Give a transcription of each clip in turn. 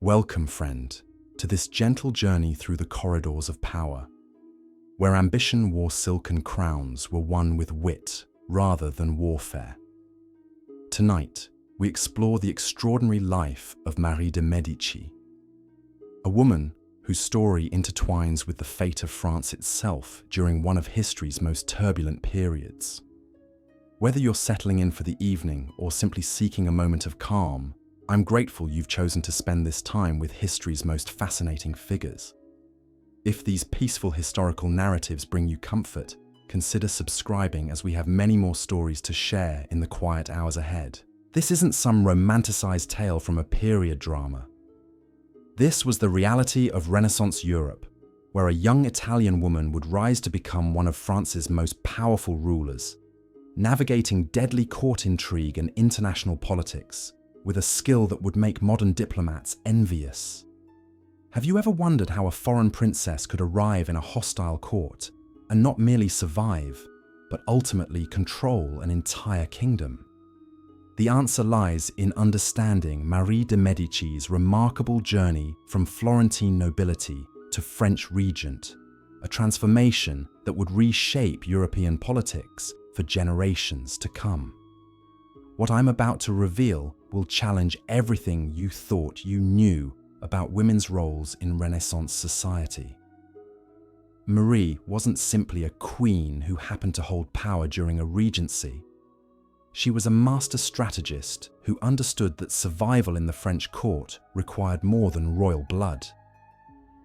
Welcome, friend, to this gentle journey through the corridors of power, where ambition wore silken crowns were won with wit rather than warfare. Tonight, we explore the extraordinary life of Marie de Medici, a woman whose story intertwines with the fate of France itself during one of history's most turbulent periods. Whether you're settling in for the evening or simply seeking a moment of calm, I'm grateful you've chosen to spend this time with history's most fascinating figures. If these peaceful historical narratives bring you comfort, consider subscribing as we have many more stories to share in the quiet hours ahead. This isn't some romanticized tale from a period drama. This was the reality of Renaissance Europe, where a young Italian woman would rise to become one of France's most powerful rulers, navigating deadly court intrigue and international politics with a skill that would make modern diplomats envious. Have you ever wondered how a foreign princess could arrive in a hostile court and not merely survive, but ultimately control an entire kingdom? The answer lies in understanding Marie de Medici's remarkable journey from Florentine nobility to French regent, a transformation that would reshape European politics for generations to come. What I'm about to reveal will challenge everything you thought you knew about women's roles in Renaissance society. Marie wasn't simply a queen who happened to hold power during a regency. She was a master strategist who understood that survival in the French court required more than royal blood.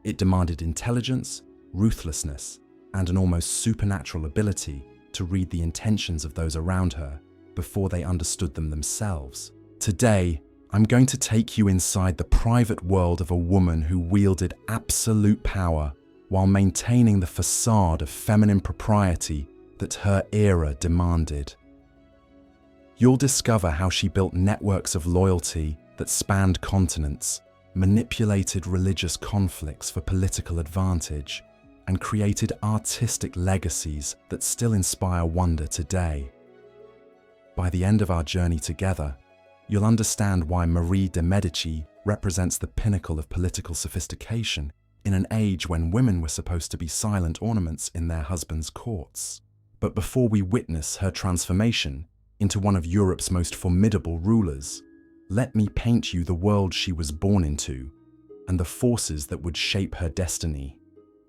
It demanded intelligence, ruthlessness, and an almost supernatural ability to read the intentions of those around her before they understood them themselves. Today, I'm going to take you inside the private world of a woman who wielded absolute power while maintaining the facade of feminine propriety that her era demanded. You'll discover how she built networks of loyalty that spanned continents, manipulated religious conflicts for political advantage, and created artistic legacies that still inspire wonder today. By the end of our journey together, you'll understand why Marie de Medici represents the pinnacle of political sophistication in an age when women were supposed to be silent ornaments in their husbands' courts. But before we witness her transformation into one of Europe's most formidable rulers, let me paint you the world she was born into and the forces that would shape her destiny.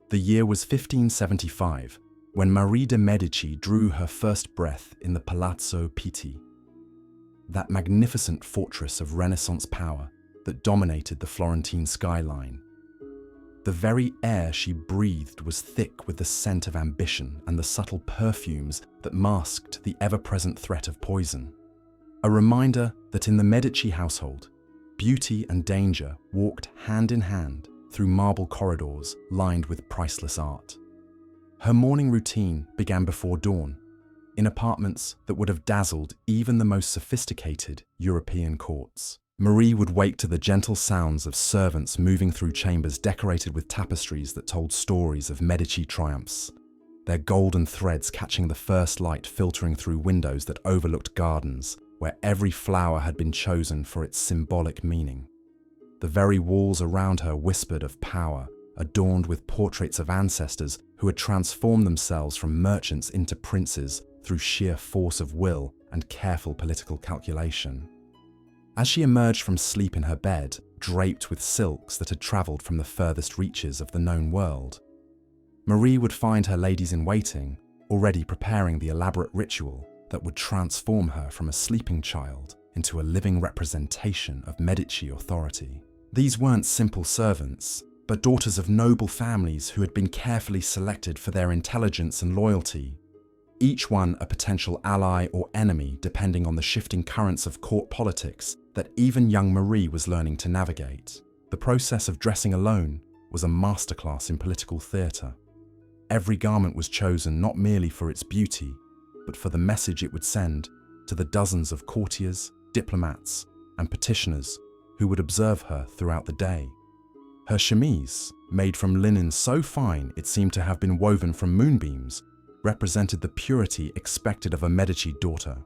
The year was 1575, when Marie de Medici drew her first breath in the Palazzo Pitti, that magnificent fortress of Renaissance power that dominated the Florentine skyline. The very air she breathed was thick with the scent of ambition and the subtle perfumes that masked the ever-present threat of poison. A reminder that in the Medici household, beauty and danger walked hand in hand through marble corridors lined with priceless art. Her morning routine began before dawn, in apartments that would have dazzled even the most sophisticated European courts. Marie would wake to the gentle sounds of servants moving through chambers decorated with tapestries that told stories of Medici triumphs, their golden threads catching the first light filtering through windows that overlooked gardens where every flower had been chosen for its symbolic meaning. The very walls around her whispered of power, adorned with portraits of ancestors who had transformed themselves from merchants into princes through sheer force of will and careful political calculation. As she emerged from sleep in her bed, draped with silks that had travelled from the furthest reaches of the known world, Marie would find her ladies-in-waiting already preparing the elaborate ritual that would transform her from a sleeping child into a living representation of Medici authority. These weren't simple servants, but daughters of noble families who had been carefully selected for their intelligence and loyalty, each one a potential ally or enemy depending on the shifting currents of court politics that even young Marie was learning to navigate. The process of dressing alone was a masterclass in political theatre. Every garment was chosen not merely for its beauty, but for the message it would send to the dozens of courtiers, diplomats, and petitioners who would observe her throughout the day. Her chemise, made from linen so fine it seemed to have been woven from moonbeams, represented the purity expected of a Medici daughter.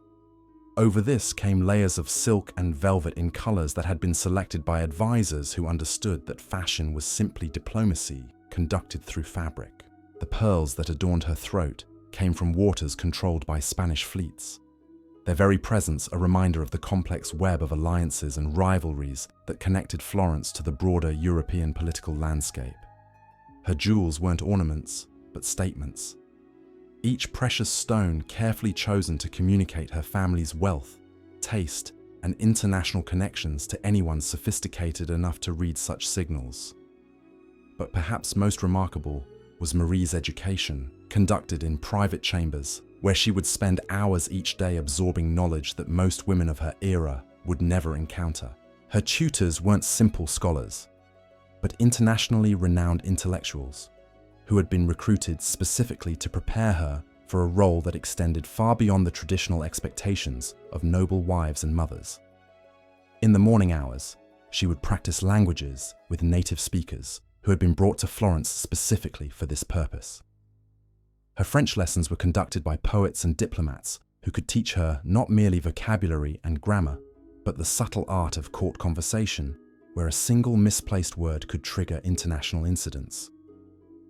Over this came layers of silk and velvet in colors that had been selected by advisors who understood that fashion was simply diplomacy conducted through fabric. The pearls that adorned her throat came from waters controlled by Spanish fleets, their very presence a reminder of the complex web of alliances and rivalries that connected Florence to the broader European political landscape. Her jewels weren't ornaments, but statements. Each precious stone carefully chosen to communicate her family's wealth, taste, and international connections to anyone sophisticated enough to read such signals. But perhaps most remarkable was Marie's education, conducted in private chambers, where she would spend hours each day absorbing knowledge that most women of her era would never encounter. Her tutors weren't simple scholars, but internationally renowned intellectuals who had been recruited specifically to prepare her for a role that extended far beyond the traditional expectations of noble wives and mothers. In the morning hours, she would practice languages with native speakers who had been brought to Florence specifically for this purpose. Her French lessons were conducted by poets and diplomats who could teach her not merely vocabulary and grammar, but the subtle art of court conversation, where a single misplaced word could trigger international incidents.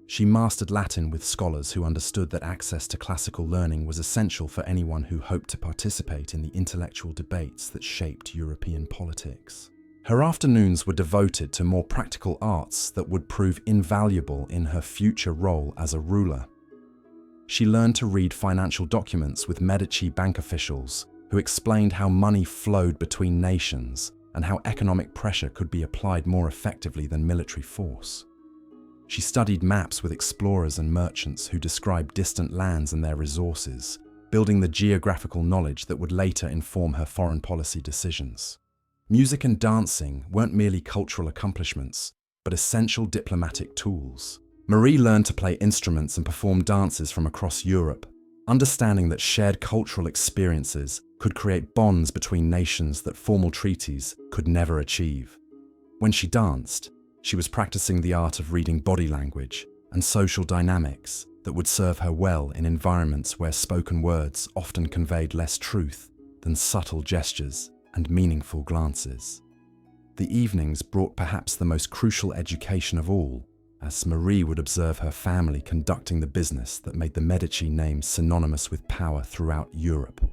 She mastered Latin with scholars who understood that access to classical learning was essential for anyone who hoped to participate in the intellectual debates that shaped European politics. Her afternoons were devoted to more practical arts that would prove invaluable in her future role as a ruler. She learned to read financial documents with Medici bank officials who explained how money flowed between nations and how economic pressure could be applied more effectively than military force. She studied maps with explorers and merchants who described distant lands and their resources, building the geographical knowledge that would later inform her foreign policy decisions. Music and dancing weren't merely cultural accomplishments, but essential diplomatic tools. Marie learned to play instruments and perform dances from across Europe, understanding that shared cultural experiences could create bonds between nations that formal treaties could never achieve. When she danced, she was practicing the art of reading body language and social dynamics that would serve her well in environments where spoken words often conveyed less truth than subtle gestures and meaningful glances. The evenings brought perhaps the most crucial education of all, as Marie would observe her family conducting the business that made the Medici name synonymous with power throughout Europe.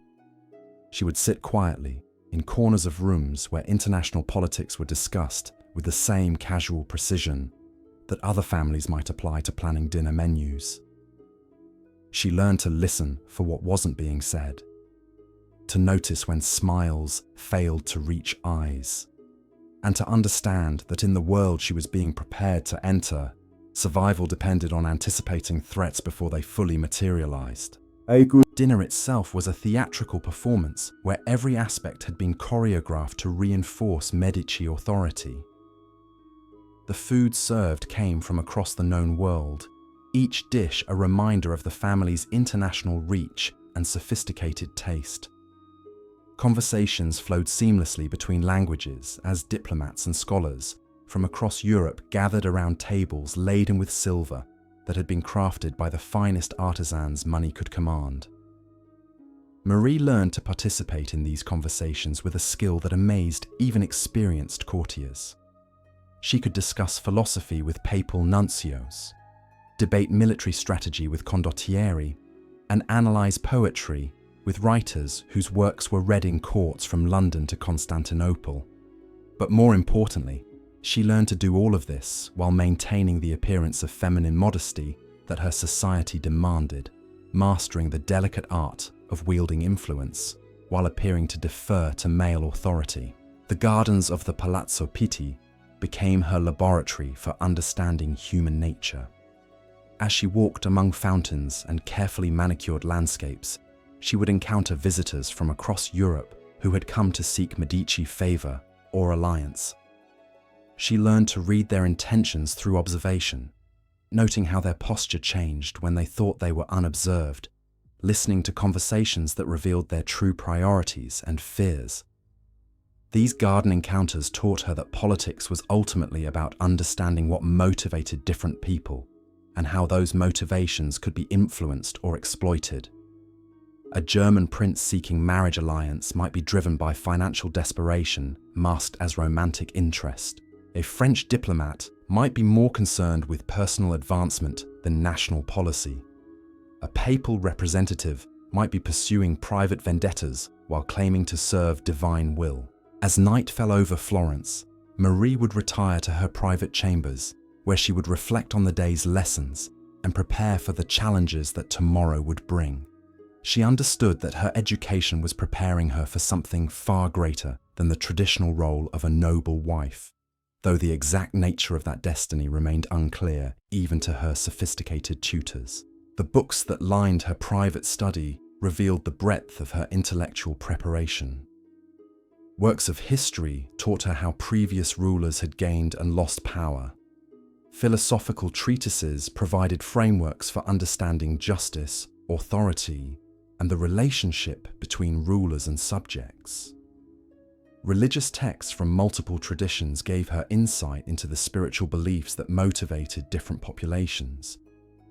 She would sit quietly in corners of rooms where international politics were discussed with the same casual precision that other families might apply to planning dinner menus. She learned to listen for what wasn't being said, to notice when smiles failed to reach eyes, and to understand that in the world she was being prepared to enter, survival depended on anticipating threats before they fully materialized. Dinner itself was a theatrical performance where every aspect had been choreographed to reinforce Medici authority. The food served came from across the known world, each dish a reminder of the family's international reach and sophisticated taste. Conversations flowed seamlessly between languages as diplomats and scholars from across Europe gathered around tables laden with silver that had been crafted by the finest artisans money could command. Marie learned to participate in these conversations with a skill that amazed even experienced courtiers. She could discuss philosophy with papal nuncios, debate military strategy with condottieri, and analyze poetry with writers whose works were read in courts from London to Constantinople. But more importantly, she learned to do all of this while maintaining the appearance of feminine modesty that her society demanded, mastering the delicate art of wielding influence while appearing to defer to male authority. The gardens of the Palazzo Pitti became her laboratory for understanding human nature. As she walked among fountains and carefully manicured landscapes, she would encounter visitors from across Europe who had come to seek Medici favor or alliance. She learned to read their intentions through observation, noting how their posture changed when they thought they were unobserved, listening to conversations that revealed their true priorities and fears. These garden encounters taught her that politics was ultimately about understanding what motivated different people and how those motivations could be influenced or exploited. A German prince seeking marriage alliance might be driven by financial desperation masked as romantic interest. A French diplomat might be more concerned with personal advancement than national policy. A papal representative might be pursuing private vendettas while claiming to serve divine will. As night fell over Florence, Marie would retire to her private chambers, where she would reflect on the day's lessons and prepare for the challenges that tomorrow would bring. She understood that her education was preparing her for something far greater than the traditional role of a noble wife, though the exact nature of that destiny remained unclear even to her sophisticated tutors. The books that lined her private study revealed the breadth of her intellectual preparation. Works of history taught her how previous rulers had gained and lost power. Philosophical treatises provided frameworks for understanding justice, authority, and the relationship between rulers and subjects. Religious texts from multiple traditions gave her insight into the spiritual beliefs that motivated different populations,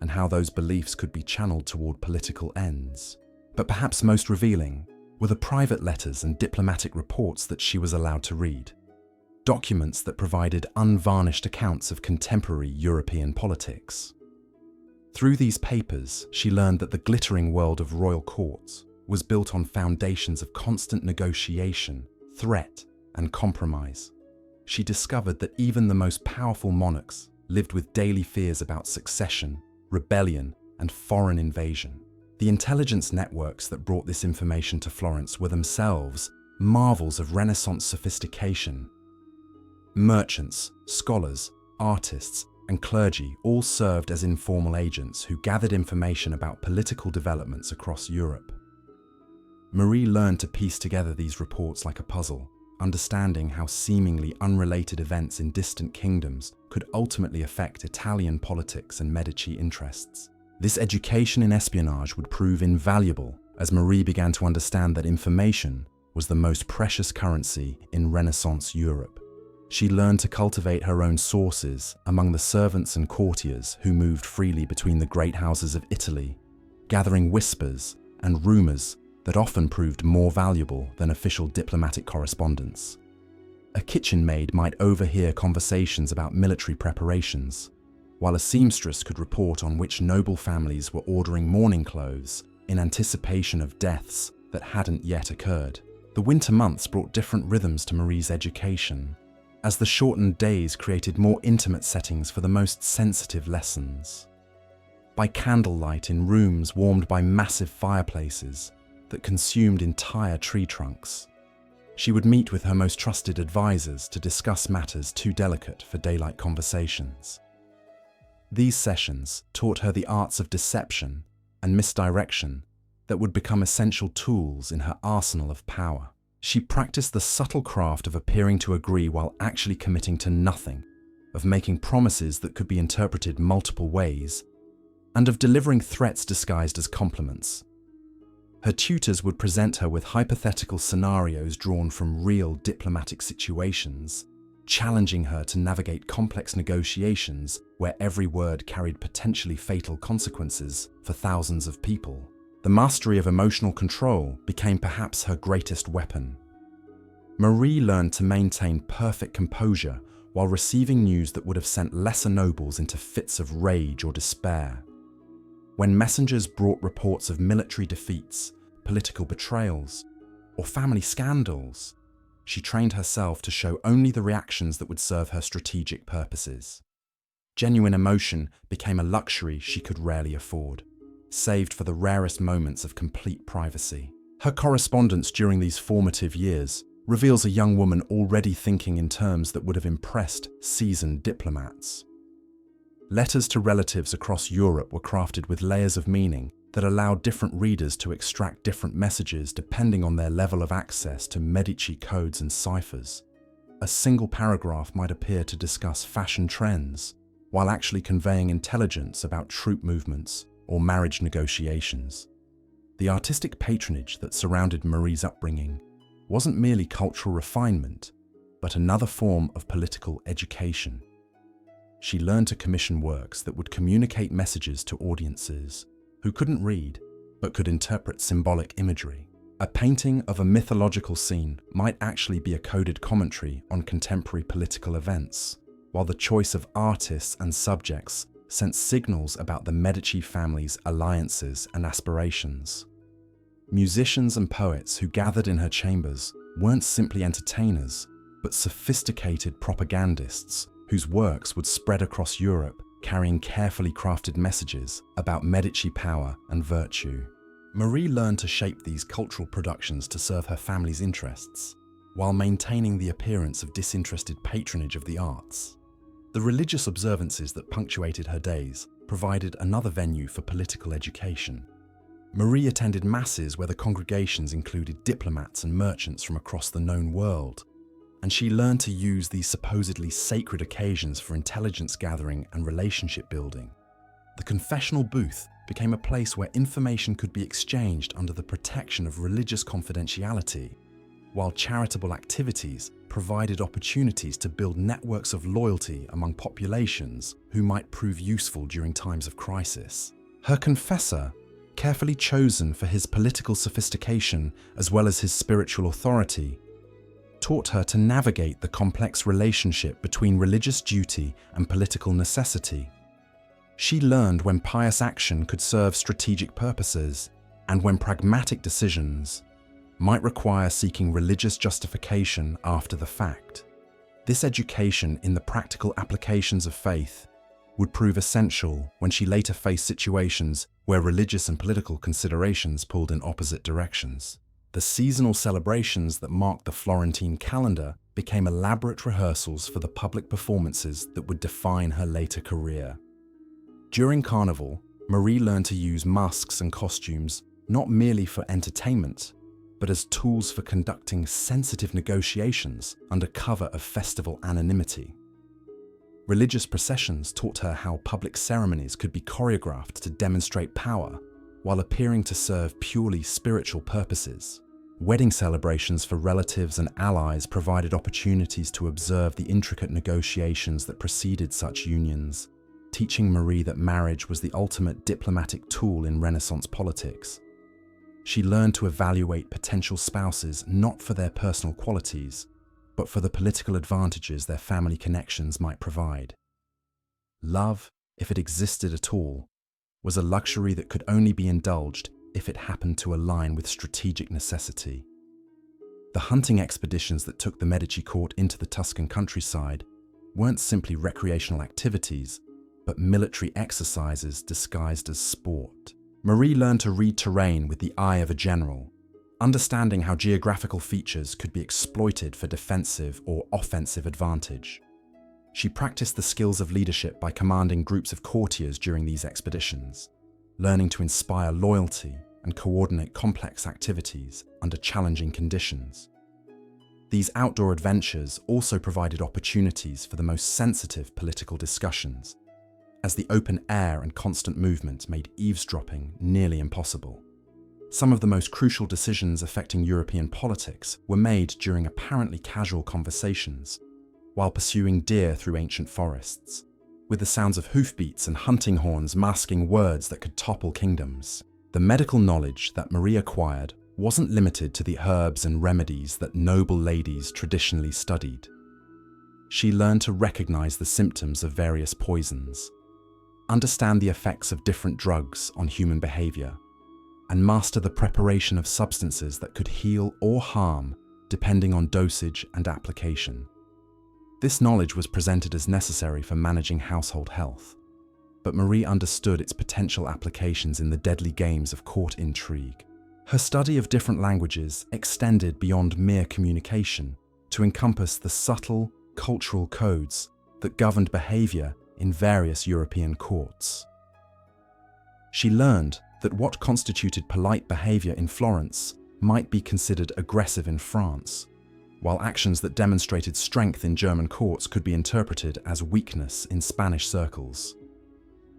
and how those beliefs could be channeled toward political ends. But perhaps most revealing were the private letters and diplomatic reports that she was allowed to read. Documents that provided unvarnished accounts of contemporary European politics. Through these papers, she learned that the glittering world of royal courts was built on foundations of constant negotiation, threat, and compromise. She discovered that even the most powerful monarchs lived with daily fears about succession, rebellion, and foreign invasion. The intelligence networks that brought this information to Florence were themselves marvels of Renaissance sophistication. Merchants, scholars, artists, and clergy all served as informal agents who gathered information about political developments across Europe. Marie learned to piece together these reports like a puzzle, understanding how seemingly unrelated events in distant kingdoms could ultimately affect Italian politics and Medici interests. This education in espionage would prove invaluable as Marie began to understand that information was the most precious currency in Renaissance Europe. She learned to cultivate her own sources among the servants and courtiers who moved freely between the great houses of Italy, gathering whispers and rumors that often proved more valuable than official diplomatic correspondence. A kitchen maid might overhear conversations about military preparations, while a seamstress could report on which noble families were ordering mourning clothes in anticipation of deaths that hadn't yet occurred. The winter months brought different rhythms to Marie's education, as the shortened days created more intimate settings for the most sensitive lessons. By candlelight in rooms warmed by massive fireplaces that consumed entire tree trunks, she would meet with her most trusted advisors to discuss matters too delicate for daylight conversations. These sessions taught her the arts of deception and misdirection that would become essential tools in her arsenal of power. She practiced the subtle craft of appearing to agree while actually committing to nothing, of making promises that could be interpreted multiple ways, and of delivering threats disguised as compliments. Her tutors would present her with hypothetical scenarios drawn from real diplomatic situations, challenging her to navigate complex negotiations where every word carried potentially fatal consequences for thousands of people. The mastery of emotional control became perhaps her greatest weapon. Marie learned to maintain perfect composure while receiving news that would have sent lesser nobles into fits of rage or despair. When messengers brought reports of military defeats, political betrayals, or family scandals, she trained herself to show only the reactions that would serve her strategic purposes. Genuine emotion became a luxury she could rarely afford, saved for the rarest moments of complete privacy. Her correspondence during these formative years reveals a young woman already thinking in terms that would have impressed seasoned diplomats. Letters to relatives across Europe were crafted with layers of meaning that allowed different readers to extract different messages depending on their level of access to Medici codes and ciphers. A single paragraph might appear to discuss fashion trends, while actually conveying intelligence about troop movements or marriage negotiations. The artistic patronage that surrounded Marie's upbringing wasn't merely cultural refinement, but another form of political education. She learned to commission works that would communicate messages to audiences who couldn't read, but could interpret symbolic imagery. A painting of a mythological scene might actually be a coded commentary on contemporary political events, while the choice of artists and subjects sent signals about the Medici family's alliances and aspirations. Musicians and poets who gathered in her chambers weren't simply entertainers, but sophisticated propagandists whose works would spread across Europe, carrying carefully crafted messages about Medici power and virtue. Marie learned to shape these cultural productions to serve her family's interests, while maintaining the appearance of disinterested patronage of the arts. The religious observances that punctuated her days provided another venue for political education. Marie attended masses where the congregations included diplomats and merchants from across the known world, and she learned to use these supposedly sacred occasions for intelligence gathering and relationship building. The confessional booth became a place where information could be exchanged under the protection of religious confidentiality, while charitable activities provided opportunities to build networks of loyalty among populations who might prove useful during times of crisis. Her confessor, carefully chosen for his political sophistication as well as his spiritual authority, taught her to navigate the complex relationship between religious duty and political necessity. She learned when pious action could serve strategic purposes and when pragmatic decisions might require seeking religious justification after the fact. This education in the practical applications of faith would prove essential when she later faced situations where religious and political considerations pulled in opposite directions. The seasonal celebrations that marked the Florentine calendar became elaborate rehearsals for the public performances that would define her later career. During Carnival, Marie learned to use masks and costumes not merely for entertainment, but as tools for conducting sensitive negotiations under cover of festival anonymity. Religious processions taught her how public ceremonies could be choreographed to demonstrate power, while appearing to serve purely spiritual purposes. Wedding celebrations for relatives and allies provided opportunities to observe the intricate negotiations that preceded such unions, teaching Marie that marriage was the ultimate diplomatic tool in Renaissance politics. She learned to evaluate potential spouses not for their personal qualities, but for the political advantages their family connections might provide. Love, if it existed at all, was a luxury that could only be indulged if it happened to align with strategic necessity. The hunting expeditions that took the Medici court into the Tuscan countryside weren't simply recreational activities, but military exercises disguised as sport. Marie learned to read terrain with the eye of a general, understanding how geographical features could be exploited for defensive or offensive advantage. She practiced the skills of leadership by commanding groups of courtiers during these expeditions, learning to inspire loyalty and coordinate complex activities under challenging conditions. These outdoor adventures also provided opportunities for the most sensitive political discussions, as the open air and constant movement made eavesdropping nearly impossible. Some of the most crucial decisions affecting European politics were made during apparently casual conversations, while pursuing deer through ancient forests, with the sounds of hoofbeats and hunting horns masking words that could topple kingdoms. The medical knowledge that Marie acquired wasn't limited to the herbs and remedies that noble ladies traditionally studied. She learned to recognize the symptoms of various poisons, understand the effects of different drugs on human behavior, and master the preparation of substances that could heal or harm depending on dosage and application. This knowledge was presented as necessary for managing household health, but Marie understood its potential applications in the deadly games of court intrigue. Her study of different languages extended beyond mere communication to encompass the subtle cultural codes that governed behavior in various European courts. She learned that what constituted polite behavior in Florence might be considered aggressive in France, while actions that demonstrated strength in German courts could be interpreted as weakness in Spanish circles.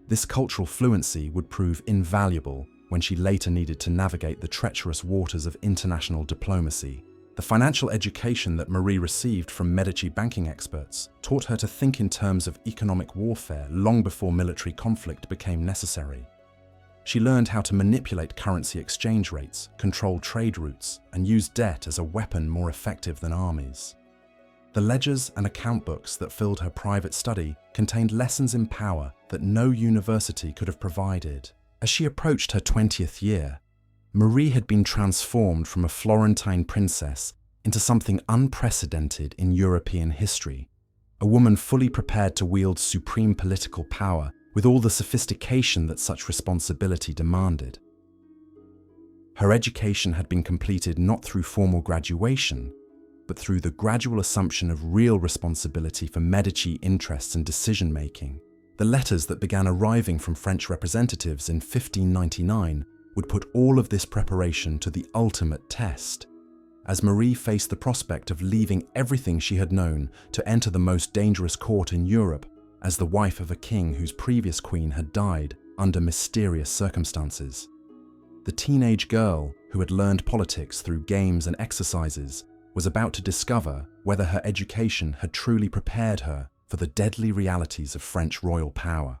This cultural fluency would prove invaluable when she later needed to navigate the treacherous waters of international diplomacy. The financial education that Marie received from Medici banking experts taught her to think in terms of economic warfare long before military conflict became necessary. She learned how to manipulate currency exchange rates, control trade routes, and use debt as a weapon more effective than armies. The ledgers and account books that filled her private study contained lessons in power that no university could have provided. As she approached her 20th year, Marie had been transformed from a Florentine princess into something unprecedented in European history, a woman fully prepared to wield supreme political power with all the sophistication that such responsibility demanded. Her education had been completed not through formal graduation, but through the gradual assumption of real responsibility for Medici interests and decision-making. The letters that began arriving from French representatives in 1599 would put all of this preparation to the ultimate test, as Marie faced the prospect of leaving everything she had known to enter the most dangerous court in Europe as the wife of a king whose previous queen had died under mysterious circumstances. The teenage girl who had learned politics through games and exercises was about to discover whether her education had truly prepared her for the deadly realities of French royal power.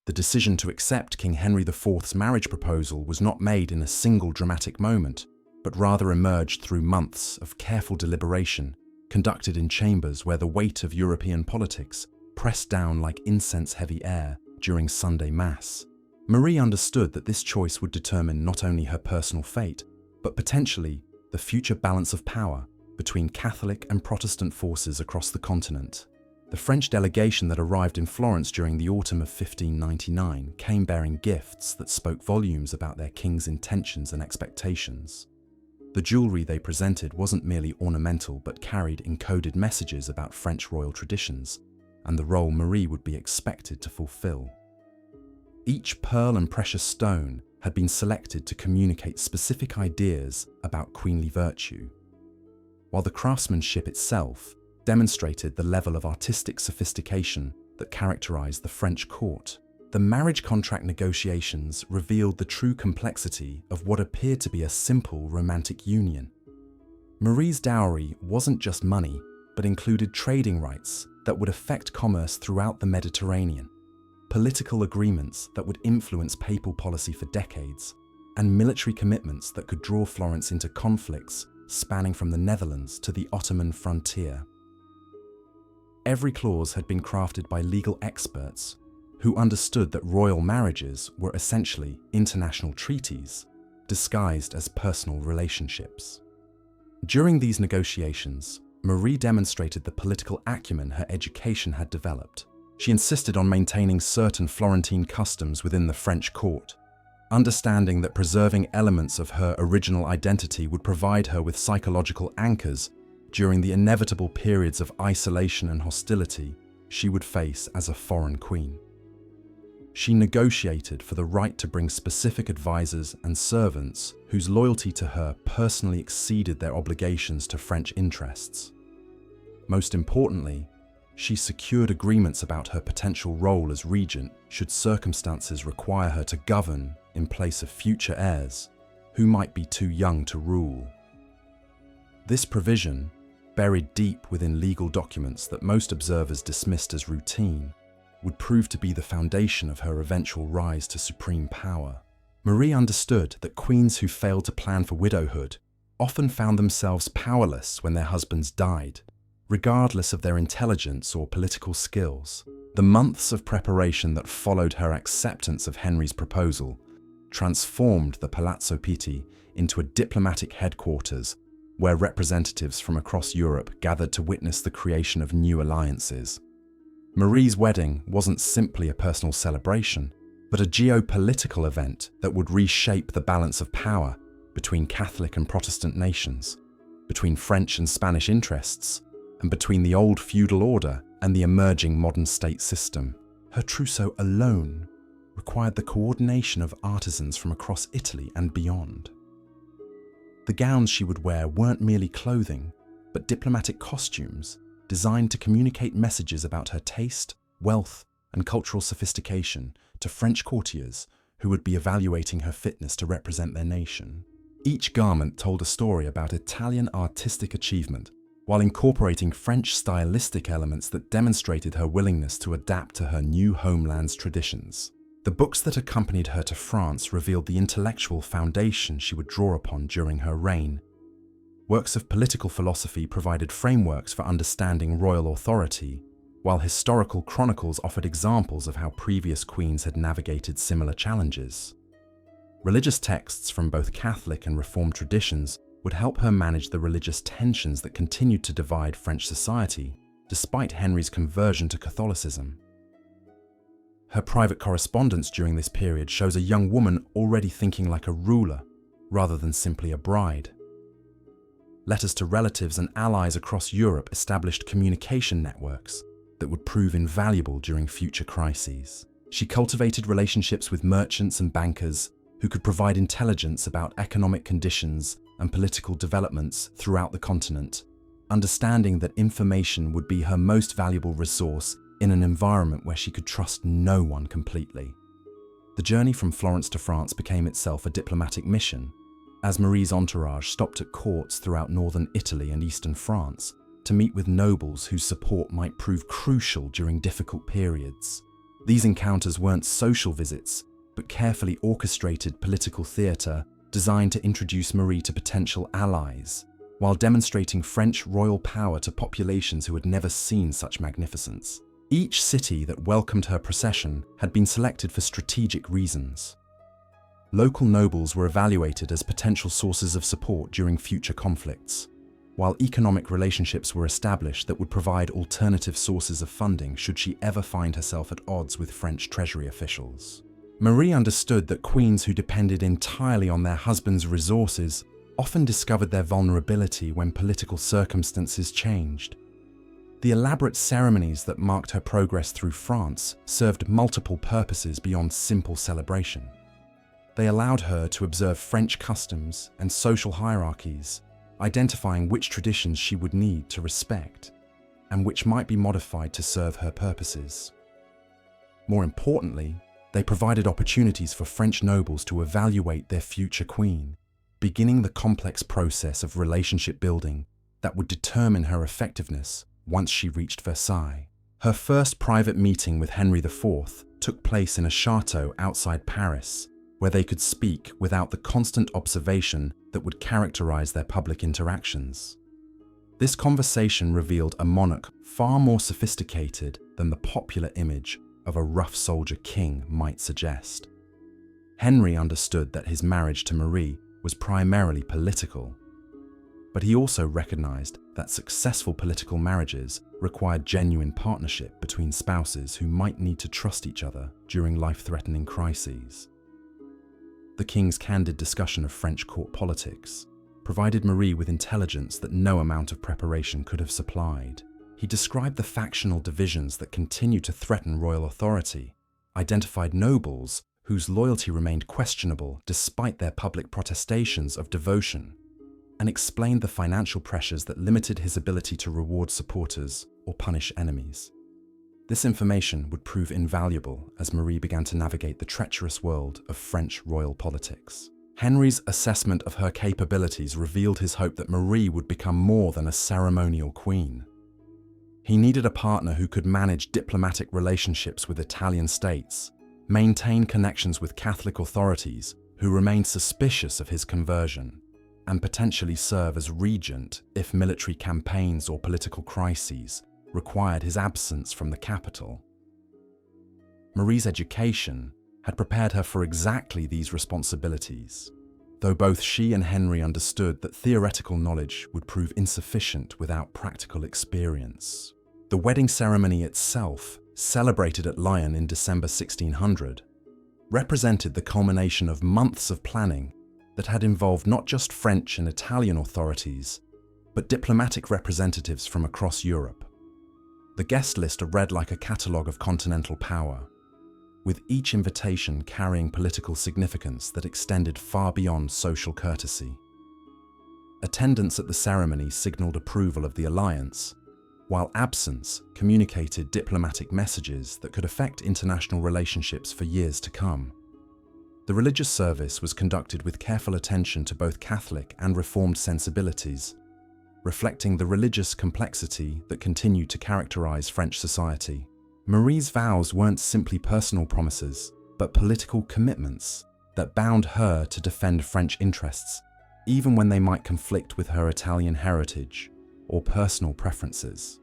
The decision to accept King Henry IV's marriage proposal was not made in a single dramatic moment, but rather emerged through months of careful deliberation, conducted in chambers where the weight of European politics pressed down like incense-heavy air during Sunday Mass. Marie understood that this choice would determine not only her personal fate, but potentially the future balance of power between Catholic and Protestant forces across the continent. The French delegation that arrived in Florence during the autumn of 1599 came bearing gifts that spoke volumes about their king's intentions and expectations. The jewelry they presented wasn't merely ornamental but carried encoded messages about French royal traditions and the role Marie would be expected to fulfill. Each pearl and precious stone had been selected to communicate specific ideas about queenly virtue, while the craftsmanship itself demonstrated the level of artistic sophistication that characterized the French court. The marriage contract negotiations revealed the true complexity of what appeared to be a simple romantic union. Marie's dowry wasn't just money, but included trading rights that would affect commerce throughout the Mediterranean, political agreements that would influence papal policy for decades, and military commitments that could draw Florence into conflicts spanning from the Netherlands to the Ottoman frontier. Every clause had been crafted by legal experts who understood that royal marriages were essentially international treaties disguised as personal relationships. During these negotiations, Marie demonstrated the political acumen her education had developed. She insisted on maintaining certain Florentine customs within the French court, understanding that preserving elements of her original identity would provide her with psychological anchors during the inevitable periods of isolation and hostility she would face as a foreign queen. She negotiated for the right to bring specific advisors and servants whose loyalty to her personally exceeded their obligations to French interests. Most importantly, she secured agreements about her potential role as regent should circumstances require her to govern in place of future heirs who might be too young to rule. This provision, buried deep within legal documents that most observers dismissed as routine, would prove to be the foundation of her eventual rise to supreme power. Marie understood that queens who failed to plan for widowhood often found themselves powerless when their husbands died, regardless of their intelligence or political skills. The months of preparation that followed her acceptance of Henry's proposal transformed the Palazzo Pitti into a diplomatic headquarters where representatives from across Europe gathered to witness the creation of new alliances. Marie's wedding wasn't simply a personal celebration, but a geopolitical event that would reshape the balance of power between Catholic and Protestant nations, between French and Spanish interests, and between the old feudal order and the emerging modern state system. Her trousseau alone required the coordination of artisans from across Italy and beyond. The gowns she would wear weren't merely clothing, but diplomatic costumes designed to communicate messages about her taste, wealth, and cultural sophistication to French courtiers who would be evaluating her fitness to represent their nation. Each garment told a story about Italian artistic achievement, while incorporating French stylistic elements that demonstrated her willingness to adapt to her new homeland's traditions. The The books that accompanied her to France revealed the intellectual foundation she would draw upon during her reign. Works of political philosophy provided frameworks for understanding royal authority, while historical chronicles offered examples of how previous queens had navigated similar challenges. Religious texts from both Catholic and Reformed traditions would help her manage the religious tensions that continued to divide French society, despite Henry's conversion to Catholicism. Her private correspondence during this period shows a young woman already thinking like a ruler, rather than simply a bride. Letters to relatives and allies across Europe established communication networks that would prove invaluable during future crises. She cultivated relationships with merchants and bankers who could provide intelligence about economic conditions and political developments throughout the continent, understanding that information would be her most valuable resource in an environment where she could trust no one completely. The journey from Florence to France became itself a diplomatic mission, as Marie's entourage stopped at courts throughout northern Italy and eastern France to meet with nobles whose support might prove crucial during difficult periods. These encounters weren't social visits, but carefully orchestrated political theatre designed to introduce Marie to potential allies, while demonstrating French royal power to populations who had never seen such magnificence. Each city that welcomed her procession had been selected for strategic reasons. Local nobles were evaluated as potential sources of support during future conflicts, while economic relationships were established that would provide alternative sources of funding should she ever find herself at odds with French treasury officials. Marie understood that queens who depended entirely on their husband's resources often discovered their vulnerability when political circumstances changed. The elaborate ceremonies that marked her progress through France served multiple purposes beyond simple celebration. They allowed her to observe French customs and social hierarchies, identifying which traditions she would need to respect and which might be modified to serve her purposes. More importantly, they provided opportunities for French nobles to evaluate their future queen, beginning the complex process of relationship building that would determine her effectiveness once she reached Versailles. Her first private meeting with Henry IV took place in a chateau outside Paris, where they could speak without the constant observation that would characterize their public interactions. This conversation revealed a monarch far more sophisticated than the popular image of a rough soldier king might suggest. Henry understood that his marriage to Marie was primarily political, but he also recognized that successful political marriages required genuine partnership between spouses who might need to trust each other during life-threatening crises. The king's candid discussion of French court politics provided Marie with intelligence that no amount of preparation could have supplied. He described the factional divisions that continued to threaten royal authority, identified nobles whose loyalty remained questionable despite their public protestations of devotion, and explained the financial pressures that limited his ability to reward supporters or punish enemies. This information would prove invaluable as Marie began to navigate the treacherous world of French royal politics. Henry's assessment of her capabilities revealed his hope that Marie would become more than a ceremonial queen. He needed a partner who could manage diplomatic relationships with Italian states, maintain connections with Catholic authorities who remained suspicious of his conversion, and potentially serve as regent if military campaigns or political crises required his absence from the capital. Marie's education had prepared her for exactly these responsibilities, though both she and Henry understood that theoretical knowledge would prove insufficient without practical experience. The wedding ceremony itself, celebrated at Lyon in December 1600, represented the culmination of months of planning that had involved not just French and Italian authorities, but diplomatic representatives from across Europe. The guest list read like a catalogue of continental power, with each invitation carrying political significance that extended far beyond social courtesy. Attendance at the ceremony signaled approval of the alliance, while absence communicated diplomatic messages that could affect international relationships for years to come. The religious service was conducted with careful attention to both Catholic and Reformed sensibilities, reflecting the religious complexity that continued to characterize French society. Marie's vows weren't simply personal promises. but political commitments that bound her to defend French interests, even when they might conflict with her Italian heritage or personal preferences.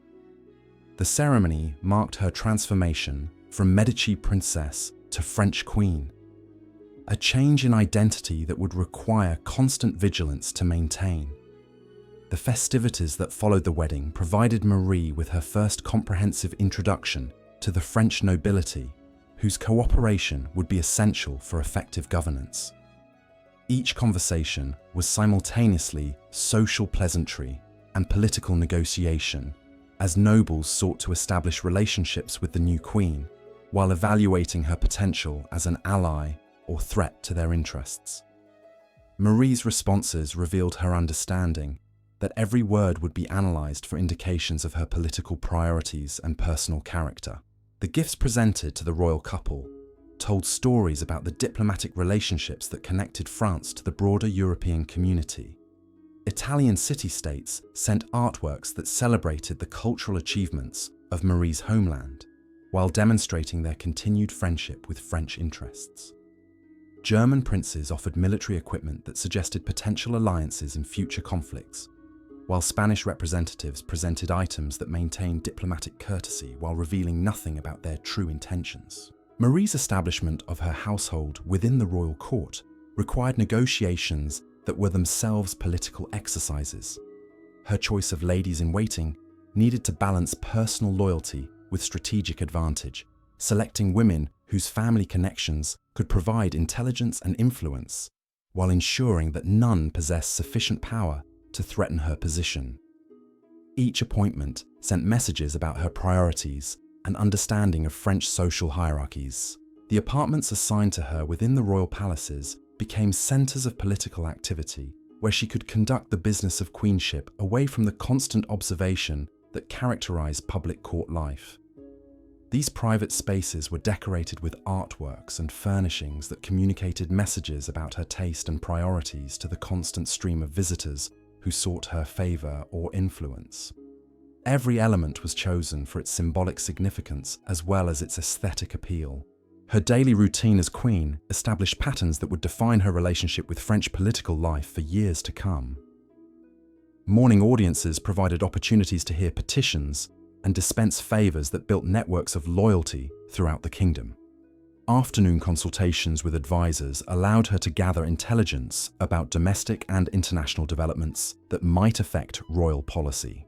The ceremony marked her transformation from Medici princess to French queen, a change in identity that would require constant vigilance to maintain. The festivities that followed the wedding provided Marie with her first comprehensive introduction to the French nobility, whose cooperation would be essential for effective governance. Each conversation was simultaneously social pleasantry and political negotiation, as nobles sought to establish relationships with the new queen, while evaluating her potential as an ally or threat to their interests. Marie's responses revealed her understanding that every word would be analysed for indications of her political priorities and personal character. The gifts presented to the royal couple told stories about the diplomatic relationships that connected France to the broader European community. Italian city-states sent artworks that celebrated the cultural achievements of Marie's homeland, while demonstrating their continued friendship with French interests. German princes offered military equipment that suggested potential alliances in future conflicts, while Spanish representatives presented items that maintained diplomatic courtesy while revealing nothing about their true intentions. Marie's establishment of her household within the royal court required negotiations that were themselves political exercises. Her choice of ladies-in-waiting needed to balance personal loyalty with strategic advantage, selecting women whose family connections could provide intelligence and influence, while ensuring that none possessed sufficient power to threaten her position. Each appointment sent messages about her priorities and understanding of French social hierarchies. The apartments assigned to her within the royal palaces became centres of political activity, where she could conduct the business of queenship away from the constant observation that characterised public court life. These private spaces were decorated with artworks and furnishings that communicated messages about her taste and priorities to the constant stream of visitors who sought her favour or influence. Every element was chosen for its symbolic significance as well as its aesthetic appeal. Her daily routine as queen established patterns that would define her relationship with French political life for years to come. Morning audiences provided opportunities to hear petitions and dispense favours that built networks of loyalty throughout the kingdom. Afternoon consultations with advisors allowed her to gather intelligence about domestic and international developments that might affect royal policy.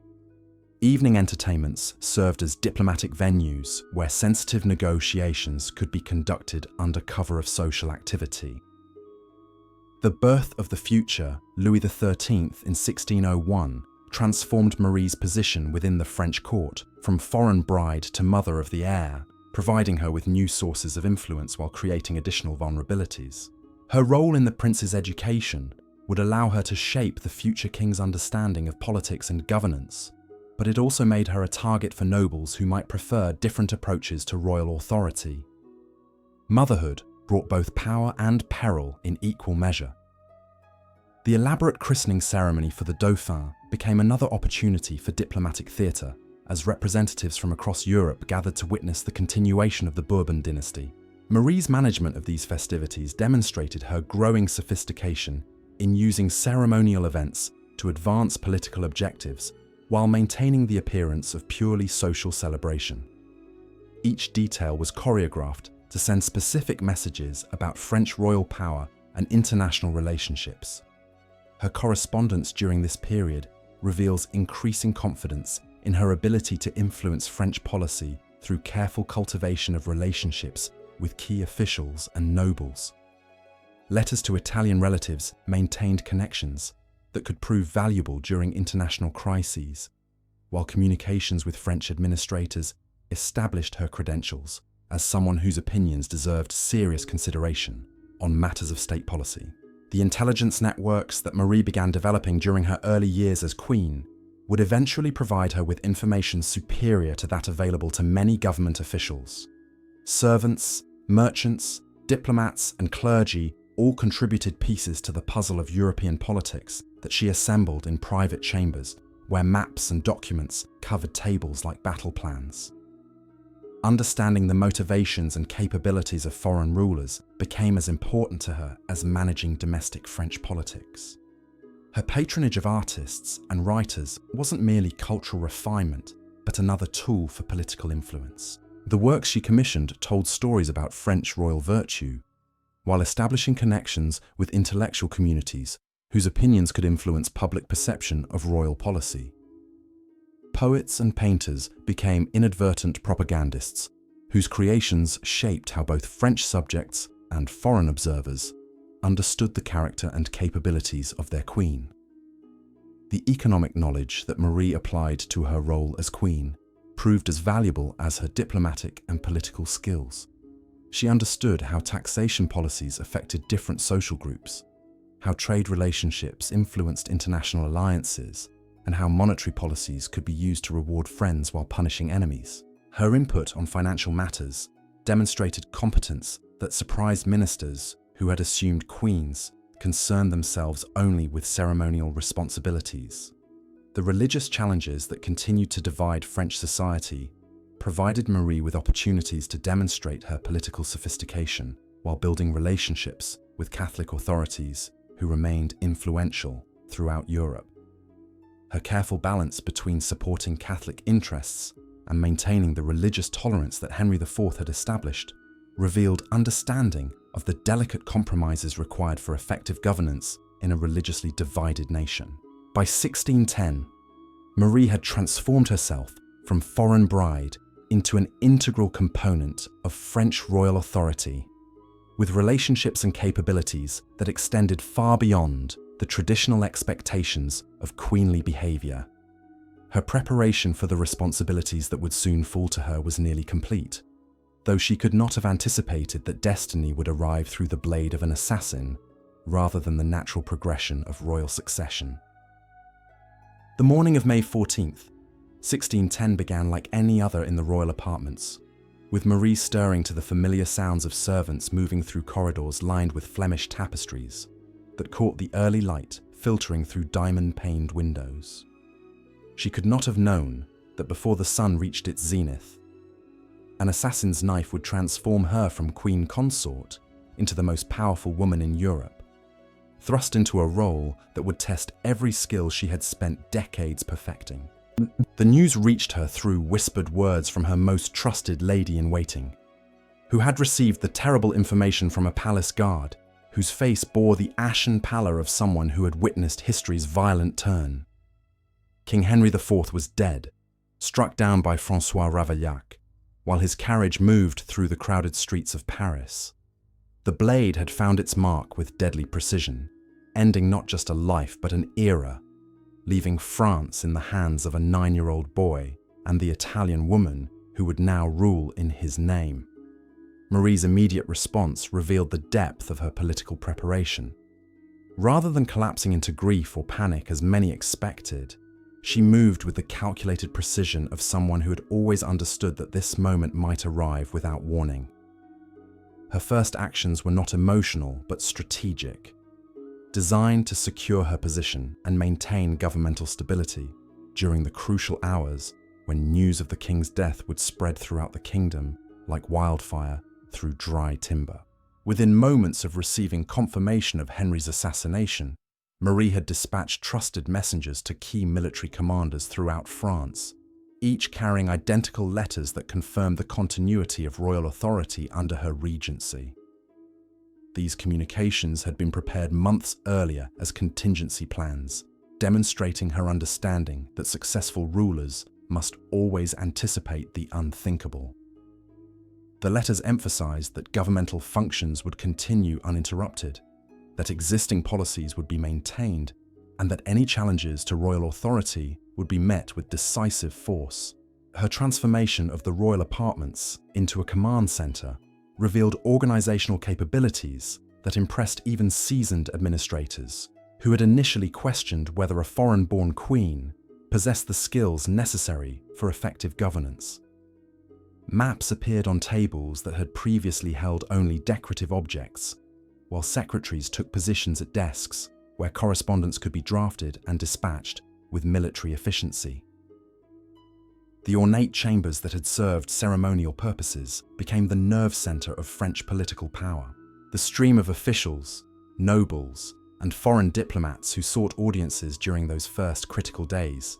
Evening entertainments served as diplomatic venues where sensitive negotiations could be conducted under cover of social activity. The birth of the future Louis XIII in 1601 transformed Marie's position within the French court from foreign bride to mother of the heir, providing her with new sources of influence while creating additional vulnerabilities. Her role in the prince's education would allow her to shape the future king's understanding of politics and governance, but it also made her a target for nobles who might prefer different approaches to royal authority. Motherhood brought both power and peril in equal measure. The elaborate christening ceremony for the Dauphin became another opportunity for diplomatic theatre, as representatives from across Europe gathered to witness the continuation of the Bourbon dynasty. Marie's management of these festivities demonstrated her growing sophistication in using ceremonial events to advance political objectives while maintaining the appearance of purely social celebration. Each detail was choreographed to send specific messages about French royal power and international relationships. Her correspondence during this period reveals increasing confidence in her ability to influence French policy through careful cultivation of relationships with key officials and nobles. Letters to Italian relatives maintained connections that could prove valuable during international crises, while communications with French administrators established her credentials as someone whose opinions deserved serious consideration on matters of state policy. The intelligence networks that Marie began developing during her early years as queen would eventually provide her with information superior to that available to many government officials. Servants, merchants, diplomats, and clergy all contributed pieces to the puzzle of European politics that she assembled in private chambers, where maps and documents covered tables like battle plans. Understanding the motivations and capabilities of foreign rulers became as important to her as managing domestic French politics. Her patronage of artists and writers wasn't merely cultural refinement, but another tool for political influence. The works she commissioned told stories about French royal virtue, while establishing connections with intellectual communities whose opinions could influence public perception of royal policy. Poets and painters became inadvertent propagandists, whose creations shaped how both French subjects and foreign observers understood the character and capabilities of their queen. The economic knowledge that Marie applied to her role as queen proved as valuable as her diplomatic and political skills. She understood how taxation policies affected different social groups, how trade relationships influenced international alliances, and how monetary policies could be used to reward friends while punishing enemies. Her input on financial matters demonstrated competence that surprised ministers who had assumed queens concerned themselves only with ceremonial responsibilities. The religious challenges that continued to divide French society provided Marie with opportunities to demonstrate her political sophistication while building relationships with Catholic authorities who remained influential throughout Europe. Her careful balance between supporting Catholic interests and maintaining the religious tolerance that Henry IV had established revealed understanding of the delicate compromises required for effective governance in a religiously divided nation. By 1610, Marie had transformed herself from foreign bride into an integral component of French royal authority, with relationships and capabilities that extended far beyond the traditional expectations of queenly behavior. Her preparation for the responsibilities that would soon fall to her was nearly complete, though she could not have anticipated that destiny would arrive through the blade of an assassin rather than the natural progression of royal succession. The morning of May 14th, 1610 began like any other in the royal apartments, with Marie stirring to the familiar sounds of servants moving through corridors lined with Flemish tapestries that caught the early light filtering through diamond-paned windows. She could not have known that before the sun reached its zenith, an assassin's knife would transform her from queen consort into the most powerful woman in Europe, thrust into a role that would test every skill she had spent decades perfecting. The news reached her through whispered words from her most trusted lady-in-waiting, who had received the terrible information from a palace guard whose face bore the ashen pallor of someone who had witnessed history's violent turn. King Henry IV was dead, struck down by François Ravaillac, while his carriage moved through the crowded streets of Paris. The blade had found its mark with deadly precision, ending not just a life but an era, leaving France in the hands of a 9-year-old boy and the Italian woman who would now rule in his name. Marie's immediate response revealed the depth of her political preparation. Rather than collapsing into grief or panic as many expected, she moved with the calculated precision of someone who had always understood that this moment might arrive without warning. Her first actions were not emotional but strategic, designed to secure her position and maintain governmental stability during the crucial hours when news of the king's death would spread throughout the kingdom like wildfire through dry timber. Within moments of receiving confirmation of Henry's assassination, Marie had dispatched trusted messengers to key military commanders throughout France, each carrying identical letters that confirmed the continuity of royal authority under her regency. These communications had been prepared months earlier as contingency plans, demonstrating her understanding that successful rulers must always anticipate the unthinkable. The letters emphasized that governmental functions would continue uninterrupted, that existing policies would be maintained, and that any challenges to royal authority would be met with decisive force. Her transformation of the royal apartments into a command center revealed organizational capabilities that impressed even seasoned administrators, who had initially questioned whether a foreign-born queen possessed the skills necessary for effective governance. Maps appeared on tables that had previously held only decorative objects, while secretaries took positions at desks where correspondence could be drafted and dispatched with military efficiency. The ornate chambers that had served ceremonial purposes became the nerve center of French political power. The stream of officials, nobles, and foreign diplomats who sought audiences during those first critical days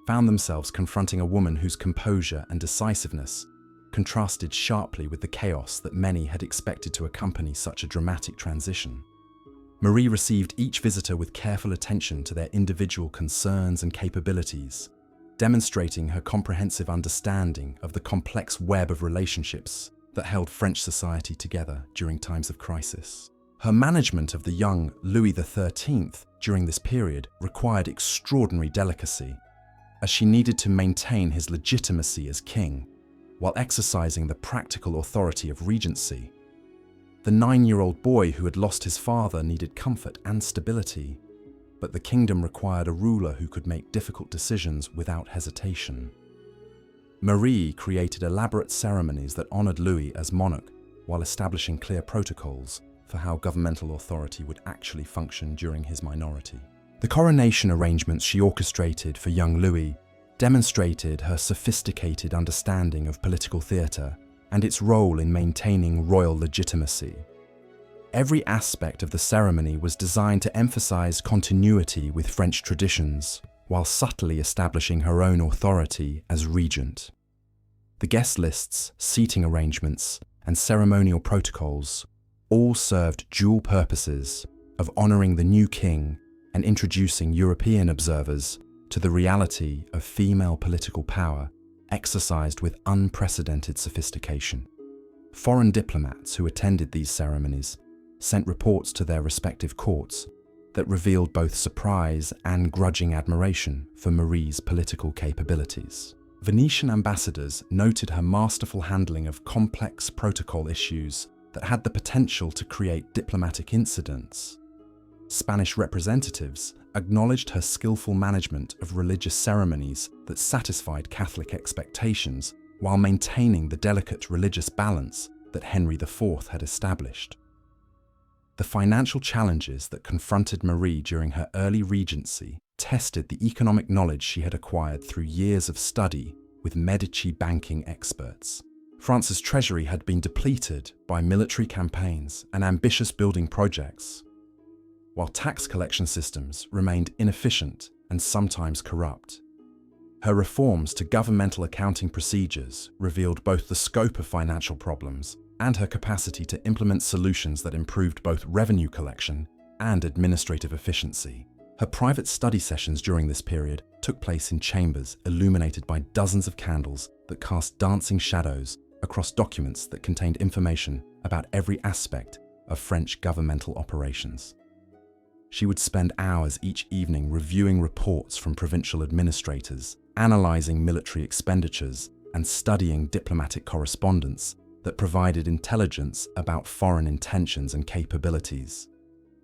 found themselves confronting a woman whose composure and decisiveness contrasted sharply with the chaos that many had expected to accompany such a dramatic transition. Marie received each visitor with careful attention to their individual concerns and capabilities, demonstrating her comprehensive understanding of the complex web of relationships that held French society together during times of crisis. Her management of the young Louis XIII during this period required extraordinary delicacy, as she needed to maintain his legitimacy as king while exercising the practical authority of regency. The 9-year-old boy who had lost his father needed comfort and stability, but the kingdom required a ruler who could make difficult decisions without hesitation. Marie created elaborate ceremonies that honored Louis as monarch while establishing clear protocols for how governmental authority would actually function during his minority. The coronation arrangements she orchestrated for young Louis demonstrated her sophisticated understanding of political theatre and its role in maintaining royal legitimacy. Every aspect of the ceremony was designed to emphasize continuity with French traditions, while subtly establishing her own authority as regent. The guest lists, seating arrangements, and ceremonial protocols all served dual purposes of honoring the new king and introducing European observers to the reality of female political power exercised with unprecedented sophistication. Foreign diplomats who attended these ceremonies sent reports to their respective courts that revealed both surprise and grudging admiration for Marie's political capabilities. Venetian ambassadors noted her masterful handling of complex protocol issues that had the potential to create diplomatic incidents. Spanish representatives acknowledged her skillful management of religious ceremonies that satisfied Catholic expectations while maintaining the delicate religious balance that Henry IV had established. The financial challenges that confronted Marie during her early regency tested the economic knowledge she had acquired through years of study with Medici banking experts. France's treasury had been depleted by military campaigns and ambitious building projects, while tax collection systems remained inefficient and sometimes corrupt. Her reforms to governmental accounting procedures revealed both the scope of financial problems and her capacity to implement solutions that improved both revenue collection and administrative efficiency. Her private study sessions during this period took place in chambers illuminated by dozens of candles that cast dancing shadows across documents that contained information about every aspect of French governmental operations. She would spend hours each evening reviewing reports from provincial administrators, analyzing military expenditures, and studying diplomatic correspondence that provided intelligence about foreign intentions and capabilities.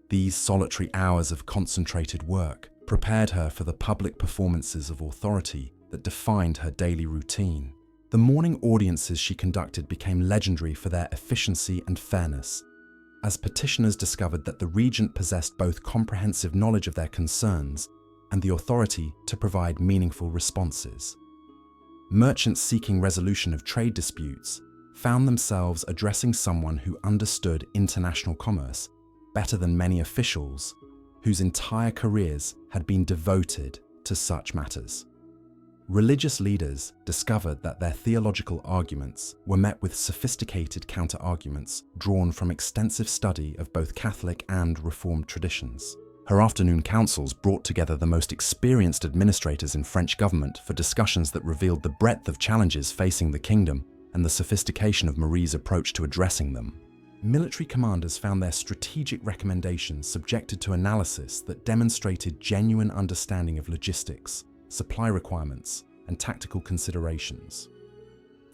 These solitary hours of concentrated work prepared her for the public performances of authority that defined her daily routine. The morning audiences she conducted became legendary for their efficiency and fairness, as petitioners discovered that the regent possessed both comprehensive knowledge of their concerns and the authority to provide meaningful responses. Merchants seeking resolution of trade disputes found themselves addressing someone who understood international commerce better than many officials whose entire careers had been devoted to such matters. Religious leaders discovered that their theological arguments were met with sophisticated counter-arguments drawn from extensive study of both Catholic and Reformed traditions. Her afternoon councils brought together the most experienced administrators in French government for discussions that revealed the breadth of challenges facing the kingdom and the sophistication of Marie's approach to addressing them. Military commanders found their strategic recommendations subjected to analysis that demonstrated genuine understanding of logistics, supply requirements, and tactical considerations.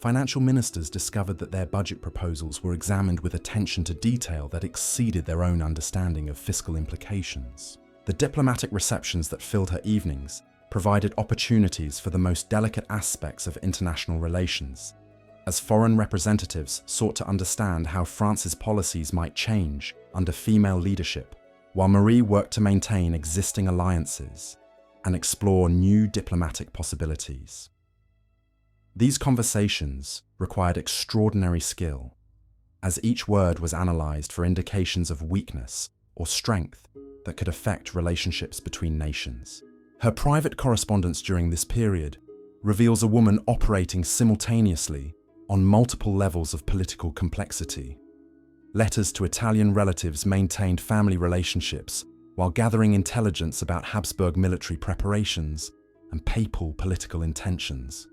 Financial ministers discovered that their budget proposals were examined with attention to detail that exceeded their own understanding of fiscal implications. The diplomatic receptions that filled her evenings provided opportunities for the most delicate aspects of international relations, as foreign representatives sought to understand how France's policies might change under female leadership, while Marie worked to maintain existing alliances and explore new diplomatic possibilities. These conversations required extraordinary skill, as each word was analyzed for indications of weakness or strength that could affect relationships between nations. Her private correspondence during this period reveals a woman operating simultaneously on multiple levels of political complexity. Letters to Italian relatives maintained family relationships while gathering intelligence about Habsburg military preparations and papal political intentions.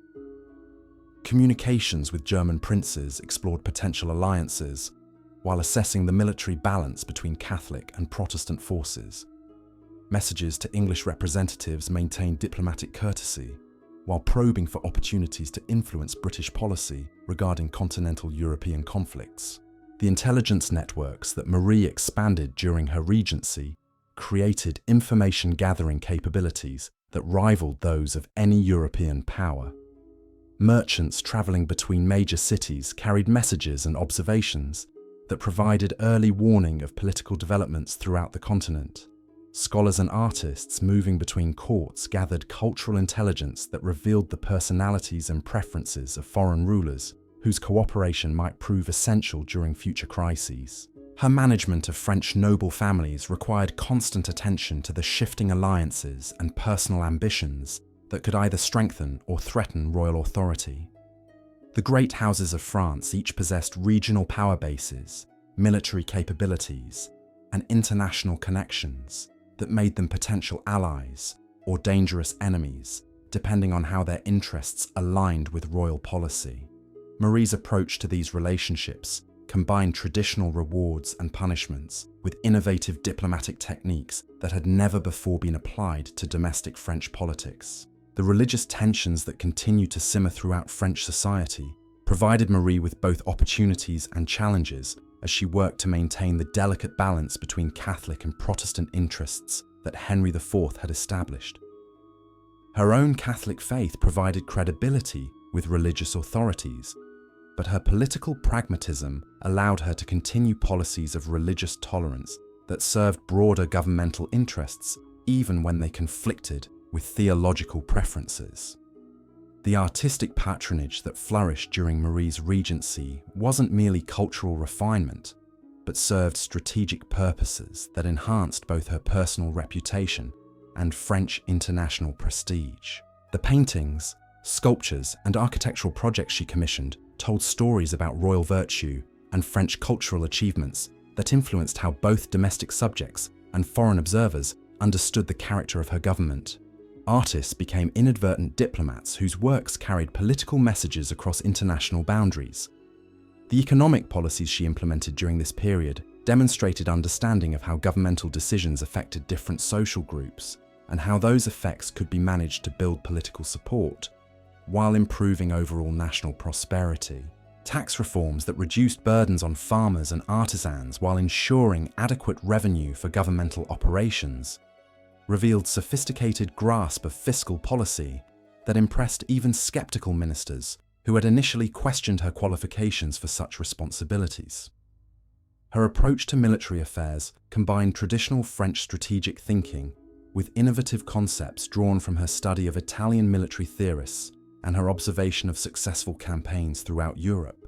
Communications with German princes explored potential alliances while assessing the military balance between Catholic and Protestant forces. Messages to English representatives maintained diplomatic courtesy while probing for opportunities to influence British policy regarding continental European conflicts. The intelligence networks that Marie expanded during her regency created information-gathering capabilities that rivaled those of any European power. Merchants traveling between major cities carried messages and observations that provided early warning of political developments throughout the continent. Scholars and artists moving between courts gathered cultural intelligence that revealed the personalities and preferences of foreign rulers, whose cooperation might prove essential during future crises. Her management of French noble families required constant attention to the shifting alliances and personal ambitions that could either strengthen or threaten royal authority. The great houses of France each possessed regional power bases, military capabilities, and international connections that made them potential allies or dangerous enemies, depending on how their interests aligned with royal policy. Marie's approach to these relationships combined traditional rewards and punishments with innovative diplomatic techniques that had never before been applied to domestic French politics. The religious tensions that continue to simmer throughout French society provided Marie with both opportunities and challenges as she worked to maintain the delicate balance between Catholic and Protestant interests that Henry IV had established. Her own Catholic faith provided credibility with religious authorities, but her political pragmatism allowed her to continue policies of religious tolerance that served broader governmental interests even when they conflicted with theological preferences. The artistic patronage that flourished during Marie's regency wasn't merely cultural refinement, but served strategic purposes that enhanced both her personal reputation and French international prestige. The paintings, sculptures, and architectural projects she commissioned told stories about royal virtue and French cultural achievements that influenced how both domestic subjects and foreign observers understood the character of her government. Artists became inadvertent diplomats whose works carried political messages across international boundaries. The economic policies she implemented during this period demonstrated understanding of how governmental decisions affected different social groups and how those effects could be managed to build political support while improving overall national prosperity. Tax reforms that reduced burdens on farmers and artisans while ensuring adequate revenue for governmental operations revealed sophisticated grasp of fiscal policy that impressed even skeptical ministers who had initially questioned her qualifications for such responsibilities. Her approach to military affairs combined traditional French strategic thinking with innovative concepts drawn from her study of Italian military theorists and her observation of successful campaigns throughout Europe.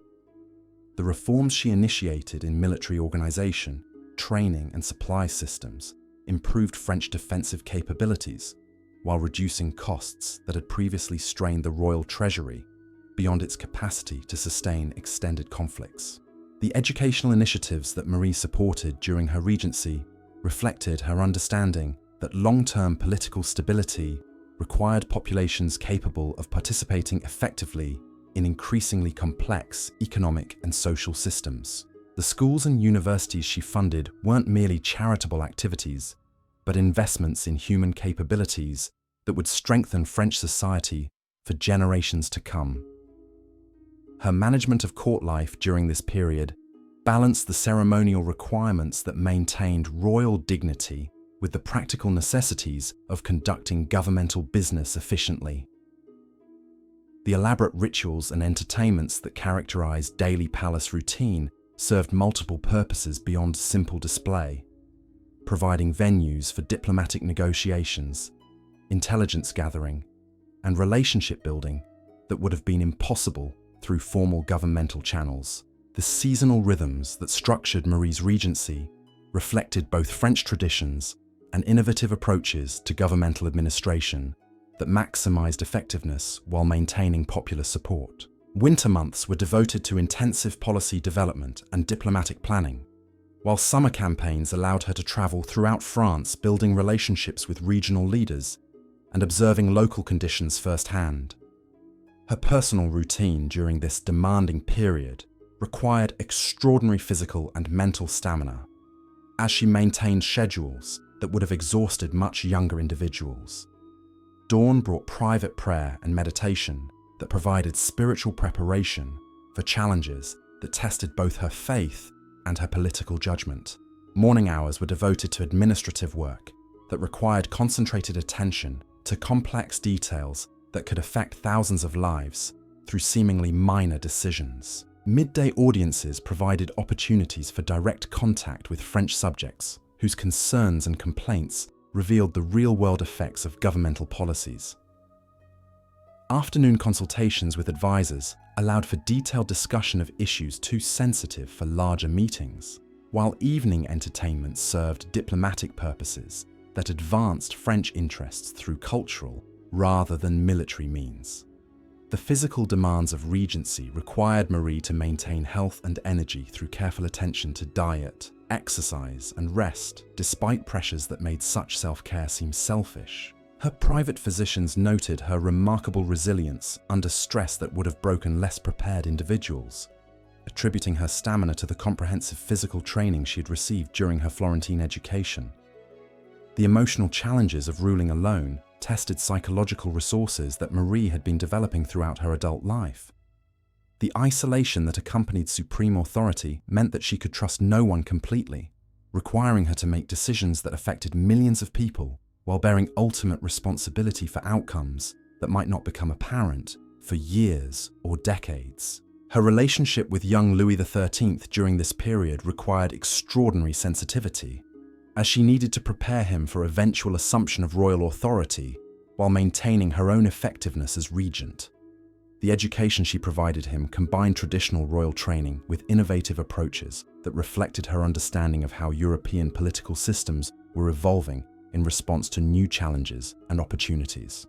The reforms she initiated in military organization, training, and supply systems improved French defensive capabilities while reducing costs that had previously strained the royal treasury beyond its capacity to sustain extended conflicts. The educational initiatives that Marie supported during her regency reflected her understanding that long-term political stability required populations capable of participating effectively in increasingly complex economic and social systems. The schools and universities she funded weren't merely charitable activities, but investments in human capabilities that would strengthen French society for generations to come. Her management of court life during this period balanced the ceremonial requirements that maintained royal dignity with the practical necessities of conducting governmental business efficiently. The elaborate rituals and entertainments that characterized daily palace routine served multiple purposes beyond simple display, providing venues for diplomatic negotiations, intelligence gathering, and relationship building that would have been impossible through formal governmental channels. The seasonal rhythms that structured Marie's regency reflected both French traditions and innovative approaches to governmental administration that maximized effectiveness while maintaining popular support. Winter months were devoted to intensive policy development and diplomatic planning, while summer campaigns allowed her to travel throughout France, building relationships with regional leaders and observing local conditions firsthand. Her personal routine during this demanding period required extraordinary physical and mental stamina, as she maintained schedules that would have exhausted much younger individuals. Dawn brought private prayer and meditation that provided spiritual preparation for challenges that tested both her faith and her political judgment. Morning hours were devoted to administrative work that required concentrated attention to complex details that could affect thousands of lives through seemingly minor decisions. Midday audiences provided opportunities for direct contact with French subjects whose concerns and complaints revealed the real-world effects of governmental policies. Afternoon consultations with advisors allowed for detailed discussion of issues too sensitive for larger meetings, while evening entertainment served diplomatic purposes that advanced French interests through cultural rather than military means. The physical demands of regency required Marie to maintain health and energy through careful attention to diet, exercise, and rest, despite pressures that made such self-care seem selfish. Her private physicians noted her remarkable resilience under stress that would have broken less prepared individuals, attributing her stamina to the comprehensive physical training she had received during her Florentine education. The emotional challenges of ruling alone tested psychological resources that Marie had been developing throughout her adult life. The isolation that accompanied supreme authority meant that she could trust no one completely, requiring her to make decisions that affected millions of people while bearing ultimate responsibility for outcomes that might not become apparent for years or decades. Her relationship with young Louis XIII during this period required extraordinary sensitivity, as she needed to prepare him for eventual assumption of royal authority while maintaining her own effectiveness as regent. The education she provided him combined traditional royal training with innovative approaches that reflected her understanding of how European political systems were evolving in response to new challenges and opportunities.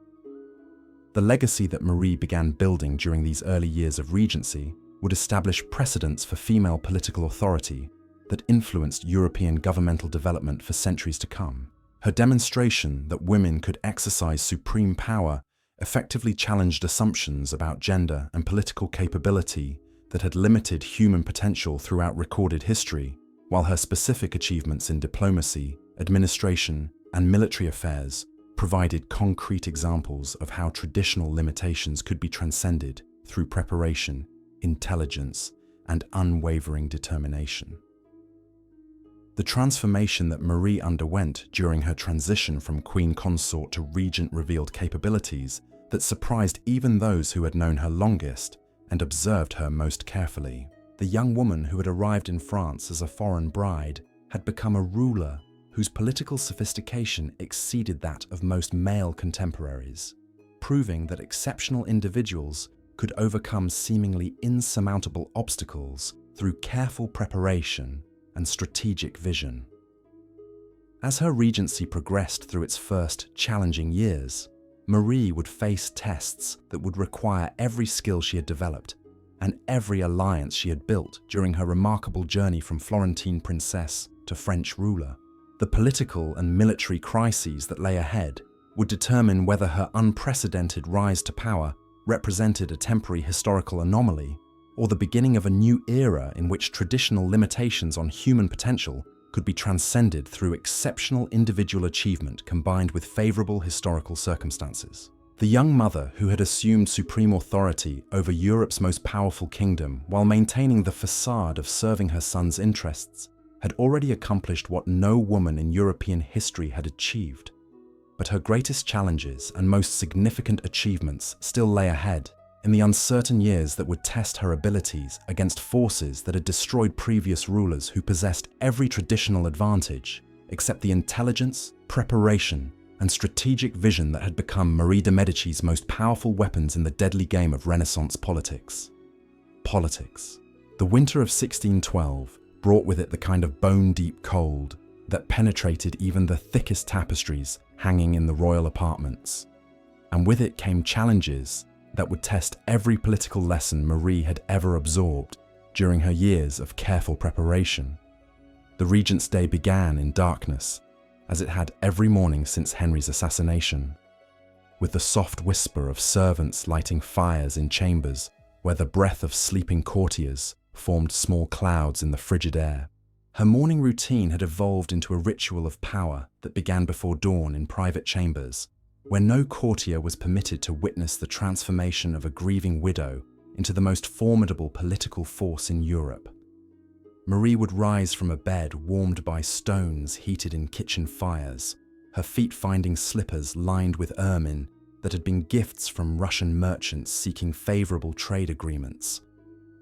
The legacy that Marie began building during these early years of regency would establish precedents for female political authority that influenced European governmental development for centuries to come. Her demonstration that women could exercise supreme power effectively challenged assumptions about gender and political capability that had limited human potential throughout recorded history, while her specific achievements in diplomacy, administration, and military affairs provided concrete examples of how traditional limitations could be transcended through preparation, intelligence, and unwavering determination. The transformation that Marie underwent during her transition from queen consort to regent revealed capabilities that surprised even those who had known her longest and observed her most carefully. The young woman who had arrived in France as a foreign bride had become a ruler whose political sophistication exceeded that of most male contemporaries, proving that exceptional individuals could overcome seemingly insurmountable obstacles through careful preparation and strategic vision. As her regency progressed through its first challenging years, Marie would face tests that would require every skill she had developed and every alliance she had built during her remarkable journey from Florentine princess to French ruler. The political and military crises that lay ahead would determine whether her unprecedented rise to power represented a temporary historical anomaly or the beginning of a new era in which traditional limitations on human potential could be transcended through exceptional individual achievement combined with favorable historical circumstances. The young mother who had assumed supreme authority over Europe's most powerful kingdom while maintaining the facade of serving her son's interests had already accomplished what no woman in European history had achieved. But her greatest challenges and most significant achievements still lay ahead, in the uncertain years that would test her abilities against forces that had destroyed previous rulers who possessed every traditional advantage except the intelligence, preparation, and strategic vision that had become Marie de Medici's most powerful weapons in the deadly game of Renaissance politics. Politics. The winter of 1612 brought with it the kind of bone-deep cold that penetrated even the thickest tapestries hanging in the royal apartments. And with it came challenges that would test every political lesson Marie had ever absorbed during her years of careful preparation. The Regent's Day began in darkness, as it had every morning since Henry's assassination, with the soft whisper of servants lighting fires in chambers where the breath of sleeping courtiers formed small clouds in the frigid air. Her morning routine had evolved into a ritual of power that began before dawn in private chambers, where no courtier was permitted to witness the transformation of a grieving widow into the most formidable political force in Europe. Marie would rise from a bed warmed by stones heated in kitchen fires, her feet finding slippers lined with ermine that had been gifts from Russian merchants seeking favorable trade agreements.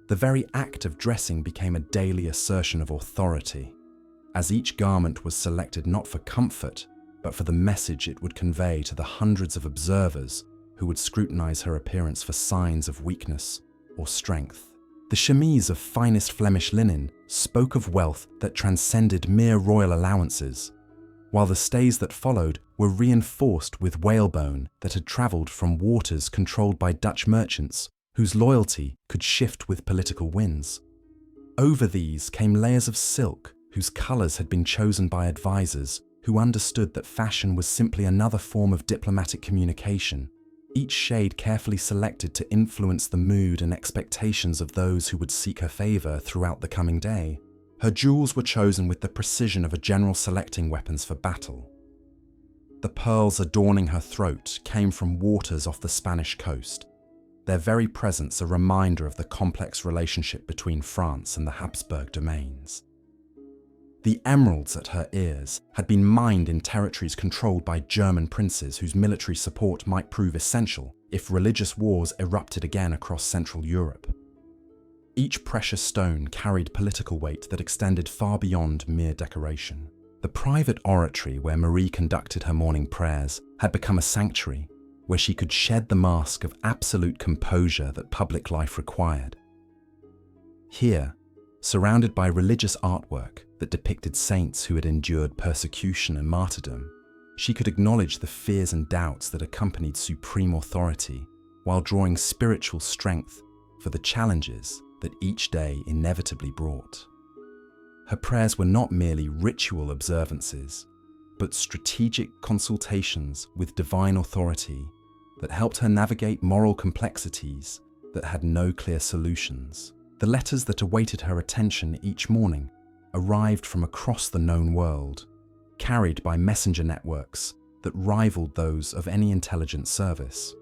The very act of dressing became a daily assertion of authority, as each garment was selected not for comfort, but for the message it would convey to the hundreds of observers who would scrutinize her appearance for signs of weakness or strength. The chemise of finest Flemish linen spoke of wealth that transcended mere royal allowances, while the stays that followed were reinforced with whalebone that had travelled from waters controlled by Dutch merchants whose loyalty could shift with political winds. Over these came layers of silk whose colours had been chosen by advisors who understood that fashion was simply another form of diplomatic communication, each shade carefully selected to influence the mood and expectations of those who would seek her favour throughout the coming day. Her jewels were chosen with the precision of a general selecting weapons for battle. The pearls adorning her throat came from waters off the Spanish coast, their very presence a reminder of the complex relationship between France and the Habsburg domains. The emeralds at her ears had been mined in territories controlled by German princes whose military support might prove essential if religious wars erupted again across Central Europe. Each precious stone carried political weight that extended far beyond mere decoration. The private oratory where Marie conducted her morning prayers had become a sanctuary where she could shed the mask of absolute composure that public life required. Here, surrounded by religious artwork that depicted saints who had endured persecution and martyrdom, she could acknowledge the fears and doubts that accompanied supreme authority while drawing spiritual strength for the challenges that each day inevitably brought. Her prayers were not merely ritual observances, but strategic consultations with divine authority that helped her navigate moral complexities that had no clear solutions. The letters that awaited her attention each morning arrived from across the known world, carried by messenger networks that rivaled those of any intelligence service.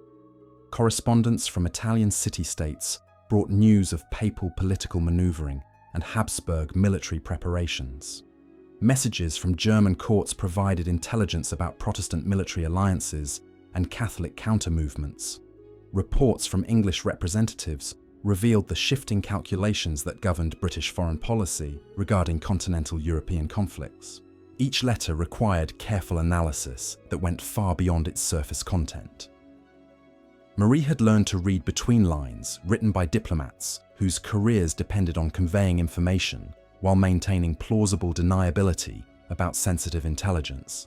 Correspondents from Italian city-states brought news of papal political maneuvering and Habsburg military preparations. Messages from German courts provided intelligence about Protestant military alliances and Catholic counter-movements. Reports from English representatives revealed the shifting calculations that governed British foreign policy regarding continental European conflicts. Each letter required careful analysis that went far beyond its surface content. Marie had learned to read between lines written by diplomats whose careers depended on conveying information while maintaining plausible deniability about sensitive intelligence.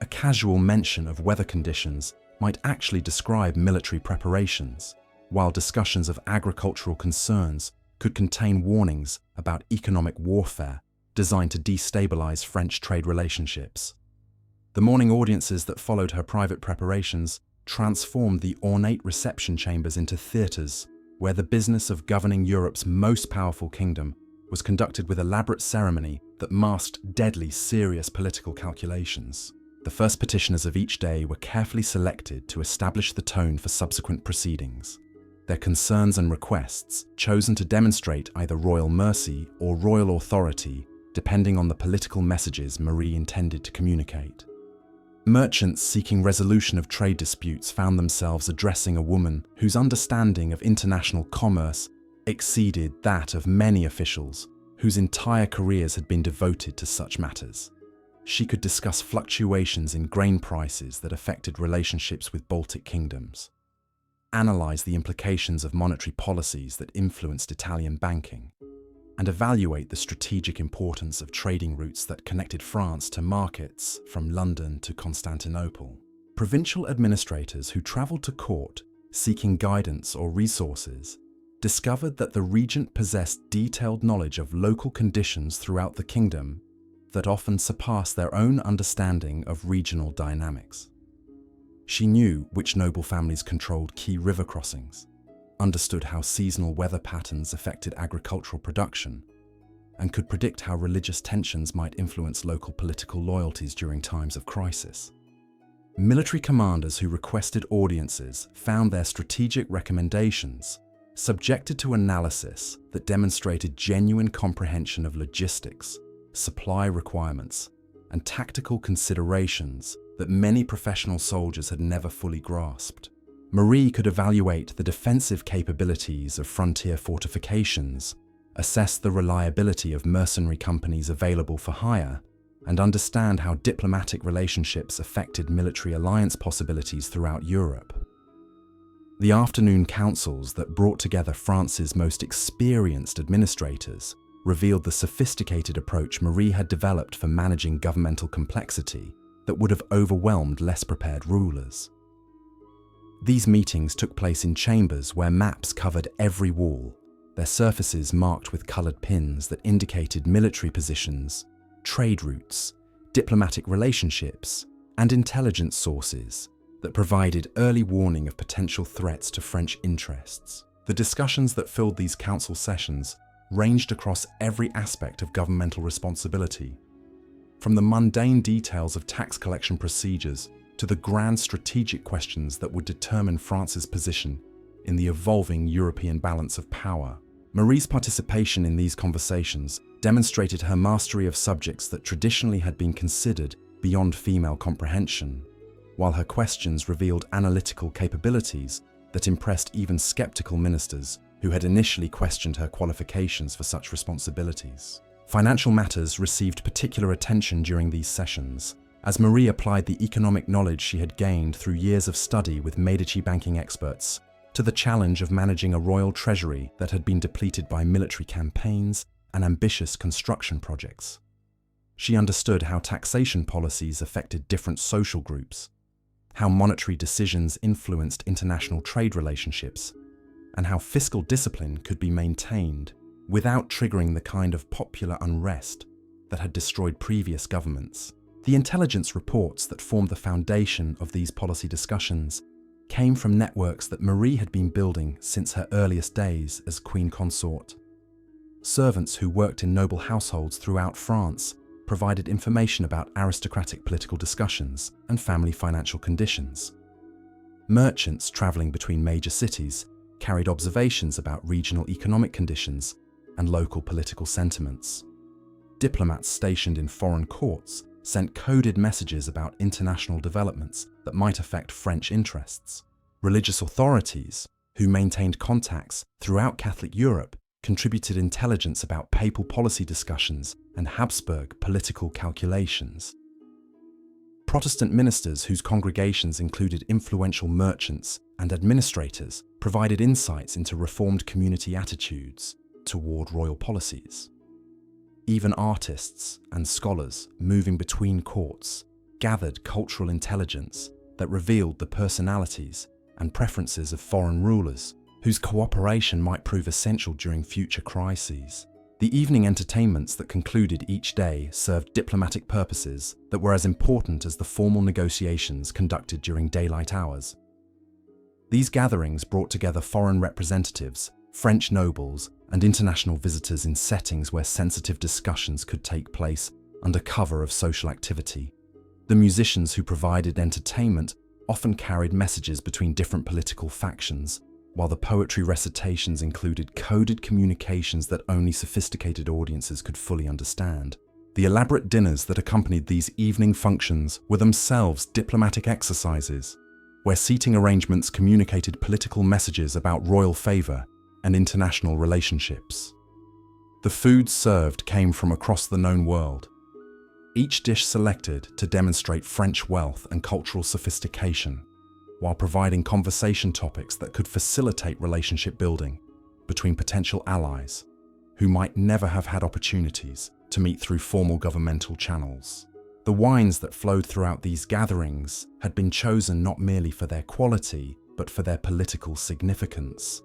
A casual mention of weather conditions might actually describe military preparations, while discussions of agricultural concerns could contain warnings about economic warfare designed to destabilize French trade relationships. The morning audiences that followed her private preparations transformed the ornate reception chambers into theatres where the business of governing Europe's most powerful kingdom was conducted with elaborate ceremony that masked deadly serious political calculations. The first petitioners of each day were carefully selected to establish the tone for subsequent proceedings, their concerns and requests chosen to demonstrate either royal mercy or royal authority depending on the political messages Marie intended to communicate. Merchants seeking resolution of trade disputes found themselves addressing a woman whose understanding of international commerce exceeded that of many officials whose entire careers had been devoted to such matters. she could discuss fluctuations in grain prices that affected relationships with Baltic kingdoms, analyze the implications of monetary policies that influenced Italian banking, and evaluate the strategic importance of trading routes that connected France to markets from London to Constantinople. Provincial administrators who travelled to court seeking guidance or resources discovered that the regent possessed detailed knowledge of local conditions throughout the kingdom that often surpassed their own understanding of regional dynamics. She knew which noble families controlled key river crossings, understood how seasonal weather patterns affected agricultural production, and could predict how religious tensions might influence local political loyalties during times of crisis. Military commanders who requested audiences found their strategic recommendations subjected to analysis that demonstrated genuine comprehension of logistics, supply requirements, and tactical considerations that many professional soldiers had never fully grasped. Marie could evaluate the defensive capabilities of frontier fortifications, assess the reliability of mercenary companies available for hire, and understand how diplomatic relationships affected military alliance possibilities throughout Europe. The afternoon councils that brought together France's most experienced administrators revealed the sophisticated approach Marie had developed for managing governmental complexity that would have overwhelmed less prepared rulers. These meetings took place in chambers where maps covered every wall, their surfaces marked with coloured pins that indicated military positions, trade routes, diplomatic relationships, and intelligence sources that provided early warning of potential threats to French interests. The discussions that filled these council sessions ranged across every aspect of governmental responsibility, from the mundane details of tax collection procedures to the grand strategic questions that would determine France's position in the evolving European balance of power. Marie's participation in these conversations demonstrated her mastery of subjects that traditionally had been considered beyond female comprehension, while her questions revealed analytical capabilities that impressed even skeptical ministers who had initially questioned her qualifications for such responsibilities. Financial matters received particular attention during these sessions, as Marie applied the economic knowledge she had gained through years of study with Medici banking experts to the challenge of managing a royal treasury that had been depleted by military campaigns and ambitious construction projects. She understood how taxation policies affected different social groups, how monetary decisions influenced international trade relationships, and how fiscal discipline could be maintained without triggering the kind of popular unrest that had destroyed previous governments. The intelligence reports that formed the foundation of these policy discussions came from networks that Marie had been building since her earliest days as queen consort. Servants who worked in noble households throughout France provided information about aristocratic political discussions and family financial conditions. Merchants traveling between major cities carried observations about regional economic conditions and local political sentiments. Diplomats stationed in foreign courts sent coded messages about international developments that might affect French interests. Religious authorities, who maintained contacts throughout Catholic Europe, contributed intelligence about papal policy discussions and Habsburg political calculations. Protestant ministers whose congregations included influential merchants and administrators provided insights into Reformed community attitudes toward royal policies. Even artists and scholars moving between courts gathered cultural intelligence that revealed the personalities and preferences of foreign rulers, whose cooperation might prove essential during future crises. The evening entertainments that concluded each day served diplomatic purposes that were as important as the formal negotiations conducted during daylight hours. These gatherings brought together foreign representatives, French nobles, and international visitors in settings where sensitive discussions could take place under cover of social activity. The musicians who provided entertainment often carried messages between different political factions, while the poetry recitations included coded communications that only sophisticated audiences could fully understand. The elaborate dinners that accompanied these evening functions were themselves diplomatic exercises, where seating arrangements communicated political messages about royal favour and international relationships. The food served came from across the known world. each dish selected to demonstrate French wealth and cultural sophistication, while providing conversation topics that could facilitate relationship building between potential allies who might never have had opportunities to meet through formal governmental channels. The wines that flowed throughout these gatherings had been chosen not merely for their quality, but for their political significance.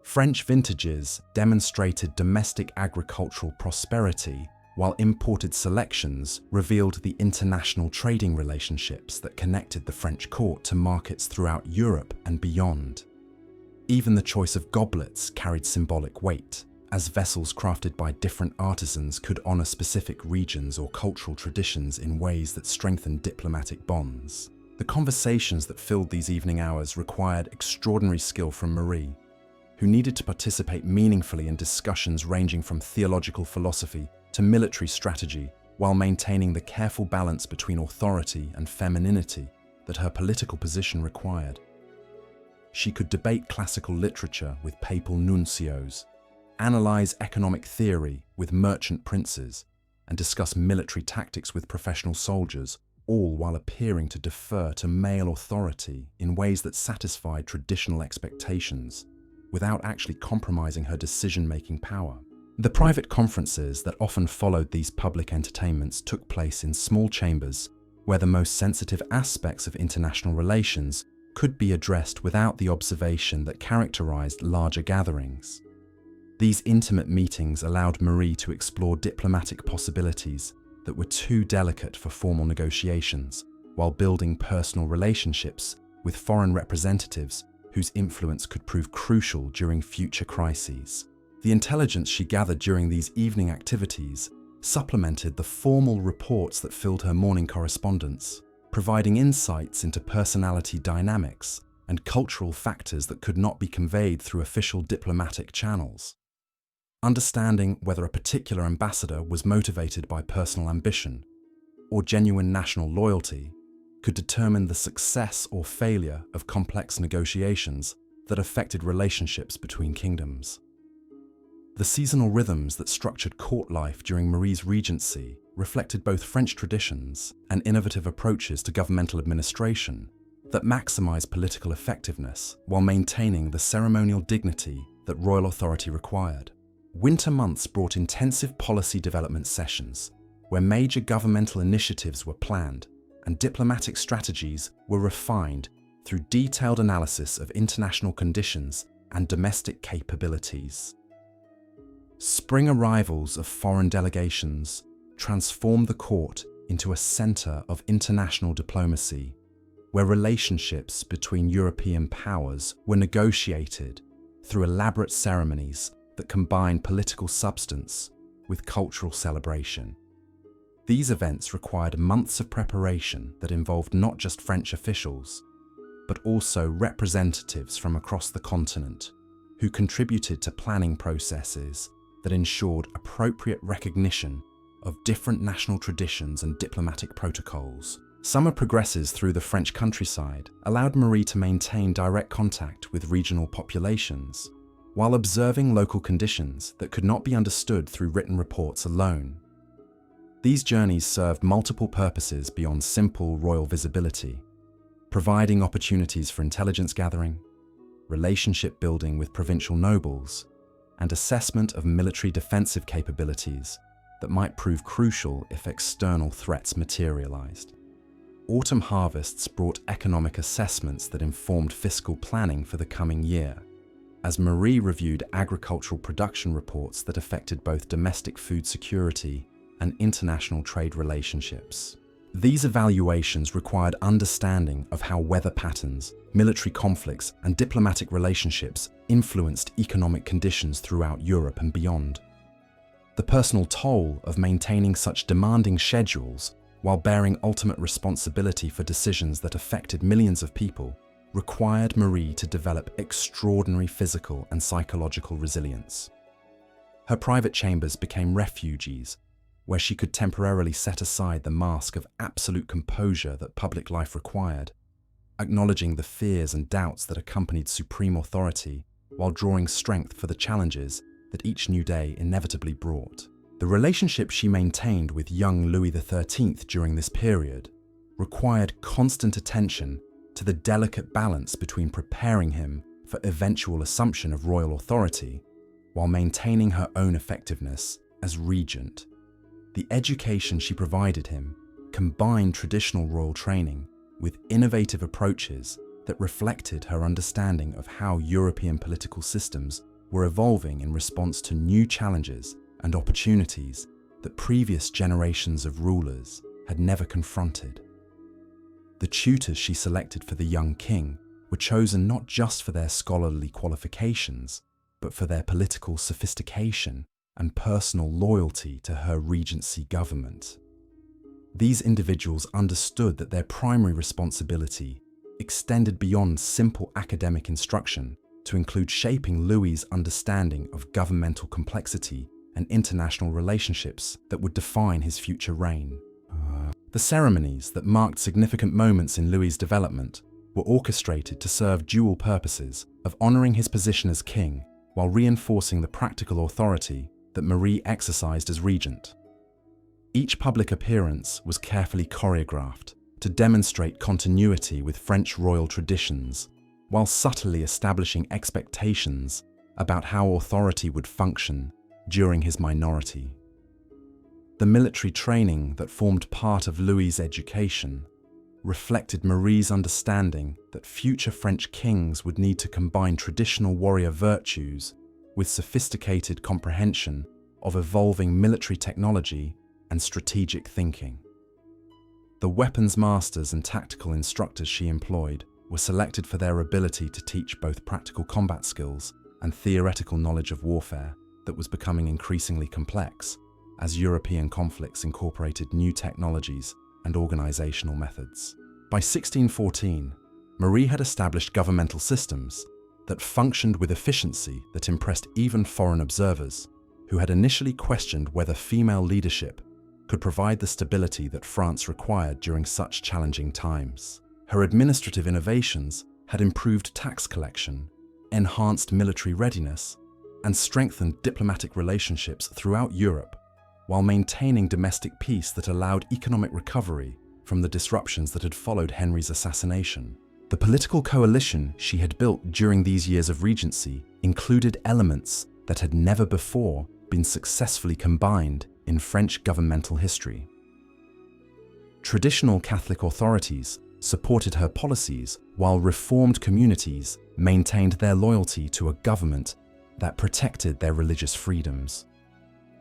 French vintages demonstrated domestic agricultural prosperity, while imported selections revealed the international trading relationships that connected the French court to markets throughout Europe and beyond. Even the choice of goblets carried symbolic weight, as vessels crafted by different artisans could honor specific regions or cultural traditions in ways that strengthened diplomatic bonds. The conversations that filled these evening hours required extraordinary skill from Marie, who needed to participate meaningfully in discussions ranging from theological philosophy to military strategy, while maintaining the careful balance between authority and femininity that her political position required. She could debate classical literature with papal nuncios, analyze economic theory with merchant princes, and discuss military tactics with professional soldiers, all while appearing to defer to male authority in ways that satisfied traditional expectations, without actually compromising her decision-making power. The private conferences that often followed these public entertainments took place in small chambers where the most sensitive aspects of international relations could be addressed without the observation that characterized larger gatherings. These intimate meetings allowed Marie to explore diplomatic possibilities that were too delicate for formal negotiations, while building personal relationships with foreign representatives whose influence could prove crucial during future crises. The intelligence she gathered during these evening activities supplemented the formal reports that filled her morning correspondence, providing insights into personality dynamics and cultural factors that could not be conveyed through official diplomatic channels. Understanding whether a particular ambassador was motivated by personal ambition or genuine national loyalty could determine the success or failure of complex negotiations that affected relationships between kingdoms. The seasonal rhythms that structured court life during Marie's regency reflected both French traditions and innovative approaches to governmental administration that maximized political effectiveness while maintaining the ceremonial dignity that royal authority required. Winter months brought intensive policy development sessions where major governmental initiatives were planned and diplomatic strategies were refined through detailed analysis of international conditions and domestic capabilities. Spring arrivals of foreign delegations transformed the court into a center of international diplomacy, where relationships between European powers were negotiated through elaborate ceremonies that combined political substance with cultural celebration. These events required months of preparation that involved not just French officials, but also representatives from across the continent who contributed to planning processes that ensured appropriate recognition of different national traditions and diplomatic protocols. Summer progresses through the French countryside allowed Marie to maintain direct contact with regional populations, while observing local conditions that could not be understood through written reports alone. These journeys served multiple purposes beyond simple royal visibility, providing opportunities for intelligence gathering, relationship building with provincial nobles, and assessment of military defensive capabilities that might prove crucial if external threats materialized. Autumn harvests brought economic assessments that informed fiscal planning for the coming year, as Marie reviewed agricultural production reports that affected both domestic food security and international trade relationships. These evaluations required understanding of how weather patterns, military conflicts, and diplomatic relationships influenced economic conditions throughout Europe and beyond. The personal toll of maintaining such demanding schedules while bearing ultimate responsibility for decisions that affected millions of people required Marie to develop extraordinary physical and psychological resilience. Her private chambers became refuges where she could temporarily set aside the mask of absolute composure that public life required, acknowledging the fears and doubts that accompanied supreme authority while drawing strength for the challenges that each new day inevitably brought. The The relationship she maintained with young Louis XIII during this period required constant attention to the delicate balance between preparing him for eventual assumption of royal authority while maintaining her own effectiveness as regent. The education she provided him combined traditional royal training with innovative approaches that reflected her understanding of how European political systems were evolving in response to new challenges and opportunities that previous generations of rulers had never confronted. The tutors she selected for the young king were chosen not just for their scholarly qualifications, but for their political sophistication and personal loyalty to her regency government. These individuals understood that their primary responsibility extended beyond simple academic instruction to include shaping Louis's understanding of governmental complexity and international relationships that would define his future reign. The ceremonies that marked significant moments in Louis's development were orchestrated to serve dual purposes of honoring his position as king while reinforcing the practical authority that Marie exercised as regent. Each public appearance was carefully choreographed to demonstrate continuity with French royal traditions, while subtly establishing expectations about how authority would function during his minority. The military training that formed part of Louis's education reflected Marie's understanding that future French kings would need to combine traditional warrior virtues with sophisticated comprehension of evolving military technology and strategic thinking. The weapons masters and tactical instructors she employed were selected for their ability to teach both practical combat skills and theoretical knowledge of warfare that was becoming increasingly complex as European conflicts incorporated new technologies and organizational methods. By 1614, Marie had established governmental systems that functioned with efficiency that impressed even foreign observers, who had initially questioned whether female leadership could provide the stability that France required during such challenging times. Her administrative innovations had improved tax collection, enhanced military readiness, and strengthened diplomatic relationships throughout Europe, while maintaining domestic peace that allowed economic recovery from the disruptions that had followed Henry's assassination. The political coalition she had built during these years of regency included elements that had never before been successfully combined in French governmental history. Traditional Catholic authorities supported her policies, while reformed communities maintained their loyalty to a government that protected their religious freedoms.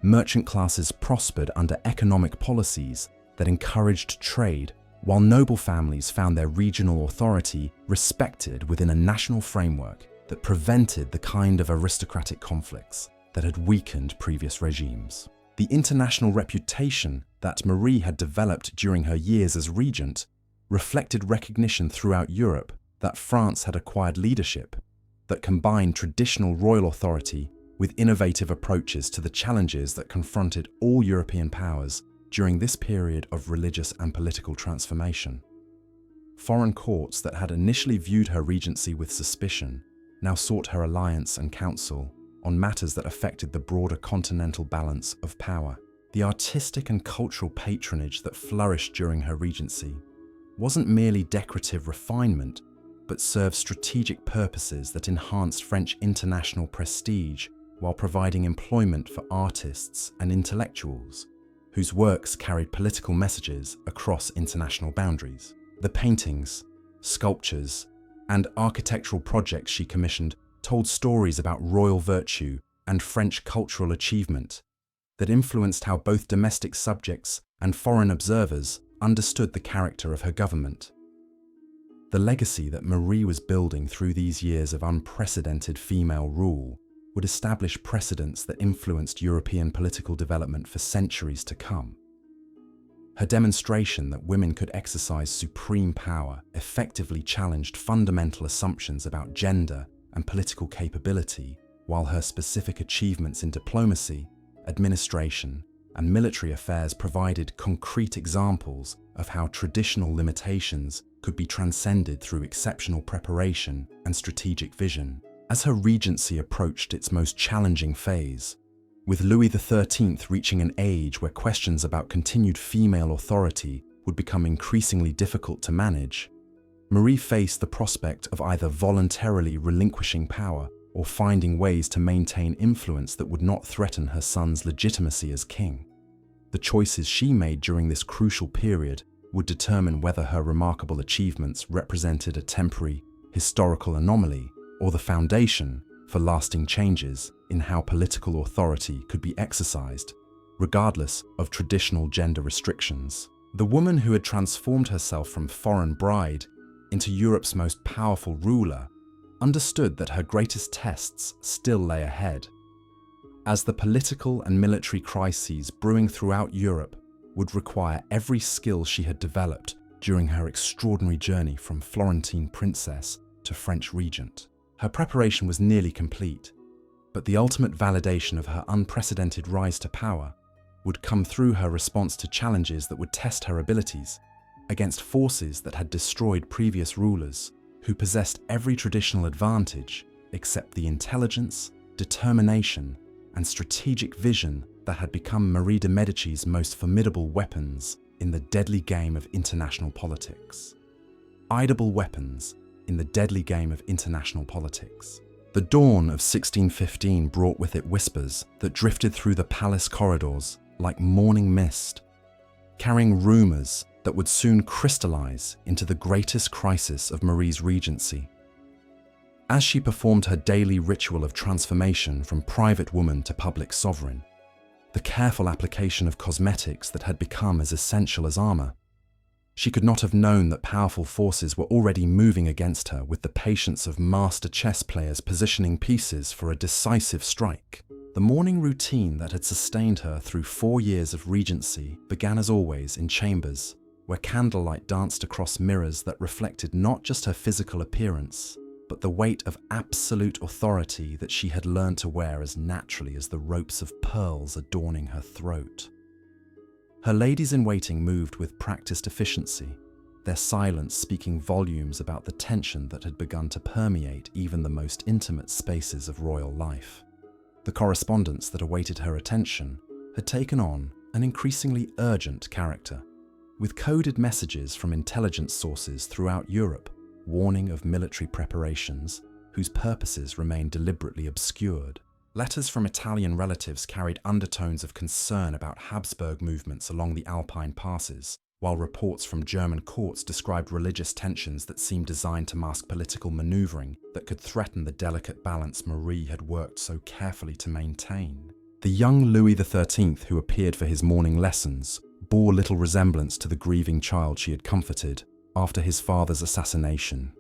Merchant classes prospered under economic policies that encouraged trade, while noble families found their regional authority respected within a national framework that prevented the kind of aristocratic conflicts that had weakened previous regimes. The international reputation that Marie had developed during her years as regent reflected recognition throughout Europe that France had acquired leadership that combined traditional royal authority with innovative approaches to the challenges that confronted all European powers during this period of religious and political transformation. Foreign courts that had initially viewed her regency with suspicion now sought her alliance and counsel on matters that affected the broader continental balance of power. The artistic and cultural patronage that flourished during her regency wasn't merely decorative refinement, but served strategic purposes that enhanced French international prestige while providing employment for artists and intellectuals whose works carried political messages across international boundaries. The paintings, sculptures, and architectural projects she commissioned told stories about royal virtue and French cultural achievement that influenced how both domestic subjects and foreign observers understood the character of her government. The legacy that Marie was building through these years of unprecedented female rule would establish precedents that influenced European political development for centuries to come. Her demonstration that women could exercise supreme power effectively challenged fundamental assumptions about gender and political capability, while her specific achievements in diplomacy, administration, and military affairs provided concrete examples of how traditional limitations could be transcended through exceptional preparation and strategic vision. As her regency approached its most challenging phase, With Louis XIII reaching an age where questions about continued female authority would become increasingly difficult to manage, Marie faced the prospect of either voluntarily relinquishing power or finding ways to maintain influence that would not threaten her son's legitimacy as king. The choices she made during this crucial period would determine whether her remarkable achievements represented a temporary, historical anomaly or the foundation for lasting changes in how political authority could be exercised, regardless of traditional gender restrictions. The woman who had transformed herself from foreign bride into Europe's most powerful ruler understood that her greatest tests still lay ahead. As the political and military crises brewing throughout Europe would require every skill she had developed during her extraordinary journey from Florentine princess to French regent. Her preparation was nearly complete, but the ultimate validation of her unprecedented rise to power would come through her response to challenges that would test her abilities against forces that had destroyed previous rulers who possessed every traditional advantage except the intelligence, determination, and strategic vision that had become Marie de Medici's most formidable weapons in the deadly game of international politics. Audible weapons in the deadly game of international politics. The dawn of 1615 brought with it whispers that drifted through the palace corridors like morning mist, carrying rumors that would soon crystallize into the greatest crisis of Marie's regency. As she performed her daily ritual of transformation from private woman to public sovereign, the careful application of cosmetics that had become as essential as armor, she could not have known that powerful forces were already moving against her with the patience of master chess players positioning pieces for a decisive strike. The morning routine that had sustained her through 4 years of regency began as always in chambers, where candlelight danced across mirrors that reflected not just her physical appearance, but the weight of absolute authority that she had learned to wear as naturally as the ropes of pearls adorning her throat. Her ladies-in-waiting moved with practiced efficiency, their silence speaking volumes about the tension that had begun to permeate even the most intimate spaces of royal life. The correspondence that awaited her attention had taken on an increasingly urgent character, with coded messages from intelligence sources throughout Europe warning of military preparations whose purposes remained deliberately obscured. Letters from Italian relatives carried undertones of concern about Habsburg movements along the Alpine passes, while reports from German courts described religious tensions that seemed designed to mask political maneuvering that could threaten the delicate balance Marie had worked so carefully to maintain. The young Louis XIII, who appeared for his morning lessons, bore little resemblance to the grieving child she had comforted after his father's assassination.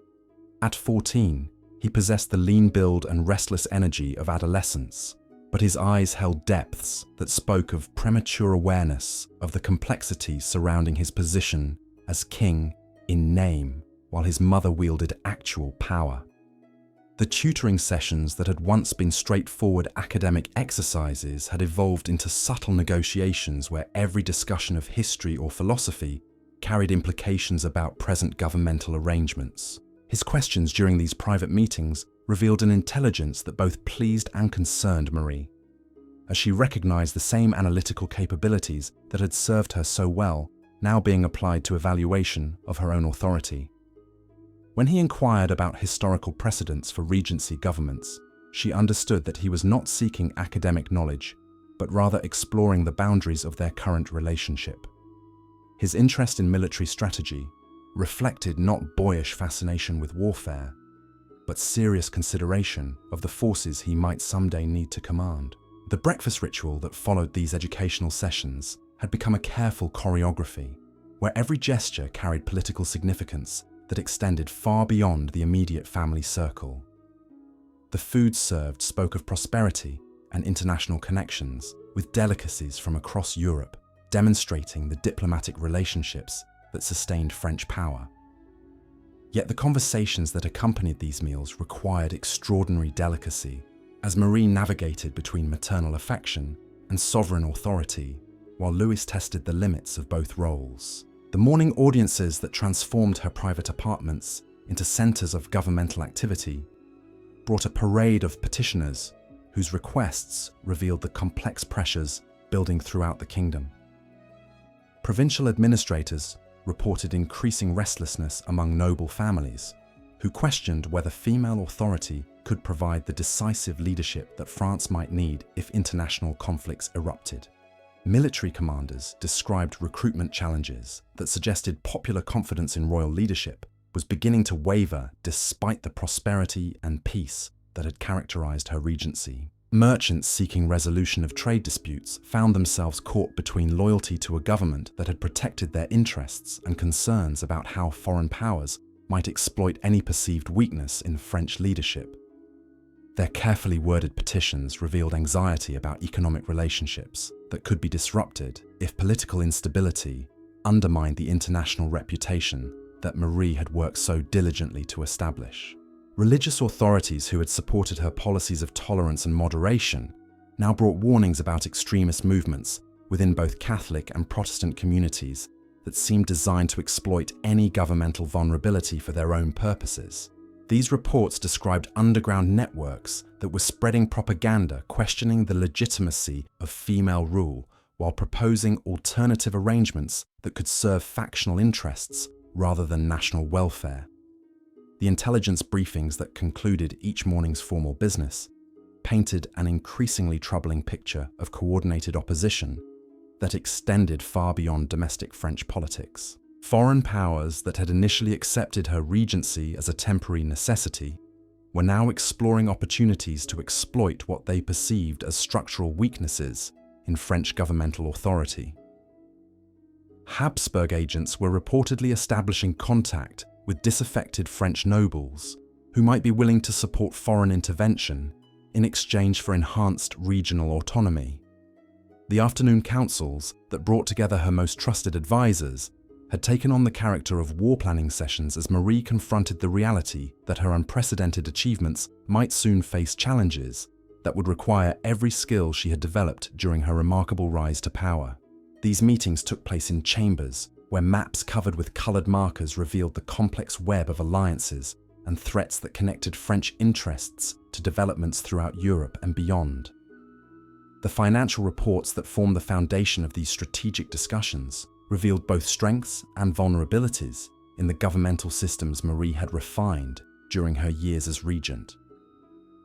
At 14, he possessed the lean build and restless energy of adolescence, but his eyes held depths that spoke of premature awareness of the complexities surrounding his position as king in name, while his mother wielded actual power. The tutoring sessions that had once been straightforward academic exercises had evolved into subtle negotiations where every discussion of history or philosophy carried implications about present governmental arrangements. His questions during these private meetings revealed an intelligence that both pleased and concerned Marie, as she recognized the same analytical capabilities that had served her so well now being applied to evaluation of her own authority. When he inquired about historical precedents for regency governments, she understood that he was not seeking academic knowledge, but rather exploring the boundaries of their current relationship. His interest in military strategy reflected not boyish fascination with warfare, but serious consideration of the forces he might someday need to command. The breakfast ritual that followed these educational sessions had become a careful choreography, where every gesture carried political significance that extended far beyond the immediate family circle. The food served spoke of prosperity and international connections, with delicacies from across Europe, demonstrating the diplomatic relationships that sustained French power. Yet the conversations that accompanied these meals required extraordinary delicacy, as Marie navigated between maternal affection and sovereign authority, while Louis tested the limits of both roles. The morning audiences that transformed her private apartments into centers of governmental activity brought a parade of petitioners whose requests revealed the complex pressures building throughout the kingdom. Provincial administrators reported increasing restlessness among noble families, who questioned whether female authority could provide the decisive leadership that France might need if international conflicts erupted. Military commanders described recruitment challenges that suggested popular confidence in royal leadership was beginning to waver despite the prosperity and peace that had characterized her regency. Merchants seeking resolution of trade disputes found themselves caught between loyalty to a government that had protected their interests and concerns about how foreign powers might exploit any perceived weakness in French leadership. Their carefully worded petitions revealed anxiety about economic relationships that could be disrupted if political instability undermined the international reputation that Marie had worked so diligently to establish. Religious authorities who had supported her policies of tolerance and moderation now brought warnings about extremist movements within both Catholic and Protestant communities that seemed designed to exploit any governmental vulnerability for their own purposes. These reports described underground networks that were spreading propaganda questioning the legitimacy of female rule while proposing alternative arrangements that could serve factional interests rather than national welfare. The intelligence briefings that concluded each morning's formal business painted an increasingly troubling picture of coordinated opposition that extended far beyond domestic French politics. Foreign powers that had initially accepted her regency as a temporary necessity were now exploring opportunities to exploit what they perceived as structural weaknesses in French governmental authority. Habsburg agents were reportedly establishing contact with disaffected French nobles who might be willing to support foreign intervention in exchange for enhanced regional autonomy. The afternoon councils that brought together her most trusted advisors had taken on the character of war planning sessions as Marie confronted the reality that her unprecedented achievements might soon face challenges that would require every skill she had developed during her remarkable rise to power. These meetings took place in chambers where maps covered with colored markers revealed the complex web of alliances and threats that connected French interests to developments throughout Europe and beyond. The financial reports that formed the foundation of these strategic discussions revealed both strengths and vulnerabilities in the governmental systems Marie had refined during her years as regent.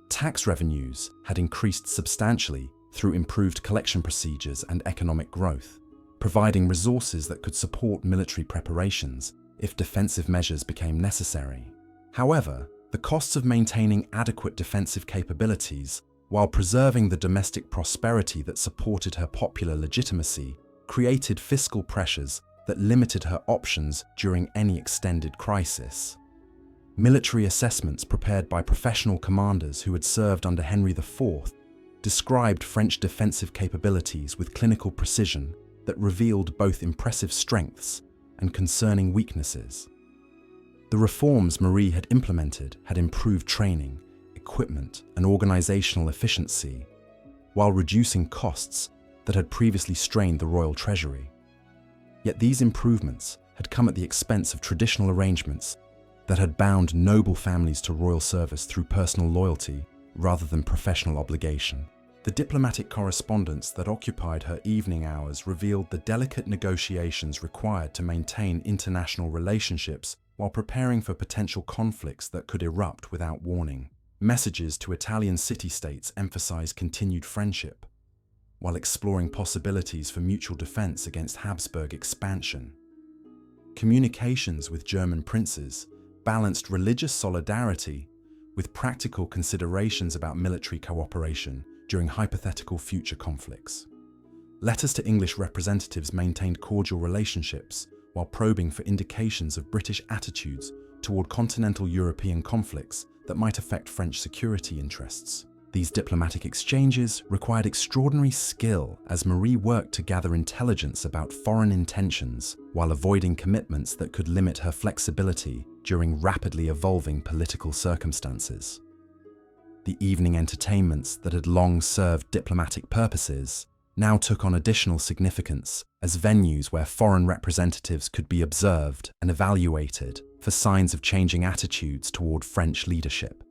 Tax revenues had increased substantially through improved collection procedures and economic growth, providing resources that could support military preparations if defensive measures became necessary. However, the costs of maintaining adequate defensive capabilities while preserving the domestic prosperity that supported her popular legitimacy created fiscal pressures that limited her options during any extended crisis. Military assessments prepared by professional commanders who had served under Henry IV described French defensive capabilities with clinical precision that revealed both impressive strengths and concerning weaknesses. The reforms Marie had implemented had improved training, equipment, and organizational efficiency, while reducing costs that had previously strained the royal treasury. Yet these improvements had come at the expense of traditional arrangements that had bound noble families to royal service through personal loyalty rather than professional obligation. The diplomatic correspondence that occupied her evening hours revealed the delicate negotiations required to maintain international relationships while preparing for potential conflicts that could erupt without warning. Messages to Italian city-states emphasized continued friendship, while exploring possibilities for mutual defense against Habsburg expansion. Communications with German princes balanced religious solidarity with practical considerations about military cooperation during hypothetical future conflicts. Letters to English representatives maintained cordial relationships while probing for indications of British attitudes toward continental European conflicts that might affect French security interests. These diplomatic exchanges required extraordinary skill as Marie worked to gather intelligence about foreign intentions while avoiding commitments that could limit her flexibility during rapidly evolving political circumstances. The evening entertainments that had long served diplomatic purposes now took on additional significance as venues where foreign representatives could be observed and evaluated for signs of changing attitudes toward French leadership.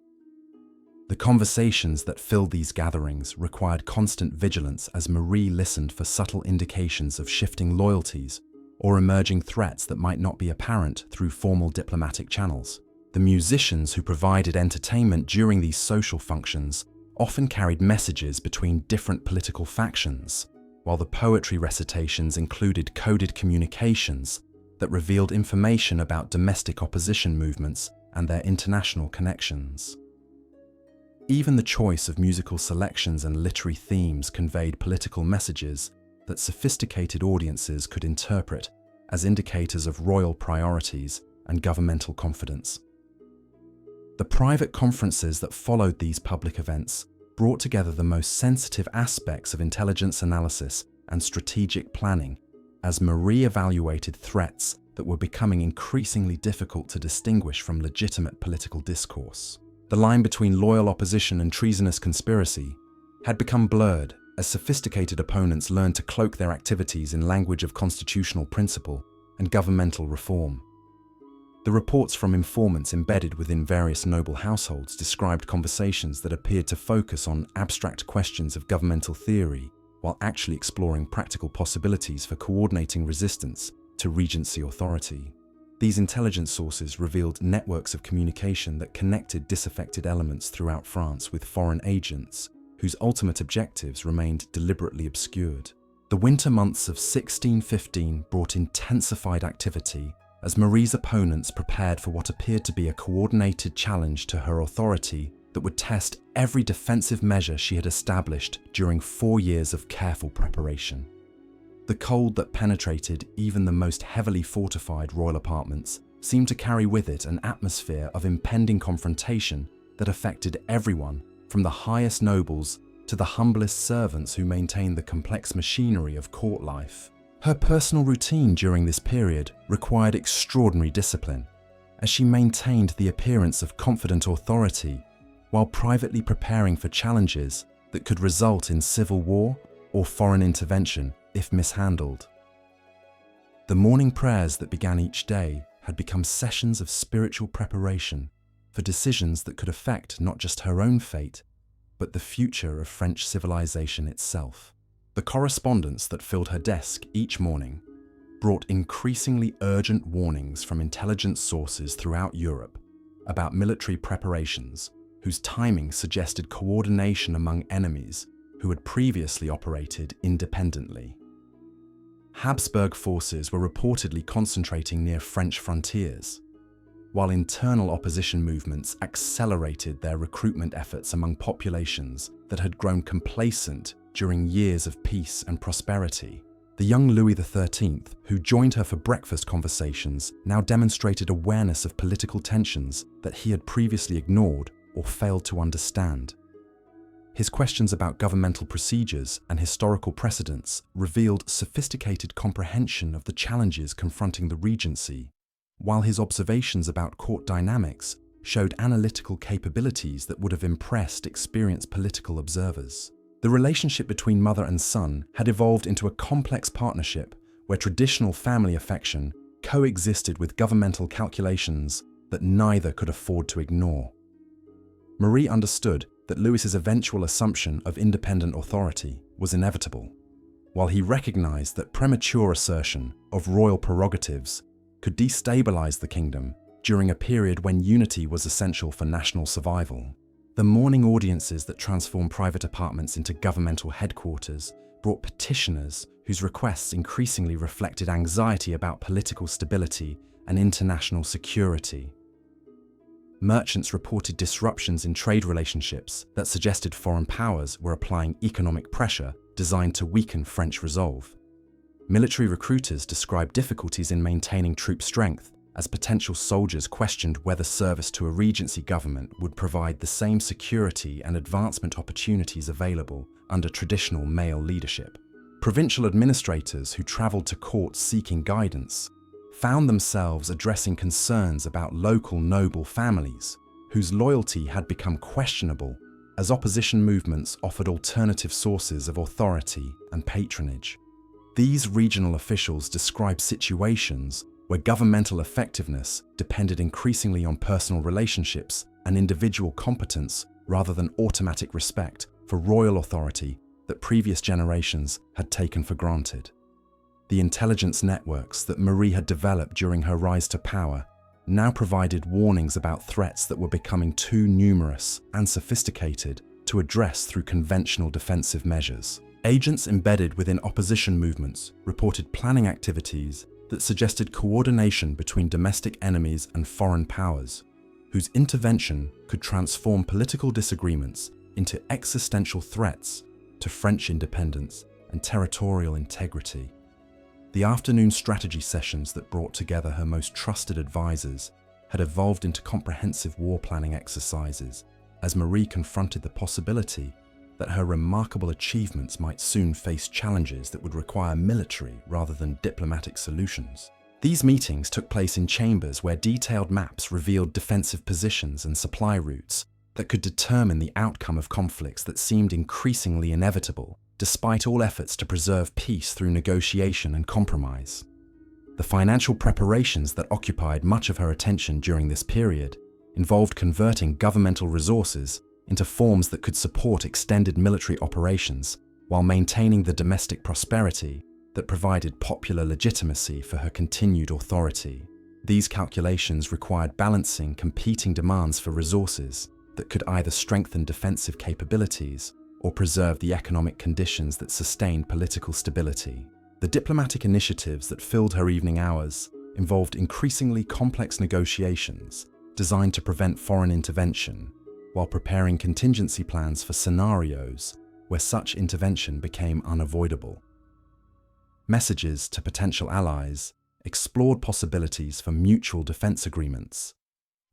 The conversations that filled these gatherings required constant vigilance as Marie listened for subtle indications of shifting loyalties or emerging threats that might not be apparent through formal diplomatic channels. The musicians who provided entertainment during these social functions often carried messages between different political factions, while the poetry recitations included coded communications that revealed information about domestic opposition movements and their international connections. Even the choice of musical selections and literary themes conveyed political messages that sophisticated audiences could interpret as indicators of royal priorities and governmental confidence. The private conferences that followed these public events brought together the most sensitive aspects of intelligence analysis and strategic planning as Marie evaluated threats that were becoming increasingly difficult to distinguish from legitimate political discourse. The line between loyal opposition and treasonous conspiracy had become blurred as sophisticated opponents learned to cloak their activities in language of constitutional principle and governmental reform. The reports from informants embedded within various noble households described conversations that appeared to focus on abstract questions of governmental theory while actually exploring practical possibilities for coordinating resistance to regency authority. These intelligence sources revealed networks of communication that connected disaffected elements throughout France with foreign agents, whose ultimate objectives remained deliberately obscured. The winter months of 1615 brought intensified activity as Marie's opponents prepared for what appeared to be a coordinated challenge to her authority that would test every defensive measure she had established during 4 years of careful preparation. The cold that penetrated even the most heavily fortified royal apartments seemed to carry with it an atmosphere of impending confrontation that affected everyone, from the highest nobles to the humblest servants who maintained the complex machinery of court life. Her personal routine during this period required extraordinary discipline, as she maintained the appearance of confident authority while privately preparing for challenges that could result in civil war or foreign intervention if mishandled. The morning prayers that began each day had become sessions of spiritual preparation for decisions that could affect not just her own fate, but the future of French civilization itself. The correspondence that filled her desk each morning brought increasingly urgent warnings from intelligence sources throughout Europe about military preparations whose timing suggested coordination among enemies who had previously operated independently. Habsburg forces were reportedly concentrating near French frontiers, while internal opposition movements accelerated their recruitment efforts among populations that had grown complacent during years of peace and prosperity. The young Louis XIII, who joined her for breakfast conversations, now demonstrated awareness of political tensions that he had previously ignored or failed to understand. His questions about governmental procedures and historical precedents revealed sophisticated comprehension of the challenges confronting the Regency, while his observations about court dynamics showed analytical capabilities that would have impressed experienced political observers. The relationship between mother and son had evolved into a complex partnership where traditional family affection coexisted with governmental calculations that neither could afford to ignore. Marie understood that Louis's eventual assumption of independent authority was inevitable, while he recognized that premature assertion of royal prerogatives could destabilize the kingdom during a period when unity was essential for national survival. The morning audiences that transformed private apartments into governmental headquarters brought petitioners whose requests increasingly reflected anxiety about political stability and international security. Merchants reported disruptions in trade relationships that suggested foreign powers were applying economic pressure designed to weaken French resolve. Military recruiters described difficulties in maintaining troop strength as potential soldiers questioned whether service to a regency government would provide the same security and advancement opportunities available under traditional male leadership. Provincial administrators who traveled to courts seeking guidance found themselves addressing concerns about local noble families whose loyalty had become questionable as opposition movements offered alternative sources of authority and patronage. These regional officials described situations where governmental effectiveness depended increasingly on personal relationships and individual competence rather than automatic respect for royal authority that previous generations had taken for granted. The intelligence networks that Marie had developed during her rise to power now provided warnings about threats that were becoming too numerous and sophisticated to address through conventional defensive measures. Agents embedded within opposition movements reported planning activities that suggested coordination between domestic enemies and foreign powers, whose intervention could transform political disagreements into existential threats to French independence and territorial integrity. The afternoon strategy sessions that brought together her most trusted advisors had evolved into comprehensive war planning exercises as Marie confronted the possibility that her remarkable achievements might soon face challenges that would require military rather than diplomatic solutions. These meetings took place in chambers where detailed maps revealed defensive positions and supply routes that could determine the outcome of conflicts that seemed increasingly inevitable, despite all efforts to preserve peace through negotiation and compromise. The financial preparations that occupied much of her attention during this period involved converting governmental resources into forms that could support extended military operations while maintaining the domestic prosperity that provided popular legitimacy for her continued authority. These calculations required balancing competing demands for resources that could either strengthen defensive capabilities or preserve the economic conditions that sustained political stability. The diplomatic initiatives that filled her evening hours involved increasingly complex negotiations designed to prevent foreign intervention, while preparing contingency plans for scenarios where such intervention became unavoidable. Messages to potential allies explored possibilities for mutual defense agreements,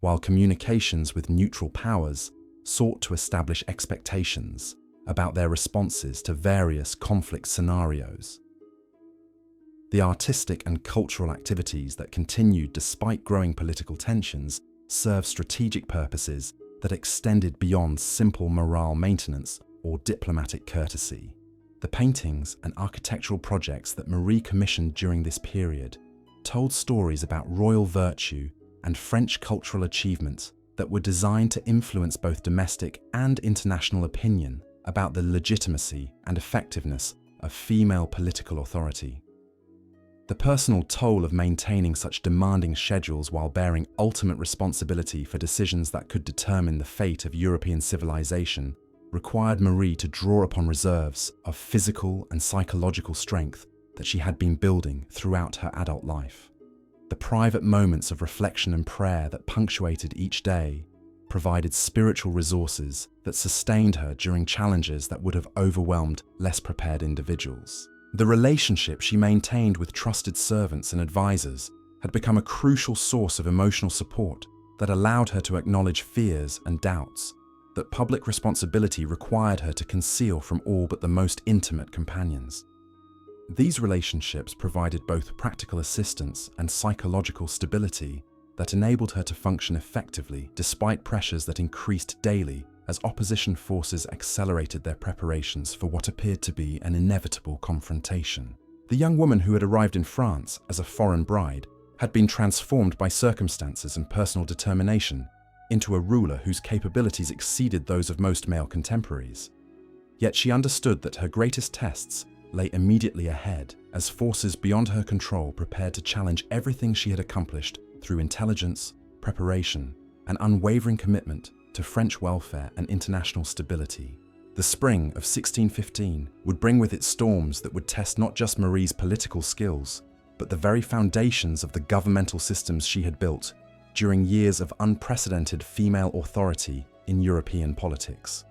while communications with neutral powers sought to establish expectations about their responses to various conflict scenarios. The artistic and cultural activities that continued despite growing political tensions served strategic purposes that extended beyond simple morale maintenance or diplomatic courtesy. The paintings and architectural projects that Marie commissioned during this period told stories about royal virtue and French cultural achievements that were designed to influence both domestic and international opinion about the legitimacy and effectiveness of female political authority. The personal toll of maintaining such demanding schedules while bearing ultimate responsibility for decisions that could determine the fate of European civilization required Marie to draw upon reserves of physical and psychological strength that she had been building throughout her adult life. The private moments of reflection and prayer that punctuated each day provided spiritual resources that sustained her during challenges that would have overwhelmed less prepared individuals. The relationship she maintained with trusted servants and advisors had become a crucial source of emotional support that allowed her to acknowledge fears and doubts that public responsibility required her to conceal from all but the most intimate companions. These relationships provided both practical assistance and psychological stability that enabled her to function effectively despite pressures that increased daily as opposition forces accelerated their preparations for what appeared to be an inevitable confrontation. The young woman who had arrived in France as a foreign bride had been transformed by circumstances and personal determination into a ruler whose capabilities exceeded those of most male contemporaries. Yet she understood that her greatest tests lay immediately ahead as forces beyond her control prepared to challenge everything she had accomplished through intelligence, preparation, and unwavering commitment to French welfare and international stability. The spring of 1615 would bring with it storms that would test not just Marie's political skills, but the very foundations of the governmental systems she had built during years of unprecedented female authority in European politics.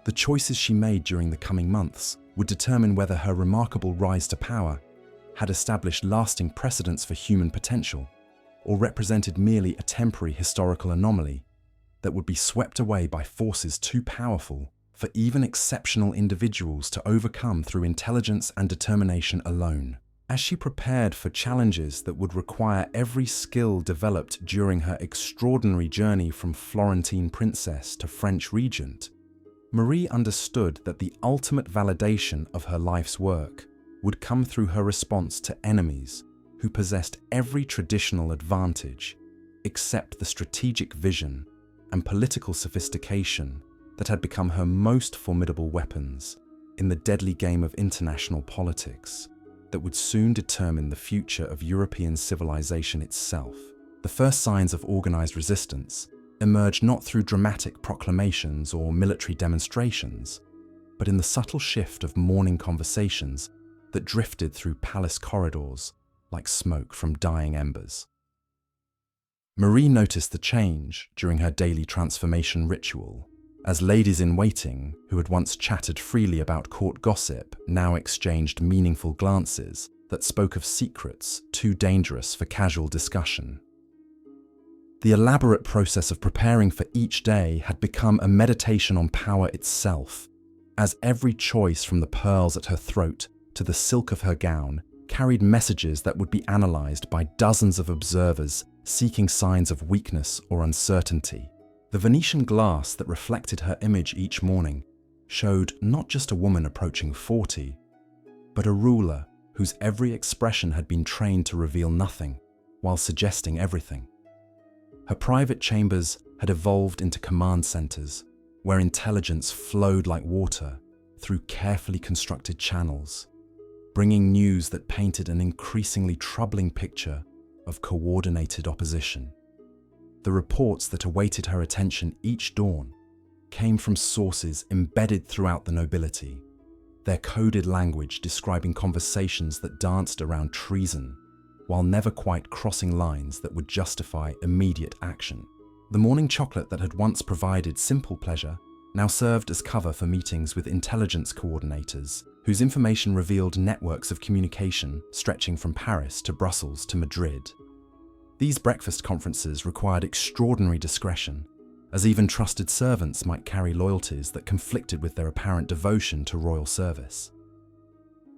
The choices she made during the coming months would determine whether her remarkable rise to power had established lasting precedents for human potential or represented merely a temporary historical anomaly that would be swept away by forces too powerful for even exceptional individuals to overcome through intelligence and determination alone. As she prepared for challenges that would require every skill developed during her extraordinary journey from Florentine princess to French regent, Marie understood that the ultimate validation of her life's work would come through her response to enemies who possessed every traditional advantage except the strategic vision and political sophistication that had become her most formidable weapons in the deadly game of international politics that would soon determine the future of European civilization itself. The first signs of organized resistance emerged not through dramatic proclamations or military demonstrations, but in the subtle shift of morning conversations that drifted through palace corridors like smoke from dying embers. Marie noticed the change during her daily transformation ritual, as ladies-in-waiting who had once chatted freely about court gossip now exchanged meaningful glances that spoke of secrets too dangerous for casual discussion. The elaborate process of preparing for each day had become a meditation on power itself, as every choice from the pearls at her throat to the silk of her gown carried messages that would be analyzed by dozens of observers seeking signs of weakness or uncertainty. The Venetian glass that reflected her image each morning showed not just a woman approaching 40, but a ruler whose every expression had been trained to reveal nothing while suggesting everything. Her private chambers had evolved into command centers where intelligence flowed like water through carefully constructed channels, bringing news that painted an increasingly troubling picture of coordinated opposition. The reports that awaited her attention each dawn came from sources embedded throughout the nobility, their coded language describing conversations that danced around treason, while never quite crossing lines that would justify immediate action. The morning chocolate that had once provided simple pleasure now served as cover for meetings with intelligence coordinators, whose information revealed networks of communication stretching from Paris to Brussels to Madrid. These breakfast conferences required extraordinary discretion, as even trusted servants might carry loyalties that conflicted with their apparent devotion to royal service.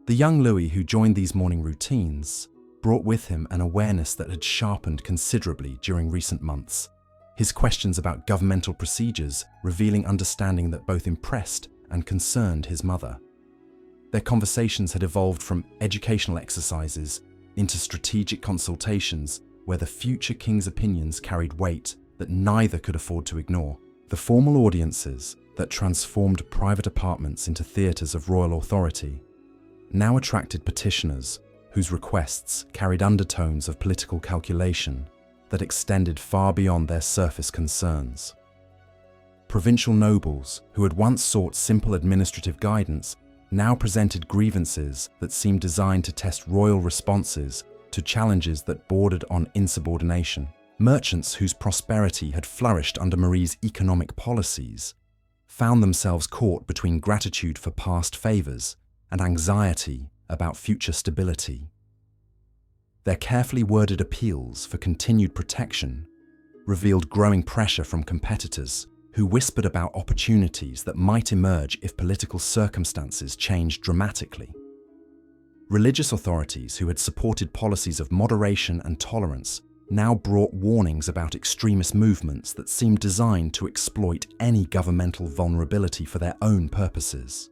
The young Louis who joined these morning routines brought with him an awareness that had sharpened considerably during recent months, his questions about governmental procedures revealing understanding that both impressed and concerned his mother. Their conversations had evolved from educational exercises into strategic consultations where the future king's opinions carried weight that neither could afford to ignore. The formal audiences that transformed private apartments into theatres of royal authority now attracted petitioners whose requests carried undertones of political calculation that extended far beyond their surface concerns. Provincial nobles who had once sought simple administrative guidance now presented grievances that seemed designed to test royal responses to challenges that bordered on insubordination. Merchants whose prosperity had flourished under Marie's economic policies found themselves caught between gratitude for past favours and anxiety about future stability. Their carefully worded appeals for continued protection revealed growing pressure from competitors who whispered about opportunities that might emerge if political circumstances changed dramatically. Religious authorities who had supported policies of moderation and tolerance now brought warnings about extremist movements that seemed designed to exploit any governmental vulnerability for their own purposes.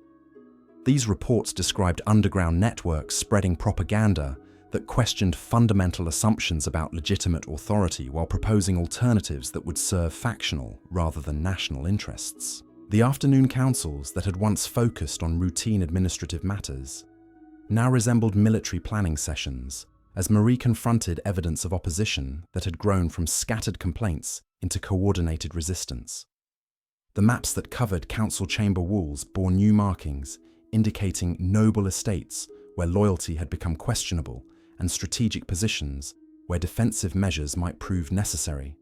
These reports described underground networks spreading propaganda that questioned fundamental assumptions about legitimate authority while proposing alternatives that would serve factional rather than national interests. The afternoon councils that had once focused on routine administrative matters now resembled military planning sessions, as Marie confronted evidence of opposition that had grown from scattered complaints into coordinated resistance. The maps that covered council chamber walls bore new markings, indicating noble estates where loyalty had become questionable and strategic positions where defensive measures might prove necessary.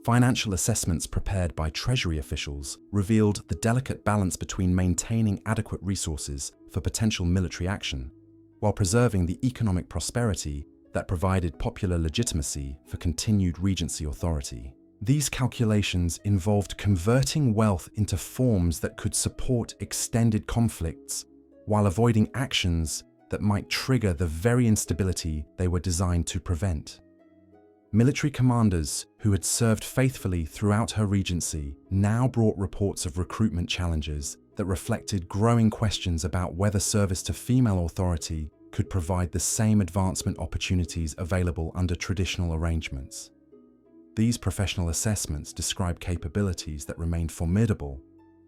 Financial assessments prepared by Treasury officials revealed the delicate balance between maintaining adequate resources for potential military action while preserving the economic prosperity that provided popular legitimacy for continued regency authority. These calculations involved converting wealth into forms that could support extended conflicts while avoiding actions that might trigger the very instability they were designed to prevent. Military commanders who had served faithfully throughout her regency now brought reports of recruitment challenges that reflected growing questions about whether service to female authority could provide the same advancement opportunities available under traditional arrangements. These professional assessments describe capabilities that remained formidable,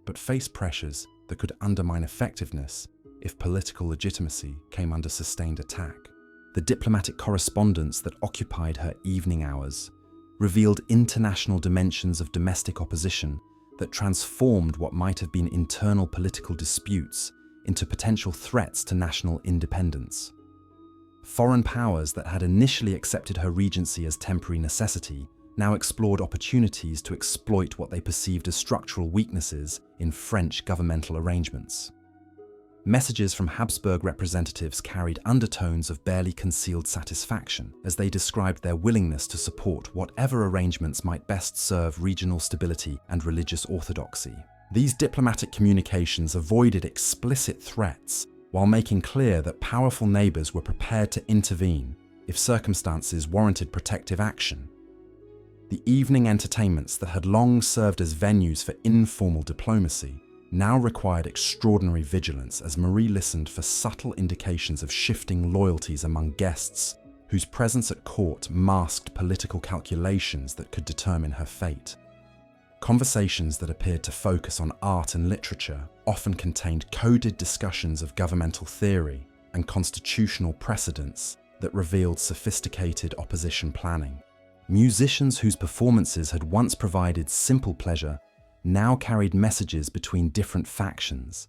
but faced pressures that could undermine effectiveness if political legitimacy came under sustained attack. The diplomatic correspondence that occupied her evening hours revealed international dimensions of domestic opposition that transformed what might have been internal political disputes into potential threats to national independence. Foreign powers that had initially accepted her regency as temporary necessity now explored opportunities to exploit what they perceived as structural weaknesses in French governmental arrangements. Messages from Habsburg representatives carried undertones of barely concealed satisfaction as they described their willingness to support whatever arrangements might best serve regional stability and religious orthodoxy. These diplomatic communications avoided explicit threats while making clear that powerful neighbors were prepared to intervene if circumstances warranted protective action. The evening entertainments that had long served as venues for informal diplomacy now required extraordinary vigilance as Marie listened for subtle indications of shifting loyalties among guests whose presence at court masked political calculations that could determine her fate. Conversations that appeared to focus on art and literature often contained coded discussions of governmental theory and constitutional precedents that revealed sophisticated opposition planning. Musicians whose performances had once provided simple pleasure now carried messages between different factions,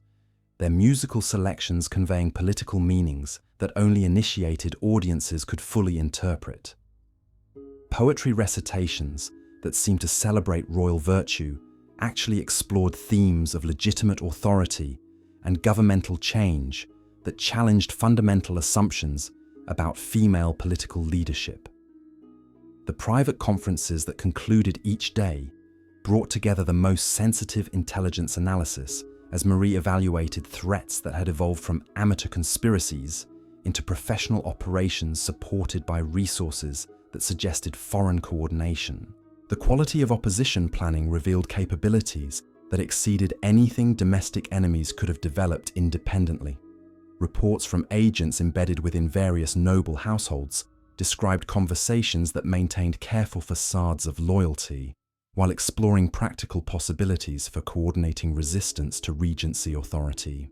their musical selections conveying political meanings that only initiated audiences could fully interpret. Poetry recitations that seemed to celebrate royal virtue actually explored themes of legitimate authority and governmental change that challenged fundamental assumptions about female political leadership. The private conferences that concluded each day brought together the most sensitive intelligence analysis as Marie evaluated threats that had evolved from amateur conspiracies into professional operations supported by resources that suggested foreign coordination. The quality of opposition planning revealed capabilities that exceeded anything domestic enemies could have developed independently. Reports from agents embedded within various noble households described conversations that maintained careful facades of loyalty, while exploring practical possibilities for coordinating resistance to regency authority.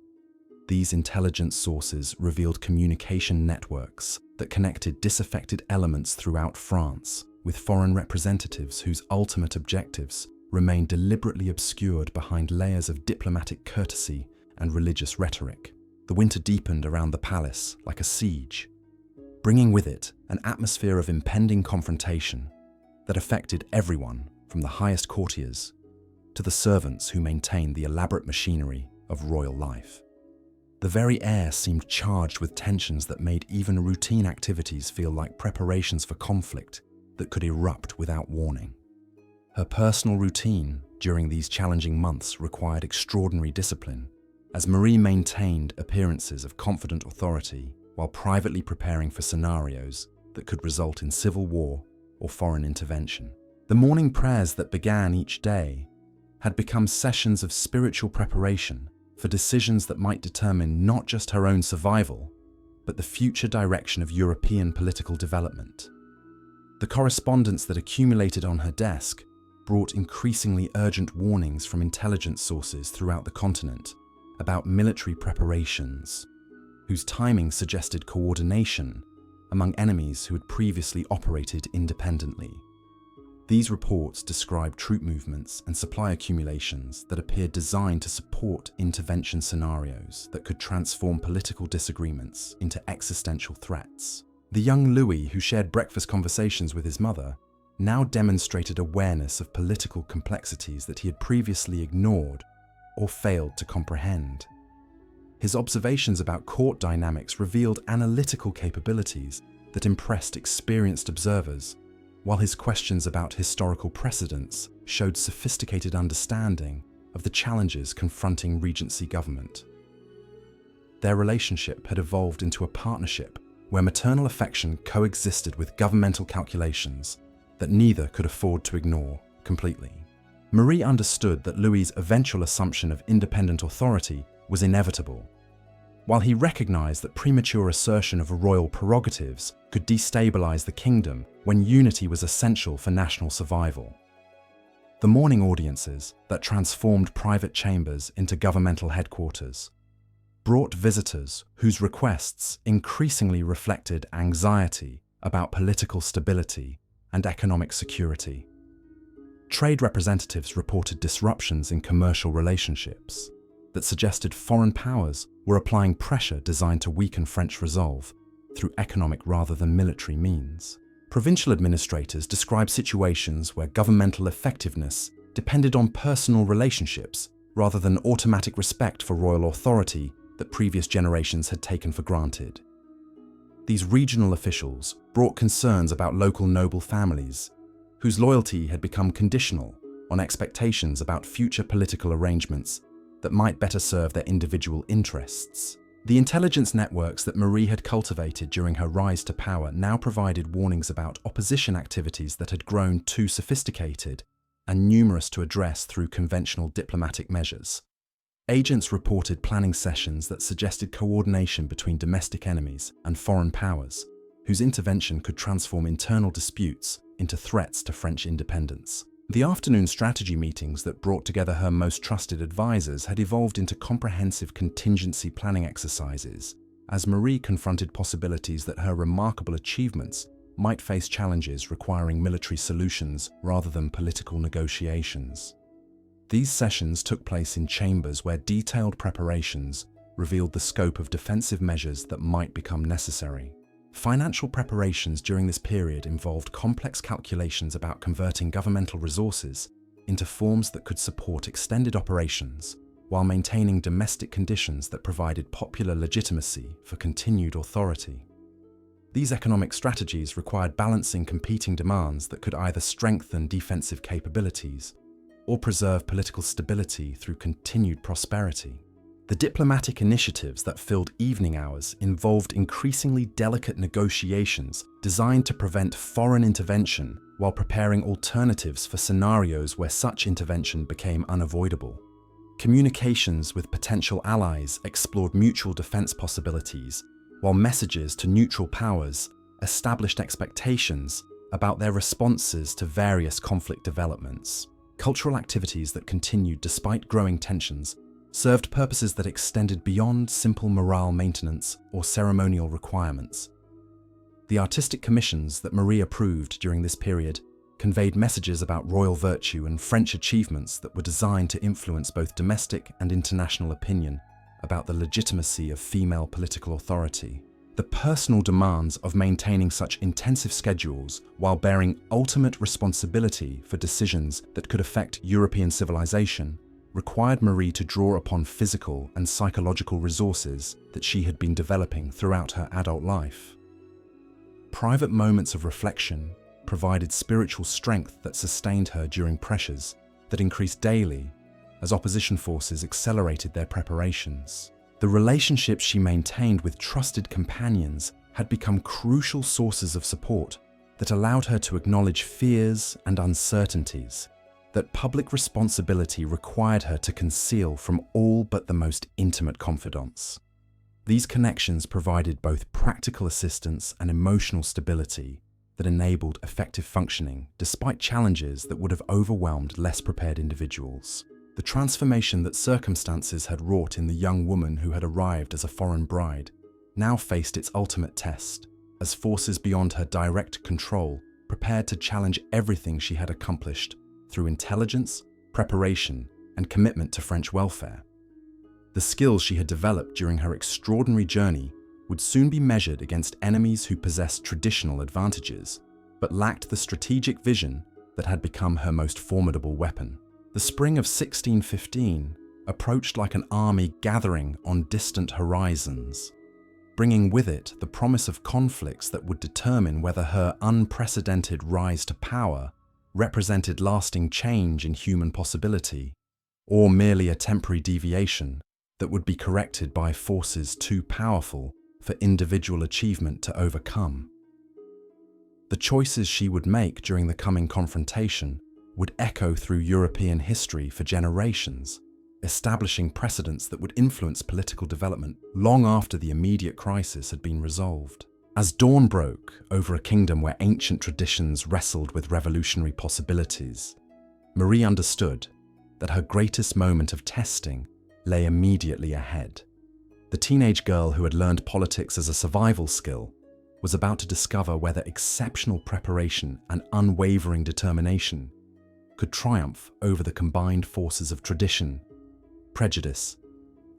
These intelligence sources revealed communication networks that connected disaffected elements throughout France, with foreign representatives whose ultimate objectives remained deliberately obscured behind layers of diplomatic courtesy and religious rhetoric. The winter deepened around the palace like a siege, bringing with it an atmosphere of impending confrontation that affected everyone from the highest courtiers to the servants who maintained the elaborate machinery of royal life. The very air seemed charged with tensions that made even routine activities feel like preparations for conflict that could erupt without warning. Her personal routine during these challenging months required extraordinary discipline, as Marie maintained appearances of confident authority while privately preparing for scenarios that could result in civil war or foreign intervention. The morning prayers that began each day had become sessions of spiritual preparation for decisions that might determine not just her own survival, but the future direction of European political development. The correspondence that accumulated on her desk brought increasingly urgent warnings from intelligence sources throughout the continent about military preparations, whose timing suggested coordination among enemies who had previously operated independently. These reports described troop movements and supply accumulations that appeared designed to support intervention scenarios that could transform political disagreements into existential threats. The young Louis, who shared breakfast conversations with his mother, now demonstrated awareness of political complexities that he had previously ignored or failed to comprehend. His observations about court dynamics revealed analytical capabilities that impressed experienced observers, while his questions about historical precedents showed sophisticated understanding of the challenges confronting Regency government. Their relationship had evolved into a partnership where maternal affection coexisted with governmental calculations that neither could afford to ignore completely. Marie understood that Louis's eventual assumption of independent authority was inevitable, while he recognized that premature assertion of royal prerogatives could destabilize the kingdom when unity was essential for national survival. The morning audiences that transformed private chambers into governmental headquarters brought visitors whose requests increasingly reflected anxiety about political stability and economic security. Trade representatives reported disruptions in commercial relationships that suggested foreign powers were applying pressure designed to weaken French resolve through economic rather than military means. Provincial administrators described situations where governmental effectiveness depended on personal relationships rather than automatic respect for royal authority that previous generations had taken for granted. These regional officials brought concerns about local noble families, whose loyalty had become conditional on expectations about future political arrangements that might better serve their individual interests. The intelligence networks that Marie had cultivated during her rise to power now provided warnings about opposition activities that had grown too sophisticated and numerous to address through conventional diplomatic measures. Agents reported planning sessions that suggested coordination between domestic enemies and foreign powers, whose intervention could transform internal disputes into threats to French independence. The afternoon strategy meetings that brought together her most trusted advisors had evolved into comprehensive contingency planning exercises, as Marie confronted possibilities that her remarkable achievements might face challenges requiring military solutions rather than political negotiations. These sessions took place in chambers where detailed preparations revealed the scope of defensive measures that might become necessary. Financial preparations during this period involved complex calculations about converting governmental resources into forms that could support extended operations while maintaining domestic conditions that provided popular legitimacy for continued authority. These economic strategies required balancing competing demands that could either strengthen defensive capabilities or preserve political stability through continued prosperity. The diplomatic initiatives that filled evening hours involved increasingly delicate negotiations designed to prevent foreign intervention while preparing alternatives for scenarios where such intervention became unavoidable. Communications with potential allies explored mutual defense possibilities, while messages to neutral powers established expectations about their responses to various conflict developments. Cultural activities that continued despite growing tensions served purposes that extended beyond simple morale maintenance or ceremonial requirements. The artistic commissions that Marie approved during this period conveyed messages about royal virtue and French achievements that were designed to influence both domestic and international opinion about the legitimacy of female political authority. The personal demands of maintaining such intensive schedules while bearing ultimate responsibility for decisions that could affect European civilization required Marie to draw upon physical and psychological resources that she had been developing throughout her adult life. Private moments of reflection provided spiritual strength that sustained her during pressures that increased daily as opposition forces accelerated their preparations. The relationships she maintained with trusted companions had become crucial sources of support that allowed her to acknowledge fears and uncertainties that public responsibility required her to conceal from all but the most intimate confidants. These connections provided both practical assistance and emotional stability that enabled effective functioning despite challenges that would have overwhelmed less prepared individuals. The transformation that circumstances had wrought in the young woman who had arrived as a foreign bride now faced its ultimate test, as forces beyond her direct control prepared to challenge everything she had accomplished through intelligence, preparation, and commitment to French welfare. The skills she had developed during her extraordinary journey would soon be measured against enemies who possessed traditional advantages, but lacked the strategic vision that had become her most formidable weapon. The spring of 1615 approached like an army gathering on distant horizons, bringing with it the promise of conflicts that would determine whether her unprecedented rise to power represented lasting change in human possibility, or merely a temporary deviation that would be corrected by forces too powerful for individual achievement to overcome. The choices she would make during the coming confrontation would echo through European history for generations, establishing precedents that would influence political development long after the immediate crisis had been resolved. As dawn broke over a kingdom where ancient traditions wrestled with revolutionary possibilities, Marie understood that her greatest moment of testing lay immediately ahead. The teenage girl who had learned politics as a survival skill was about to discover whether exceptional preparation and unwavering determination could triumph over the combined forces of tradition, prejudice,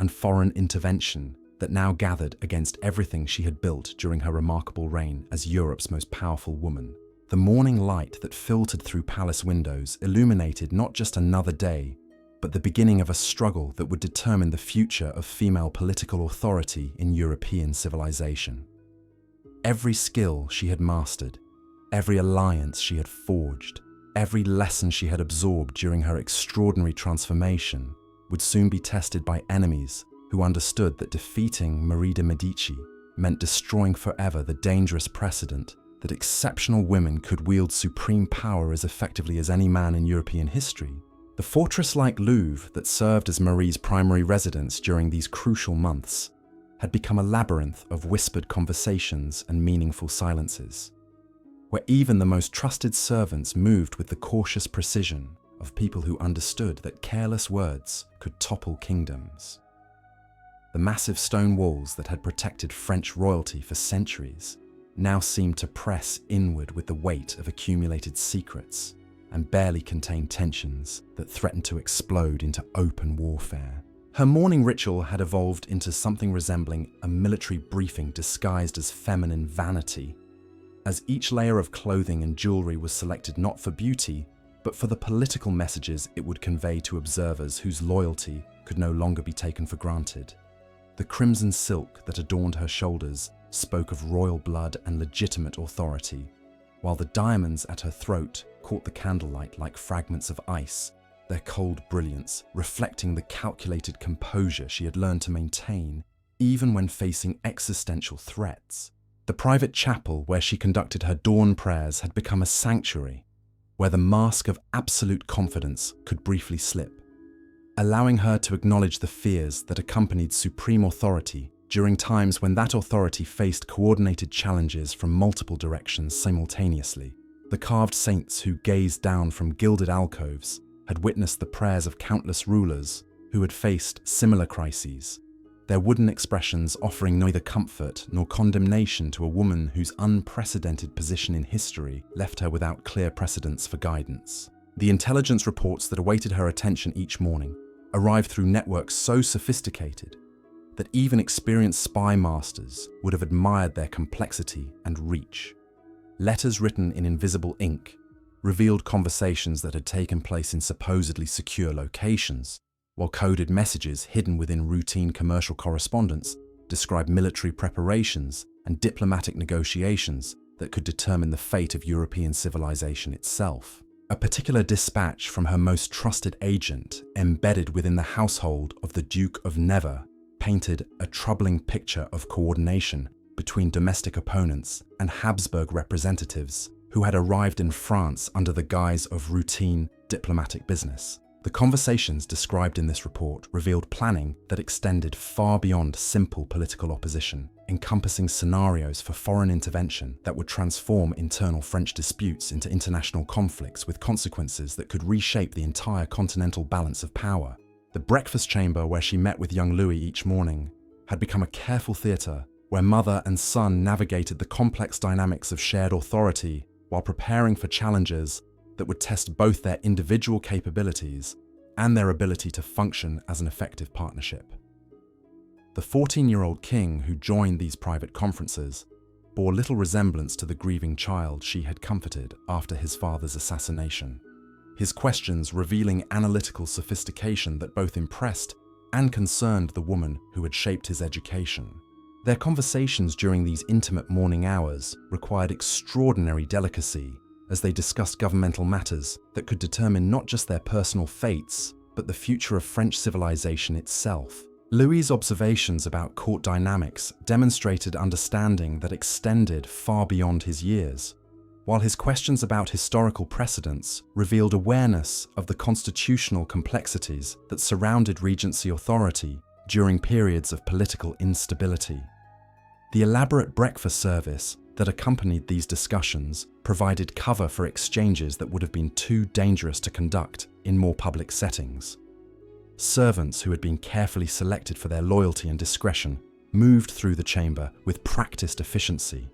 and foreign intervention that now gathered against everything she had built during her remarkable reign as Europe's most powerful woman. The morning light that filtered through palace windows illuminated not just another day, but the beginning of a struggle that would determine the future of female political authority in European civilization. Every skill she had mastered, every alliance she had forged, every lesson she had absorbed during her extraordinary transformation would soon be tested by enemies who understood that defeating Marie de Medici meant destroying forever the dangerous precedent that exceptional women could wield supreme power as effectively as any man in European history. The fortress-like Louvre that served as Marie's primary residence during these crucial months had become a labyrinth of whispered conversations and meaningful silences, where even the most trusted servants moved with the cautious precision of people who understood that careless words could topple kingdoms. The massive stone walls that had protected French royalty for centuries now seemed to press inward with the weight of accumulated secrets and barely contained tensions that threatened to explode into open warfare. Her morning ritual had evolved into something resembling a military briefing disguised as feminine vanity, as each layer of clothing and jewelry was selected not for beauty, but for the political messages it would convey to observers whose loyalty could no longer be taken for granted. The crimson silk that adorned her shoulders spoke of royal blood and legitimate authority, while the diamonds at her throat caught the candlelight like fragments of ice, their cold brilliance reflecting the calculated composure she had learned to maintain even when facing existential threats. The private chapel where she conducted her dawn prayers had become a sanctuary where the mask of absolute confidence could briefly slip, allowing her to acknowledge the fears that accompanied supreme authority during times when that authority faced coordinated challenges from multiple directions simultaneously. The carved saints who gazed down from gilded alcoves had witnessed the prayers of countless rulers who had faced similar crises, their wooden expressions offering neither comfort nor condemnation to a woman whose unprecedented position in history left her without clear precedents for guidance. The intelligence reports that awaited her attention each morning arrived through networks so sophisticated that even experienced spy masters would have admired their complexity and reach. Letters written in invisible ink revealed conversations that had taken place in supposedly secure locations, while coded messages hidden within routine commercial correspondence described military preparations and diplomatic negotiations that could determine the fate of European civilization itself. A particular dispatch from her most trusted agent, embedded within the household of the Duke of Nevers, painted a troubling picture of coordination between domestic opponents and Habsburg representatives who had arrived in France under the guise of routine diplomatic business. The conversations described in this report revealed planning that extended far beyond simple political opposition, encompassing scenarios for foreign intervention that would transform internal French disputes into international conflicts with consequences that could reshape the entire continental balance of power. The breakfast chamber where she met with young Louis each morning had become a careful theatre where mother and son navigated the complex dynamics of shared authority while preparing for challenges that would test both their individual capabilities and their ability to function as an effective partnership. The 14-year-old king who joined these private conferences bore little resemblance to the grieving child she had comforted after his father's assassination, his questions revealing analytical sophistication that both impressed and concerned the woman who had shaped his education. Their conversations during these intimate morning hours required extraordinary delicacy as they discussed governmental matters that could determine not just their personal fates, but the future of French civilization itself. Louis's observations about court dynamics demonstrated understanding that extended far beyond his years, while his questions about historical precedents revealed awareness of the constitutional complexities that surrounded regency authority during periods of political instability. The elaborate breakfast service that accompanied these discussions provided cover for exchanges that would have been too dangerous to conduct in more public settings. Servants who had been carefully selected for their loyalty and discretion moved through the chamber with practiced efficiency,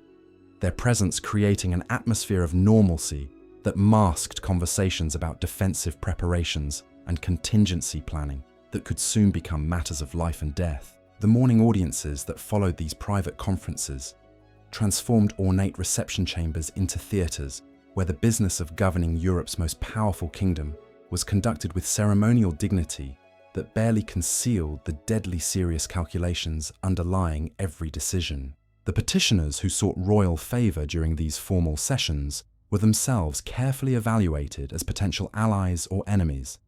their presence creating an atmosphere of normalcy that masked conversations about defensive preparations and contingency planning that could soon become matters of life and death. The morning audiences that followed these private conferences transformed ornate reception chambers into theatres where the business of governing Europe's most powerful kingdom was conducted with ceremonial dignity that barely concealed the deadly serious calculations underlying every decision. The petitioners who sought royal favour during these formal sessions were themselves carefully evaluated as potential allies or enemies,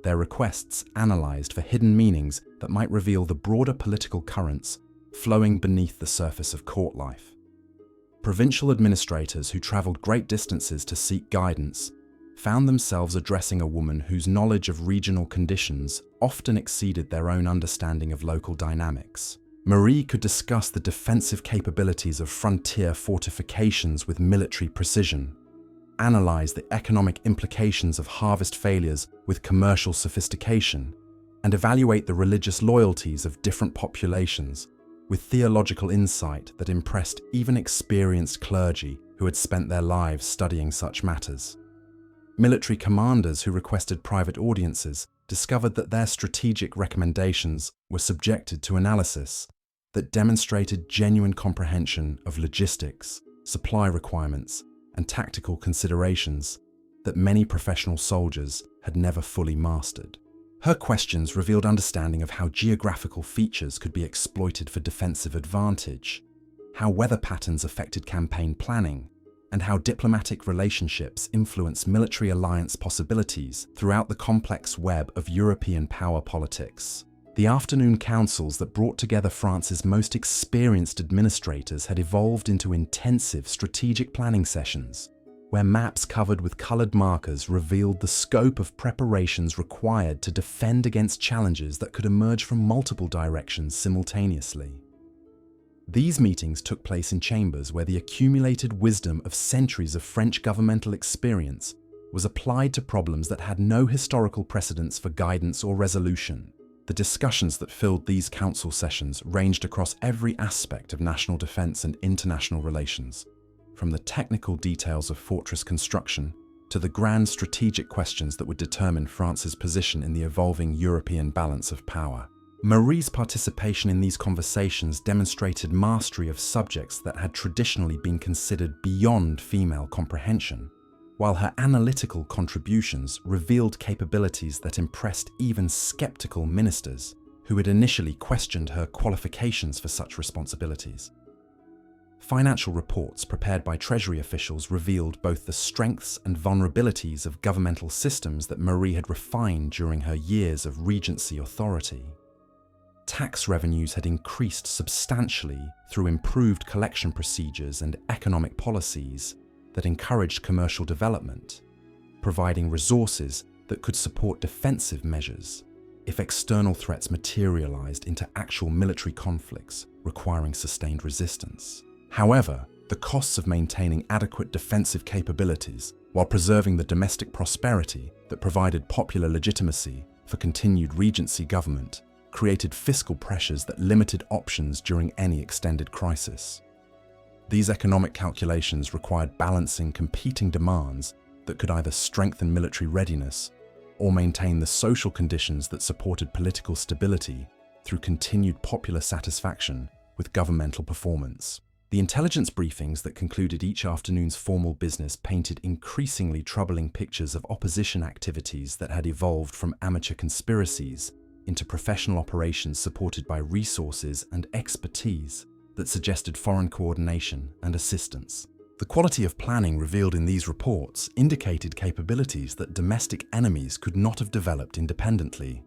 their requests analysed for hidden meanings that might reveal the broader political currents flowing beneath the surface of court life. Provincial administrators who travelled great distances to seek guidance found themselves addressing a woman whose knowledge of regional conditions often exceeded their own understanding of local dynamics. Marie could discuss the defensive capabilities of frontier fortifications with military precision, analyse the economic implications of harvest failures with commercial sophistication, and evaluate the religious loyalties of different populations with theological insight that impressed even experienced clergy who had spent their lives studying such matters. Military commanders who requested private audiences discovered that their strategic recommendations were subjected to analysis that demonstrated genuine comprehension of logistics, supply requirements, and tactical considerations that many professional soldiers had never fully mastered. Her questions revealed understanding of how geographical features could be exploited for defensive advantage, how weather patterns affected campaign planning, and how diplomatic relationships influence military alliance possibilities throughout the complex web of European power politics. The afternoon councils that brought together France's most experienced administrators had evolved into intensive strategic planning sessions, where maps covered with coloured markers revealed the scope of preparations required to defend against challenges that could emerge from multiple directions simultaneously. These meetings took place in chambers where the accumulated wisdom of centuries of French governmental experience was applied to problems that had no historical precedents for guidance or resolution. The discussions that filled these council sessions ranged across every aspect of national defence and international relations, from the technical details of fortress construction to the grand strategic questions that would determine France's position in the evolving European balance of power. Marie's participation in these conversations demonstrated mastery of subjects that had traditionally been considered beyond female comprehension, while her analytical contributions revealed capabilities that impressed even skeptical ministers who had initially questioned her qualifications for such responsibilities. Financial reports prepared by Treasury officials revealed both the strengths and vulnerabilities of governmental systems that Marie had refined during her years of regency authority. Tax revenues had increased substantially through improved collection procedures and economic policies that encouraged commercial development, providing resources that could support defensive measures if external threats materialized into actual military conflicts requiring sustained resistance. However, the costs of maintaining adequate defensive capabilities while preserving the domestic prosperity that provided popular legitimacy for continued regency government created fiscal pressures that limited options during any extended crisis. These economic calculations required balancing competing demands that could either strengthen military readiness or maintain the social conditions that supported political stability through continued popular satisfaction with governmental performance. The intelligence briefings that concluded each afternoon's formal business painted increasingly troubling pictures of opposition activities that had evolved from amateur conspiracies into professional operations supported by resources and expertise that suggested foreign coordination and assistance. The quality of planning revealed in these reports indicated capabilities that domestic enemies could not have developed independently,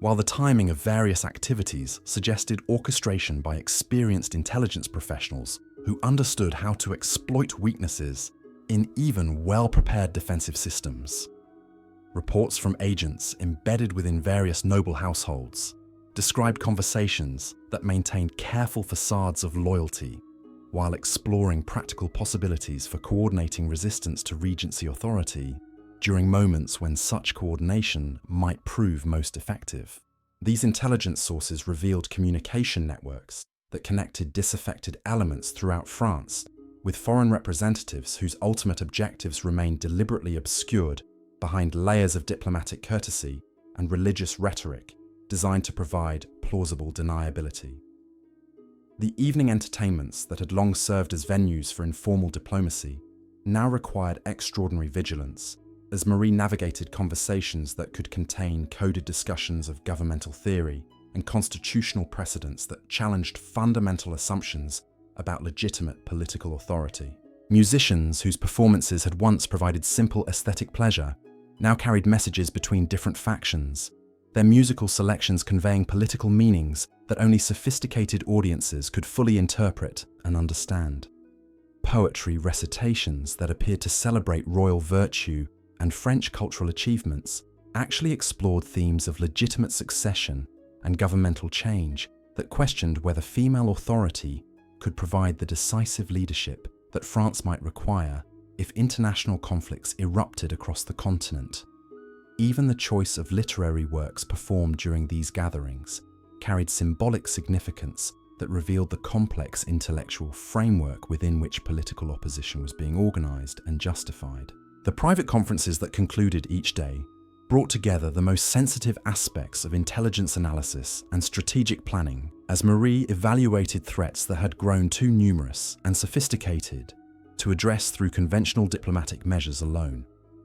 while the timing of various activities suggested orchestration by experienced intelligence professionals who understood how to exploit weaknesses in even well-prepared defensive systems. Reports from agents embedded within various noble households described conversations that maintained careful facades of loyalty, while exploring practical possibilities for coordinating resistance to Regency authority during moments when such coordination might prove most effective. These intelligence sources revealed communication networks that connected disaffected elements throughout France with foreign representatives whose ultimate objectives remained deliberately obscured behind layers of diplomatic courtesy and religious rhetoric designed to provide plausible deniability. The evening entertainments that had long served as venues for informal diplomacy now required extraordinary vigilance as Marie navigated conversations that could contain coded discussions of governmental theory and constitutional precedents that challenged fundamental assumptions about legitimate political authority. Musicians whose performances had once provided simple aesthetic pleasure now carried messages between different factions, their musical selections conveying political meanings that only sophisticated audiences could fully interpret and understand. Poetry recitations that appeared to celebrate royal virtue and French cultural achievements actually explored themes of legitimate succession and governmental change that questioned whether female authority could provide the decisive leadership that France might require if international conflicts erupted across the continent. Even the choice of literary works performed during these gatherings carried symbolic significance that revealed the complex intellectual framework within which political opposition was being organized and justified. The private conferences that concluded each day brought together the most sensitive aspects of intelligence analysis and strategic planning as Marie evaluated threats that had grown too numerous and sophisticated to address through conventional diplomatic measures alone.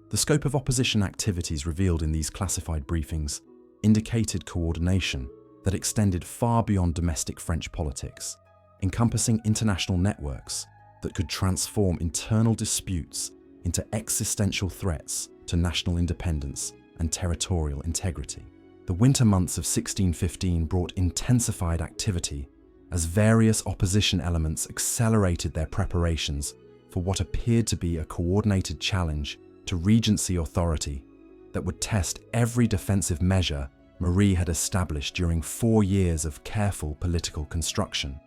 The scope of opposition activities revealed in these classified briefings indicated coordination that extended far beyond domestic French politics, encompassing international networks that could transform internal disputes into existential threats to national independence and territorial integrity. The winter months of 1615 brought intensified activity as various opposition elements accelerated their preparations for what appeared to be a coordinated challenge to Regency authority that would test every defensive measure Marie had established during 4 years of careful political construction.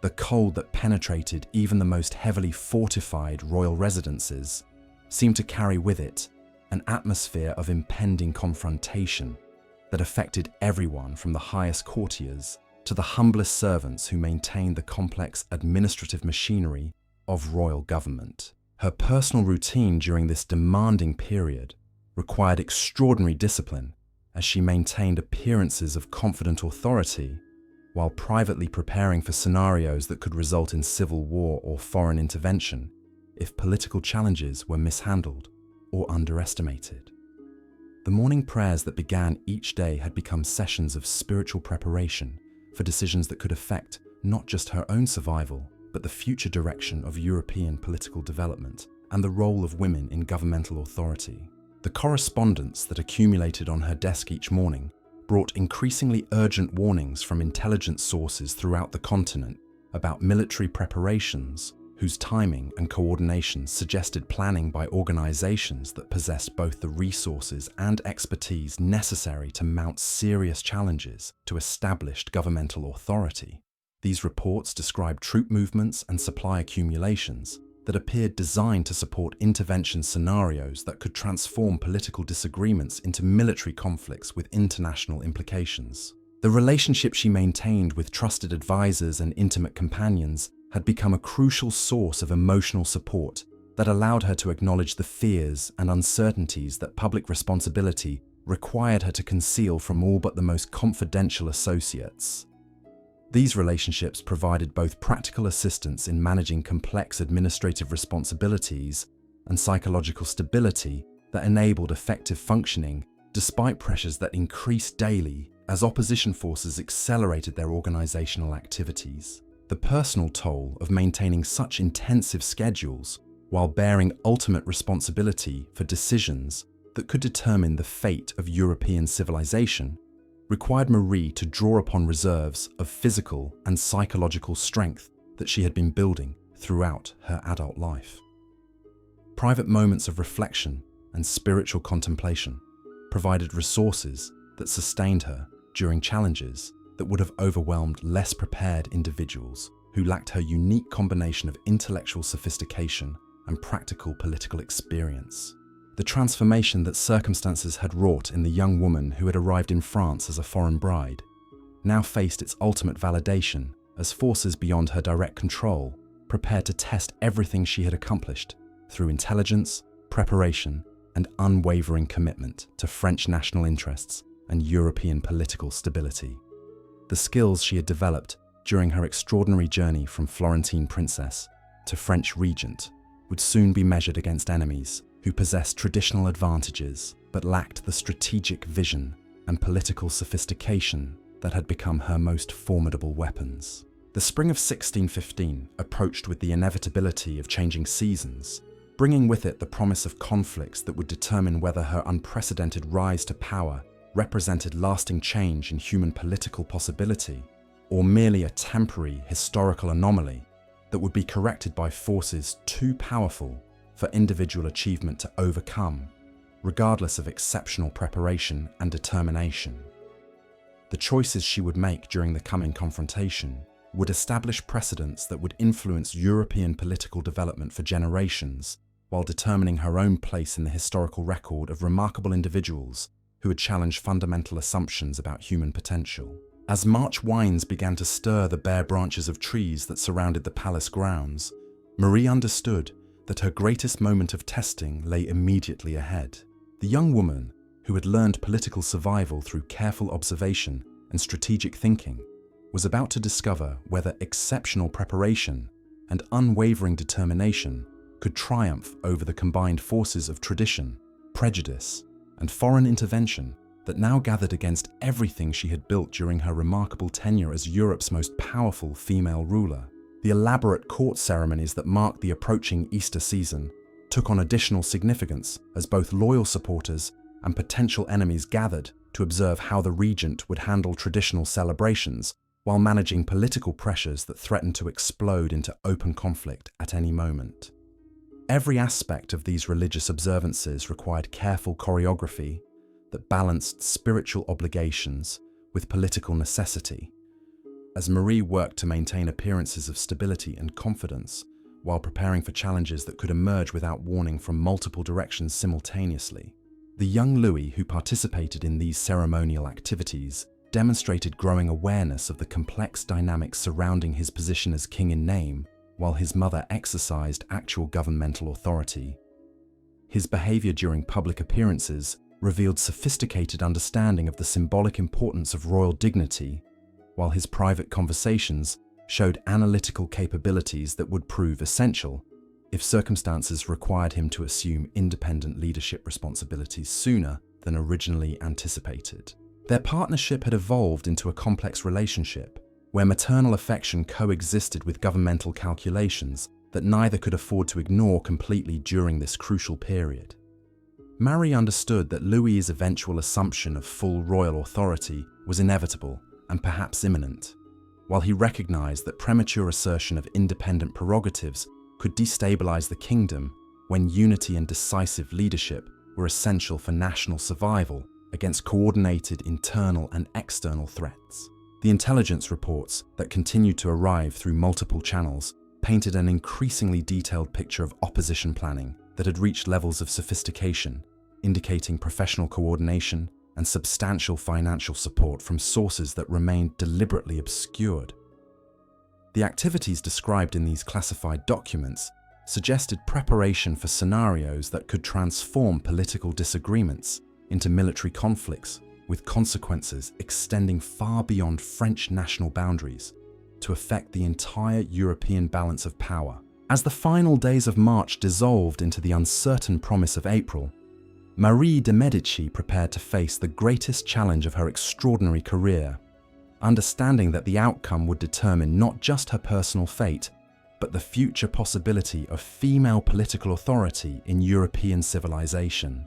The cold that penetrated even the most heavily fortified royal residences seemed to carry with it an atmosphere of impending confrontation that affected everyone from the highest courtiers to the humblest servants who maintained the complex administrative machinery of royal government. Her personal routine during this demanding period required extraordinary discipline as she maintained appearances of confident authority while privately preparing for scenarios that could result in civil war or foreign intervention if political challenges were mishandled or underestimated. The morning prayers that began each day had become sessions of spiritual preparation for decisions that could affect not just her own survival, but the future direction of European political development and the role of women in governmental authority. The correspondence that accumulated on her desk each morning brought increasingly urgent warnings from intelligence sources throughout the continent about military preparations whose timing and coordination suggested planning by organizations that possessed both the resources and expertise necessary to mount serious challenges to established governmental authority. These reports described troop movements and supply accumulations that appeared designed to support intervention scenarios that could transform political disagreements into military conflicts with international implications. The relationship she maintained with trusted advisors and intimate companions had become a crucial source of emotional support that allowed her to acknowledge the fears and uncertainties that public responsibility required her to conceal from all but the most confidential associates. These relationships provided both practical assistance in managing complex administrative responsibilities and psychological stability that enabled effective functioning despite pressures that increased daily as opposition forces accelerated their organizational activities. The personal toll of maintaining such intensive schedules while bearing ultimate responsibility for decisions that could determine the fate of European civilization required Marie to draw upon reserves of physical and psychological strength that she had been building throughout her adult life. Private moments of reflection and spiritual contemplation provided resources that sustained her during challenges that would have overwhelmed less prepared individuals. who lacked her unique combination of intellectual sophistication and practical political experience. The transformation that circumstances had wrought in the young woman who had arrived in France as a foreign bride now faced its ultimate validation as forces beyond her direct control prepared to test everything she had accomplished through intelligence, preparation, and unwavering commitment to French national interests and European political stability. The skills she had developed during her extraordinary journey from Florentine princess to French regent would soon be measured against enemies who possessed traditional advantages but lacked the strategic vision and political sophistication that had become her most formidable weapons. The spring of 1615 approached with the inevitability of changing seasons, bringing with it the promise of conflicts that would determine whether her unprecedented rise to power represented lasting change in human political possibility, or merely a temporary historical anomaly that would be corrected by forces too powerful for individual achievement to overcome, regardless of exceptional preparation and determination. The choices she would make during the coming confrontation would establish precedents that would influence European political development for generations, while determining her own place in the historical record of remarkable individuals who had challenged fundamental assumptions about human potential. As March winds began to stir the bare branches of trees that surrounded the palace grounds, Marie understood that her greatest moment of testing lay immediately ahead. The young woman, who had learned political survival through careful observation and strategic thinking, was about to discover whether exceptional preparation and unwavering determination could triumph over the combined forces of tradition, prejudice, and foreign intervention that now gathered against everything she had built during her remarkable tenure as Europe's most powerful female ruler. The elaborate court ceremonies that marked the approaching Easter season took on additional significance as both loyal supporters and potential enemies gathered to observe how the regent would handle traditional celebrations while managing political pressures that threatened to explode into open conflict at any moment. Every aspect of these religious observances required careful choreography that balanced spiritual obligations with political necessity. As Marie worked to maintain appearances of stability and confidence while preparing for challenges that could emerge without warning from multiple directions simultaneously, the young Louis who participated in these ceremonial activities demonstrated growing awareness of the complex dynamics surrounding his position as king in name, while his mother exercised actual governmental authority. His behavior during public appearances revealed sophisticated understanding of the symbolic importance of royal dignity, while his private conversations showed analytical capabilities that would prove essential if circumstances required him to assume independent leadership responsibilities sooner than originally anticipated. Their partnership had evolved into a complex relationship where maternal affection coexisted with governmental calculations that neither could afford to ignore completely during this crucial period. Marie understood that Louis's eventual assumption of full royal authority was inevitable and perhaps imminent, while he recognized that premature assertion of independent prerogatives could destabilize the kingdom when unity and decisive leadership were essential for national survival against coordinated internal and external threats. The intelligence reports that continued to arrive through multiple channels painted an increasingly detailed picture of opposition planning that had reached levels of sophistication, indicating professional coordination and substantial financial support from sources that remained deliberately obscured. The activities described in these classified documents suggested preparation for scenarios that could transform political disagreements into military conflicts, with consequences extending far beyond French national boundaries to affect the entire European balance of power. As the final days of March dissolved into the uncertain promise of April, Marie de Medici prepared to face the greatest challenge of her extraordinary career, understanding that the outcome would determine not just her personal fate, but the future possibility of female political authority in European civilization.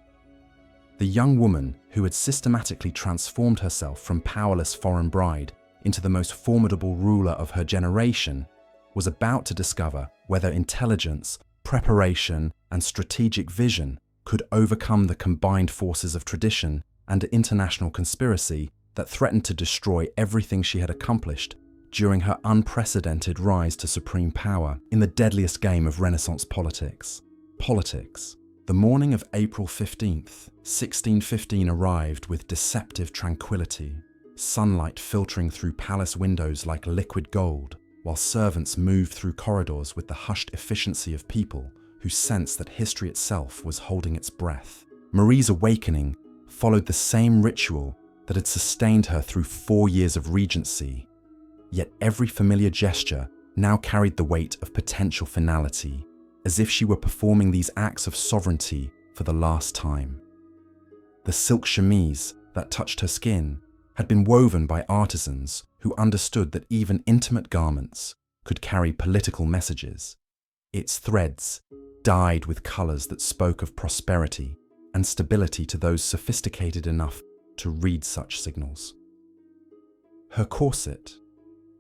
The young woman who had systematically transformed herself from powerless foreign bride into the most formidable ruler of her generation was about to discover whether intelligence, preparation, and strategic vision could overcome the combined forces of tradition and international conspiracy that threatened to destroy everything she had accomplished during her unprecedented rise to supreme power in the deadliest game of Renaissance politics. The morning of April 15th, 1615 arrived with deceptive tranquility, sunlight filtering through palace windows like liquid gold, while servants moved through corridors with the hushed efficiency of people who sensed that history itself was holding its breath. Marie's awakening followed the same ritual that had sustained her through 4 years of regency, yet every familiar gesture now carried the weight of potential finality, as if she were performing these acts of sovereignty for the last time. The silk chemise that touched her skin had been woven by artisans who understood that even intimate garments could carry political messages. Its threads, dyed with colors that spoke of prosperity and stability to those sophisticated enough to read such signals. Her corset,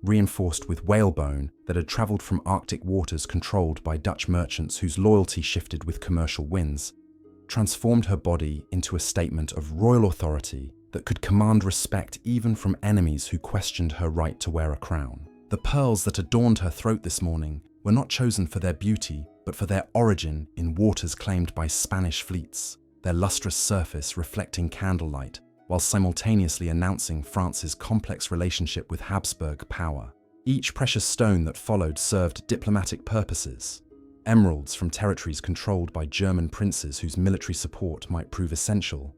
reinforced with whalebone that had traveled from Arctic waters controlled by Dutch merchants whose loyalty shifted with commercial winds, transformed her body into a statement of royal authority that could command respect even from enemies who questioned her right to wear a crown. The pearls that adorned her throat this morning were not chosen for their beauty, but for their origin in waters claimed by Spanish fleets, their lustrous surface reflecting candlelight, while simultaneously announcing France's complex relationship with Habsburg power. Each precious stone that followed served diplomatic purposes. Emeralds from territories controlled by German princes whose military support might prove essential.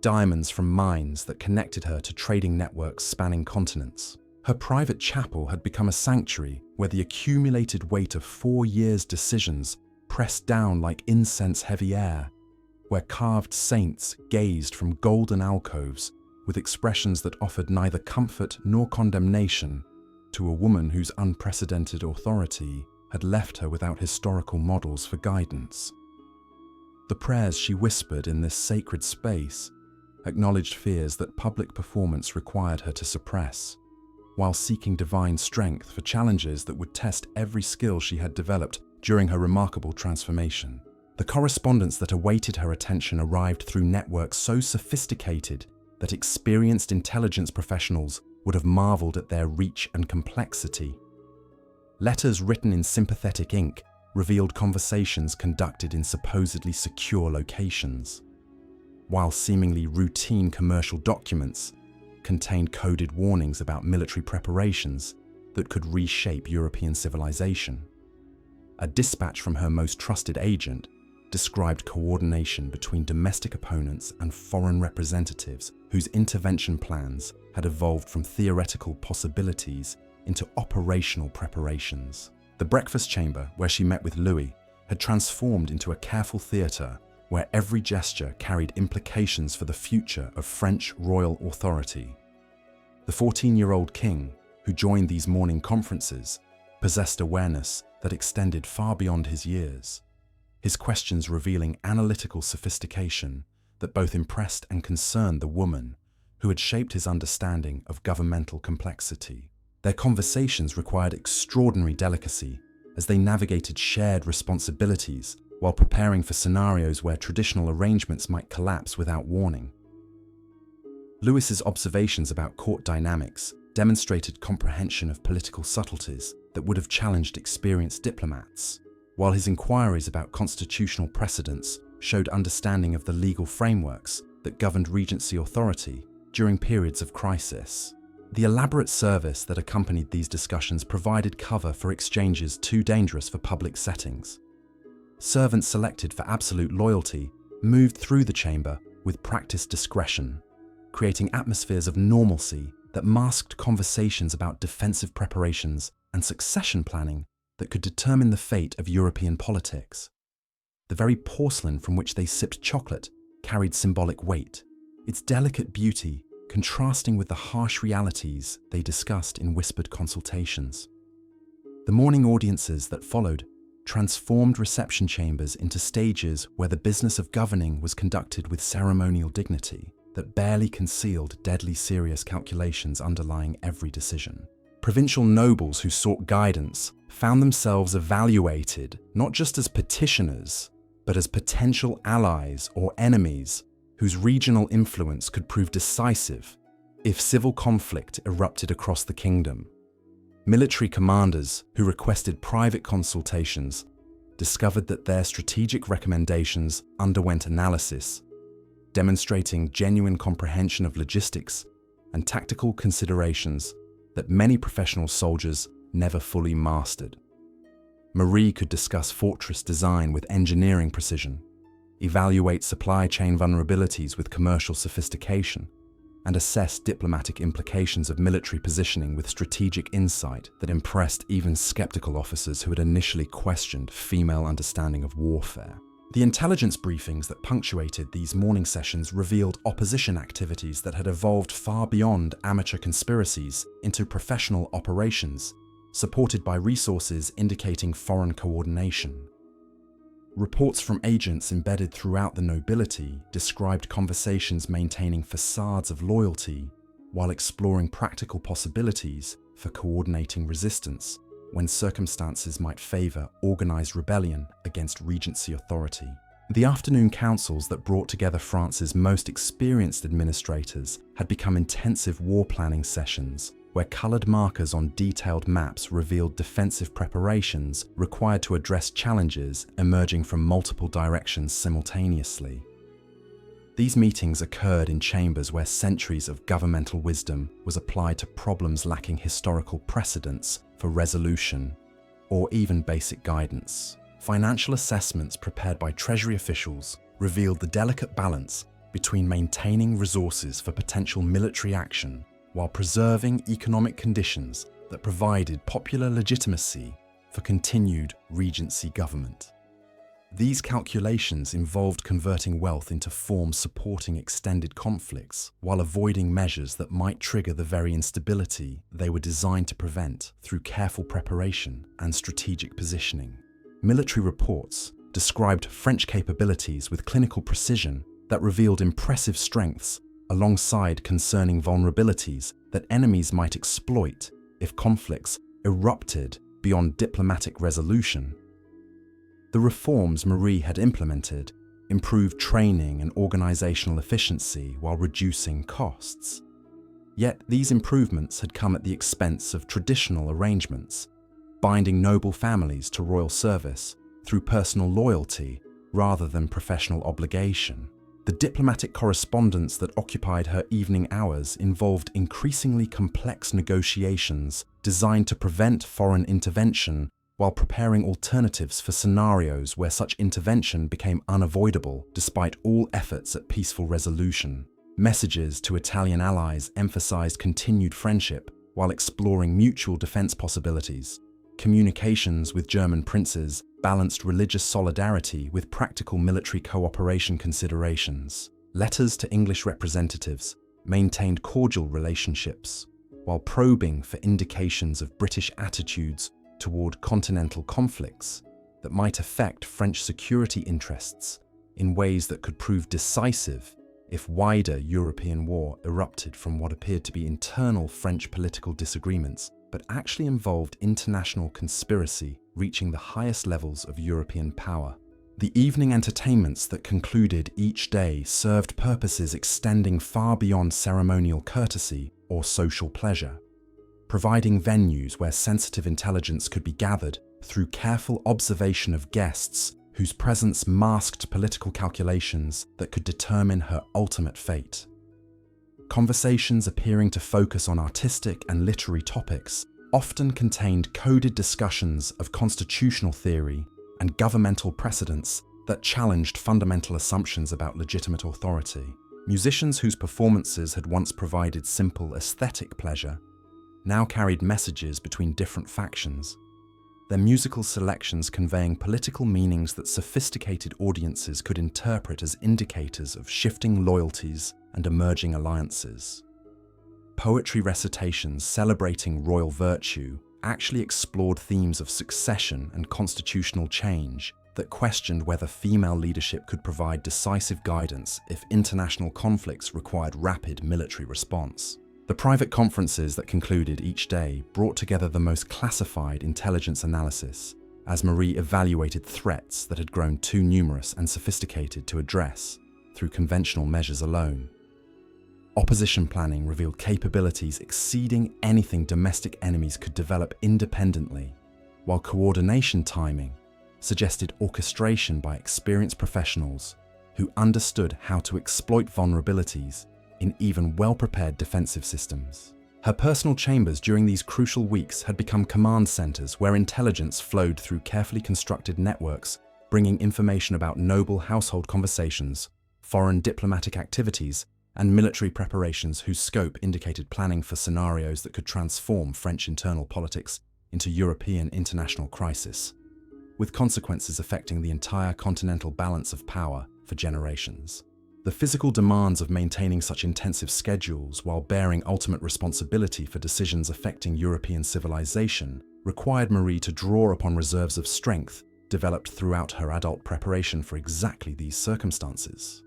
Diamonds from mines that connected her to trading networks spanning continents. Her private chapel had become a sanctuary where the accumulated weight of 4 years' decisions pressed down like incense-heavy air, where carved saints gazed from golden alcoves with expressions that offered neither comfort nor condemnation to a woman whose unprecedented authority had left her without historical models for guidance. The prayers she whispered in this sacred space acknowledged fears that public performance required her to suppress, while seeking divine strength for challenges that would test every skill she had developed during her remarkable transformation. The correspondence that awaited her attention arrived through networks so sophisticated that experienced intelligence professionals would have marveled at their reach and complexity. Letters written in sympathetic ink revealed conversations conducted in supposedly secure locations, while seemingly routine commercial documents contained coded warnings about military preparations that could reshape European civilization. A dispatch from her most trusted agent described coordination between domestic opponents and foreign representatives whose intervention plans had evolved from theoretical possibilities into operational preparations. The breakfast chamber where she met with Louis had transformed into a careful theatre where every gesture carried implications for the future of French royal authority. The 14-year-old king, who joined these morning conferences, possessed awareness that extended far beyond his years, his questions revealing analytical sophistication that both impressed and concerned the woman who had shaped his understanding of governmental complexity. Their conversations required extraordinary delicacy as they navigated shared responsibilities while preparing for scenarios where traditional arrangements might collapse without warning. Lewis's observations about court dynamics demonstrated comprehension of political subtleties that would have challenged experienced diplomats, while his inquiries about constitutional precedents showed understanding of the legal frameworks that governed regency authority during periods of crisis. The elaborate service that accompanied these discussions provided cover for exchanges too dangerous for public settings. Servants selected for absolute loyalty moved through the chamber with practiced discretion, creating atmospheres of normalcy that masked conversations about defensive preparations and succession planning that could determine the fate of European politics. The very porcelain from which they sipped chocolate carried symbolic weight, its delicate beauty contrasting with the harsh realities they discussed in whispered consultations. The morning audiences that followed transformed reception chambers into stages where the business of governing was conducted with ceremonial dignity that barely concealed deadly serious calculations underlying every decision. Provincial nobles who sought guidance found themselves evaluated not just as petitioners, but as potential allies or enemies whose regional influence could prove decisive if civil conflict erupted across the kingdom. Military commanders who requested private consultations discovered that their strategic recommendations underwent analysis, demonstrating genuine comprehension of logistics and tactical considerations that many professional soldiers never fully mastered. Marie could discuss fortress design with engineering precision, evaluate supply chain vulnerabilities with commercial sophistication, and assess diplomatic implications of military positioning with strategic insight that impressed even skeptical officers who had initially questioned female understanding of warfare. The intelligence briefings that punctuated these morning sessions revealed opposition activities that had evolved far beyond amateur conspiracies into professional operations, supported by resources indicating foreign coordination. Reports from agents embedded throughout the nobility described conversations maintaining facades of loyalty while exploring practical possibilities for coordinating resistance when circumstances might favor organized rebellion against regency authority. The afternoon councils that brought together France's most experienced administrators had become intensive war planning sessions, where colored markers on detailed maps revealed defensive preparations required to address challenges emerging from multiple directions simultaneously. These meetings occurred in chambers where centuries of governmental wisdom was applied to problems lacking historical precedents for resolution or even basic guidance. Financial assessments prepared by Treasury officials revealed the delicate balance between maintaining resources for potential military action while preserving economic conditions that provided popular legitimacy for continued regency government. These calculations involved converting wealth into forms supporting extended conflicts while avoiding measures that might trigger the very instability they were designed to prevent through careful preparation and strategic positioning. Military reports described French capabilities with clinical precision that revealed impressive strengths alongside concerning vulnerabilities that enemies might exploit if conflicts erupted beyond diplomatic resolution. The reforms Marie had implemented improved training and organizational efficiency while reducing costs. Yet these improvements had come at the expense of traditional arrangements, binding noble families to royal service through personal loyalty rather than professional obligation. The diplomatic correspondence that occupied her evening hours involved increasingly complex negotiations designed to prevent foreign intervention while preparing alternatives for scenarios where such intervention became unavoidable despite all efforts at peaceful resolution. Messages to Italian allies emphasized continued friendship while exploring mutual defense possibilities. Communications with German princes balanced religious solidarity with practical military cooperation considerations. Letters to English representatives maintained cordial relationships, while probing for indications of British attitudes toward continental conflicts that might affect French security interests in ways that could prove decisive if wider European war erupted from what appeared to be internal French political disagreements, but actually involved international conspiracy reaching the highest levels of European power. The evening entertainments that concluded each day served purposes extending far beyond ceremonial courtesy or social pleasure, providing venues where sensitive intelligence could be gathered through careful observation of guests whose presence masked political calculations that could determine her ultimate fate. Conversations appearing to focus on artistic and literary topics often contained coded discussions of constitutional theory and governmental precedents that challenged fundamental assumptions about legitimate authority. Musicians whose performances had once provided simple aesthetic pleasure now carried messages between different factions, their musical selections conveying political meanings that sophisticated audiences could interpret as indicators of shifting loyalties and emerging alliances. Poetry recitations celebrating royal virtue actually explored themes of succession and constitutional change that questioned whether female leadership could provide decisive guidance if international conflicts required rapid military response. The private conferences that concluded each day brought together the most classified intelligence analysis as Marie evaluated threats that had grown too numerous and sophisticated to address through conventional measures alone. Opposition planning revealed capabilities exceeding anything domestic enemies could develop independently, while coordination timing suggested orchestration by experienced professionals who understood how to exploit vulnerabilities in even well-prepared defensive systems. Her personal chambers during these crucial weeks had become command centers where intelligence flowed through carefully constructed networks, bringing information about noble household conversations, foreign diplomatic activities, and military preparations whose scope indicated planning for scenarios that could transform French internal politics into European international crisis, with consequences affecting the entire continental balance of power for generations. The physical demands of maintaining such intensive schedules while bearing ultimate responsibility for decisions affecting European civilization required Marie to draw upon reserves of strength developed throughout her adult preparation for exactly these circumstances.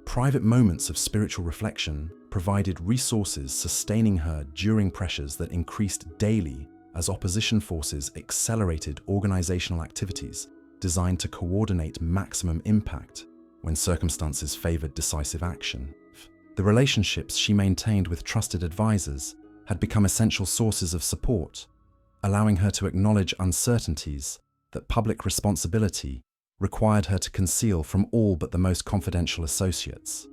Private moments of spiritual reflection provided resources sustaining her during pressures that increased daily as opposition forces accelerated organizational activities designed to coordinate maximum impact when circumstances favored decisive action. The relationships she maintained with trusted advisors had become essential sources of support, allowing her to acknowledge uncertainties that public responsibility required her to conceal from all but the most confidential associates.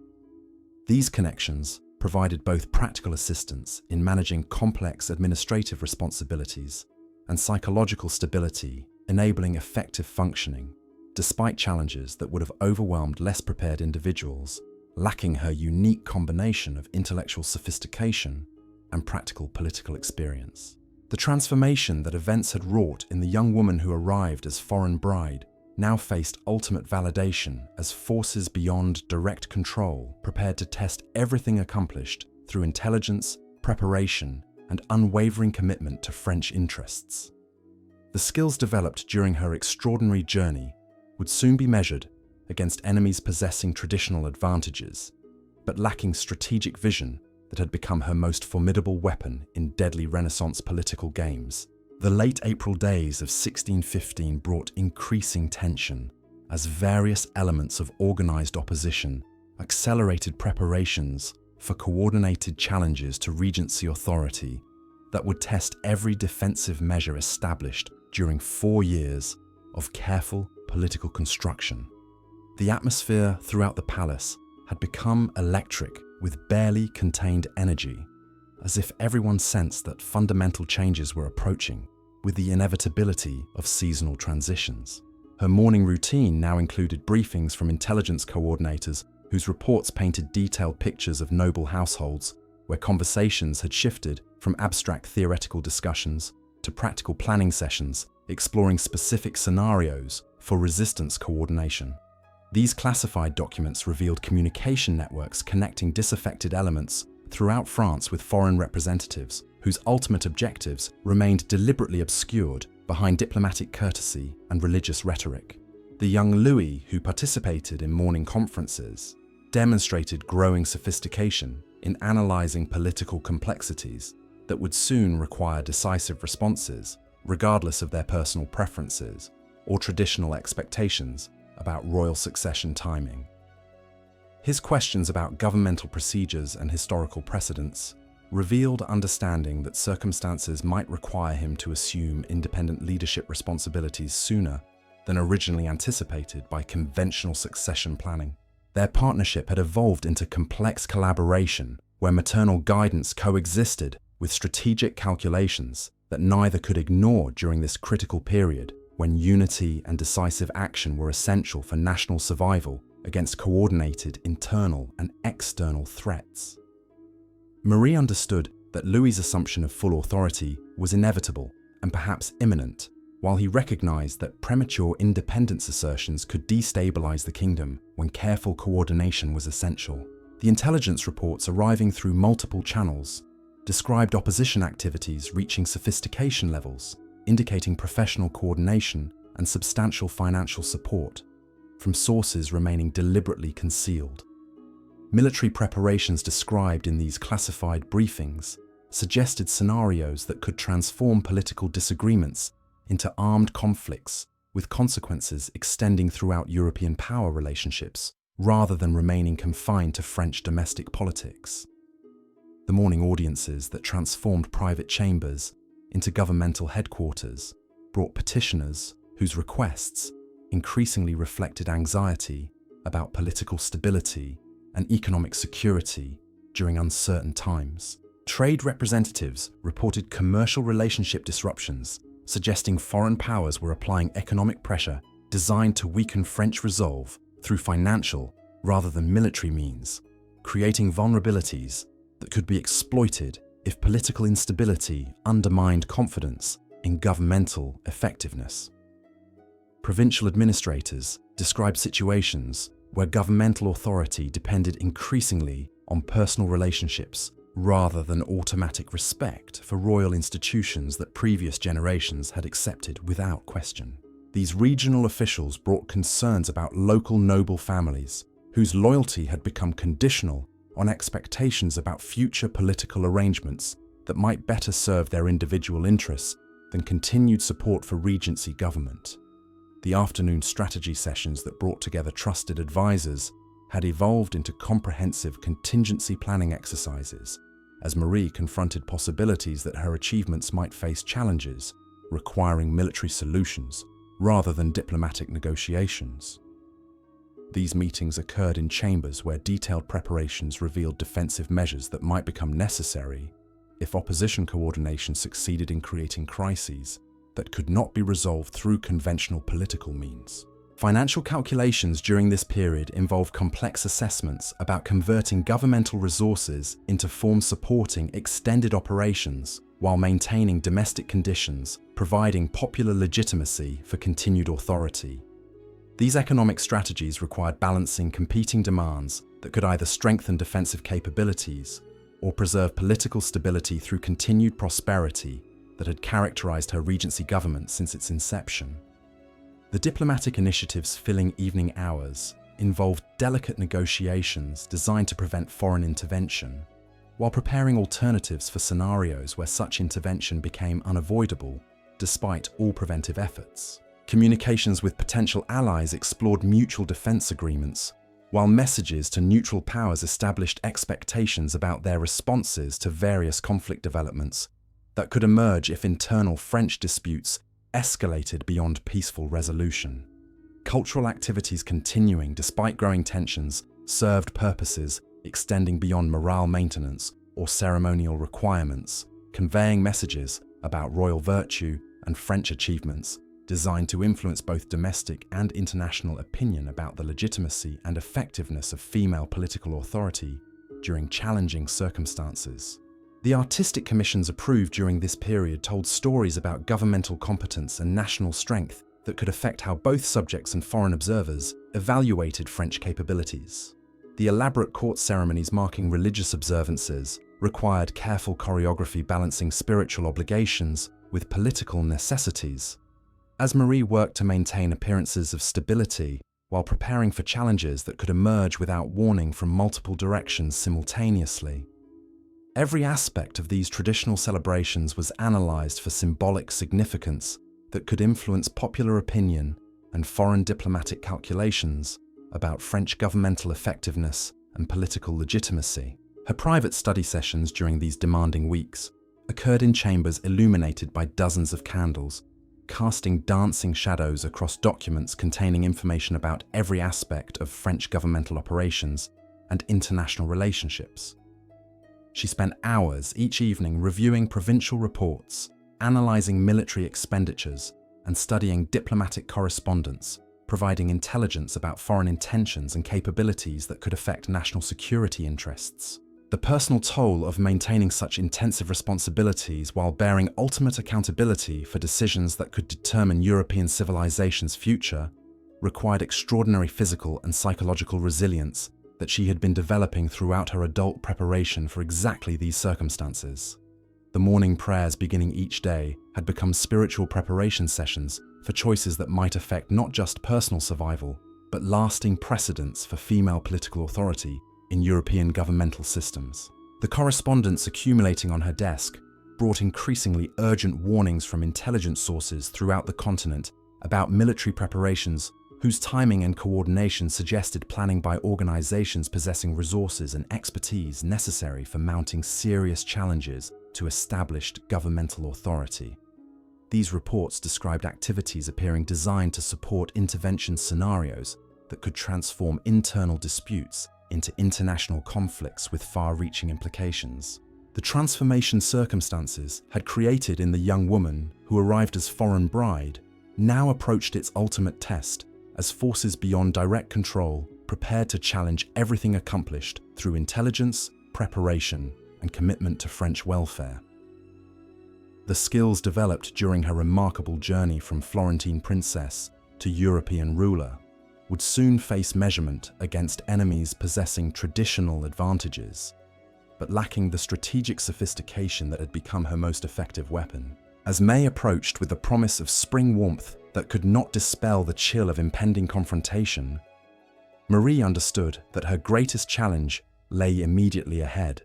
These connections provided both practical assistance in managing complex administrative responsibilities and psychological stability, enabling effective functioning, despite challenges that would have overwhelmed less prepared individuals, lacking her unique combination of intellectual sophistication and practical political experience. The transformation that events had wrought in the young woman who arrived as foreign bride now faced ultimate validation as forces beyond direct control, prepared to test everything accomplished through intelligence, preparation, and unwavering commitment to French interests. The skills developed during her extraordinary journey would soon be measured against enemies possessing traditional advantages, but lacking strategic vision that had become her most formidable weapon in deadly Renaissance political games. The late April days of 1615 brought increasing tension as various elements of organized opposition accelerated preparations for coordinated challenges to regency authority that would test every defensive measure established during 4 years of careful political construction. The atmosphere throughout the palace had become electric with barely contained energy, as if everyone sensed that fundamental changes were approaching, with the inevitability of seasonal transitions. Her morning routine now included briefings from intelligence coordinators whose reports painted detailed pictures of noble households, where conversations had shifted from abstract theoretical discussions to practical planning sessions exploring specific scenarios for resistance coordination. These classified documents revealed communication networks connecting disaffected elements throughout France with foreign representatives, whose ultimate objectives remained deliberately obscured behind diplomatic courtesy and religious rhetoric. The young Louis, who participated in morning conferences, demonstrated growing sophistication in analyzing political complexities that would soon require decisive responses, regardless of their personal preferences or traditional expectations about royal succession timing. His questions about governmental procedures and historical precedents revealed understanding that circumstances might require him to assume independent leadership responsibilities sooner than originally anticipated by conventional succession planning. Their partnership had evolved into complex collaboration where maternal guidance coexisted with strategic calculations that neither could ignore during this critical period when unity and decisive action were essential for national survival against coordinated internal and external threats. Marie understood that Louis's assumption of full authority was inevitable and perhaps imminent, while he recognized that premature independence assertions could destabilize the kingdom when careful coordination was essential. The intelligence reports arriving through multiple channels described opposition activities reaching sophistication levels, indicating professional coordination and substantial financial support, from sources remaining deliberately concealed. Military preparations described in these classified briefings suggested scenarios that could transform political disagreements into armed conflicts, with consequences extending throughout European power relationships rather than remaining confined to French domestic politics. The morning audiences that transformed private chambers into governmental headquarters brought petitioners whose requests increasingly reflected anxiety about political stability and economic security during uncertain times. Trade representatives reported commercial relationship disruptions, suggesting foreign powers were applying economic pressure designed to weaken French resolve through financial rather than military means, creating vulnerabilities that could be exploited if political instability undermined confidence in governmental effectiveness. Provincial administrators described situations where governmental authority depended increasingly on personal relationships rather than automatic respect for royal institutions that previous generations had accepted without question. These regional officials brought concerns about local noble families whose loyalty had become conditional on expectations about future political arrangements that might better serve their individual interests than continued support for regency government. The afternoon strategy sessions that brought together trusted advisors had evolved into comprehensive contingency planning exercises, as Marie confronted possibilities that her achievements might face challenges requiring military solutions rather than diplomatic negotiations. These meetings occurred in chambers where detailed preparations revealed defensive measures that might become necessary if opposition coordination succeeded in creating crises that could not be resolved through conventional political means. Financial calculations during this period involved complex assessments about converting governmental resources into forms supporting extended operations while maintaining domestic conditions, providing popular legitimacy for continued authority. These economic strategies required balancing competing demands that could either strengthen defensive capabilities or preserve political stability through continued prosperity that had characterized her regency government since its inception. The diplomatic initiatives filling evening hours involved delicate negotiations designed to prevent foreign intervention, while preparing alternatives for scenarios where such intervention became unavoidable despite all preventive efforts. Communications with potential allies explored mutual defense agreements, while messages to neutral powers established expectations about their responses to various conflict developments that could emerge if internal French disputes escalated beyond peaceful resolution. Cultural activities continuing despite growing tensions served purposes extending beyond morale maintenance or ceremonial requirements, conveying messages about royal virtue and French achievements designed to influence both domestic and international opinion about the legitimacy and effectiveness of female political authority during challenging circumstances. The artistic commissions approved during this period told stories about governmental competence and national strength that could affect how both subjects and foreign observers evaluated French capabilities. The elaborate court ceremonies marking religious observances required careful choreography balancing spiritual obligations with political necessities. As Marie worked to maintain appearances of stability while preparing for challenges that could emerge without warning from multiple directions simultaneously. Every aspect of these traditional celebrations was analysed for symbolic significance that could influence popular opinion and foreign diplomatic calculations about French governmental effectiveness and political legitimacy. Her private study sessions during these demanding weeks occurred in chambers illuminated by dozens of candles, casting dancing shadows across documents containing information about every aspect of French governmental operations and international relationships. She spent hours each evening reviewing provincial reports, analysing military expenditures, and studying diplomatic correspondence, providing intelligence about foreign intentions and capabilities that could affect national security interests. The personal toll of maintaining such intensive responsibilities while bearing ultimate accountability for decisions that could determine European civilization's future required extraordinary physical and psychological resilience that she had been developing throughout her adult preparation for exactly these circumstances. The morning prayers beginning each day had become spiritual preparation sessions for choices that might affect not just personal survival, but lasting precedents for female political authority in European governmental systems. The correspondence accumulating on her desk brought increasingly urgent warnings from intelligence sources throughout the continent about military preparations whose timing and coordination suggested planning by organizations possessing resources and expertise necessary for mounting serious challenges to established governmental authority. These reports described activities appearing designed to support intervention scenarios that could transform internal disputes into international conflicts with far-reaching implications. The transformation circumstances had created in the young woman who arrived as foreign bride now approached its ultimate test as forces beyond direct control prepared to challenge everything accomplished through intelligence, preparation, and commitment to French welfare. The skills developed during her remarkable journey from Florentine princess to European ruler would soon face measurement against enemies possessing traditional advantages, but lacking the strategic sophistication that had become her most effective weapon. As May approached with the promise of spring warmth that could not dispel the chill of impending confrontation, Marie understood that her greatest challenge lay immediately ahead.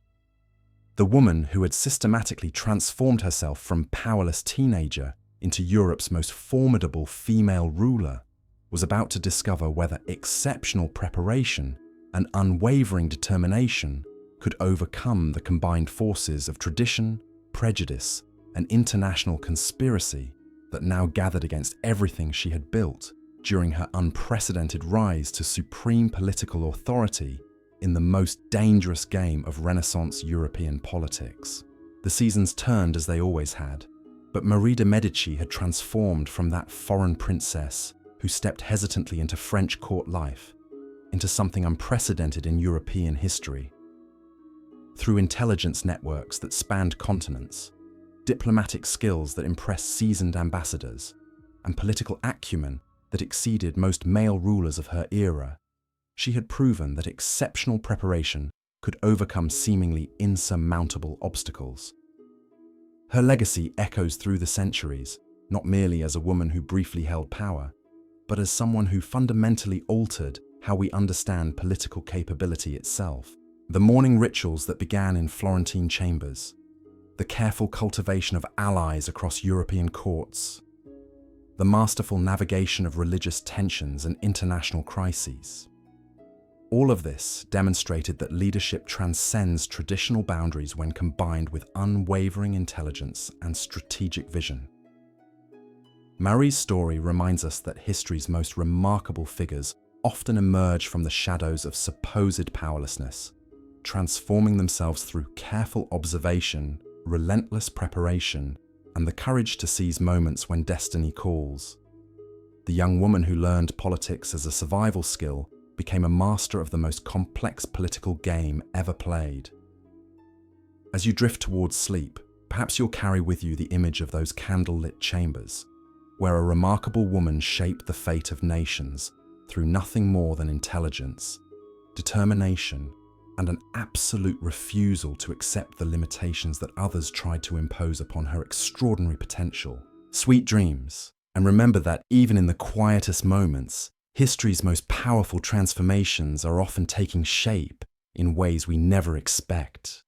The woman who had systematically transformed herself from powerless teenager into Europe's most formidable female ruler was about to discover whether exceptional preparation and unwavering determination could overcome the combined forces of tradition, prejudice, and international conspiracy that now gathered against everything she had built during her unprecedented rise to supreme political authority in the most dangerous game of Renaissance European politics. The seasons turned as they always had, but Marie de Medici had transformed from that foreign princess who stepped hesitantly into French court life into something unprecedented in European history. Through intelligence networks that spanned continents, diplomatic skills that impressed seasoned ambassadors, and political acumen that exceeded most male rulers of her era, she had proven that exceptional preparation could overcome seemingly insurmountable obstacles. Her legacy echoes through the centuries, not merely as a woman who briefly held power, but as someone who fundamentally altered how we understand political capability itself. The mourning rituals that began in Florentine chambers, the careful cultivation of allies across European courts, the masterful navigation of religious tensions and international crises. All of this demonstrated that leadership transcends traditional boundaries when combined with unwavering intelligence and strategic vision. Marie's story reminds us that history's most remarkable figures often emerge from the shadows of supposed powerlessness, transforming themselves through careful observation, relentless preparation, and the courage to seize moments when destiny calls. The young woman who learned politics as a survival skill became a master of the most complex political game ever played. As you drift towards sleep, perhaps you'll carry with you the image of those candle-lit chambers, where a remarkable woman shaped the fate of nations through nothing more than intelligence, determination, and an absolute refusal to accept the limitations that others tried to impose upon her extraordinary potential. Sweet dreams, and remember that even in the quietest moments, history's most powerful transformations are often taking shape in ways we never expect.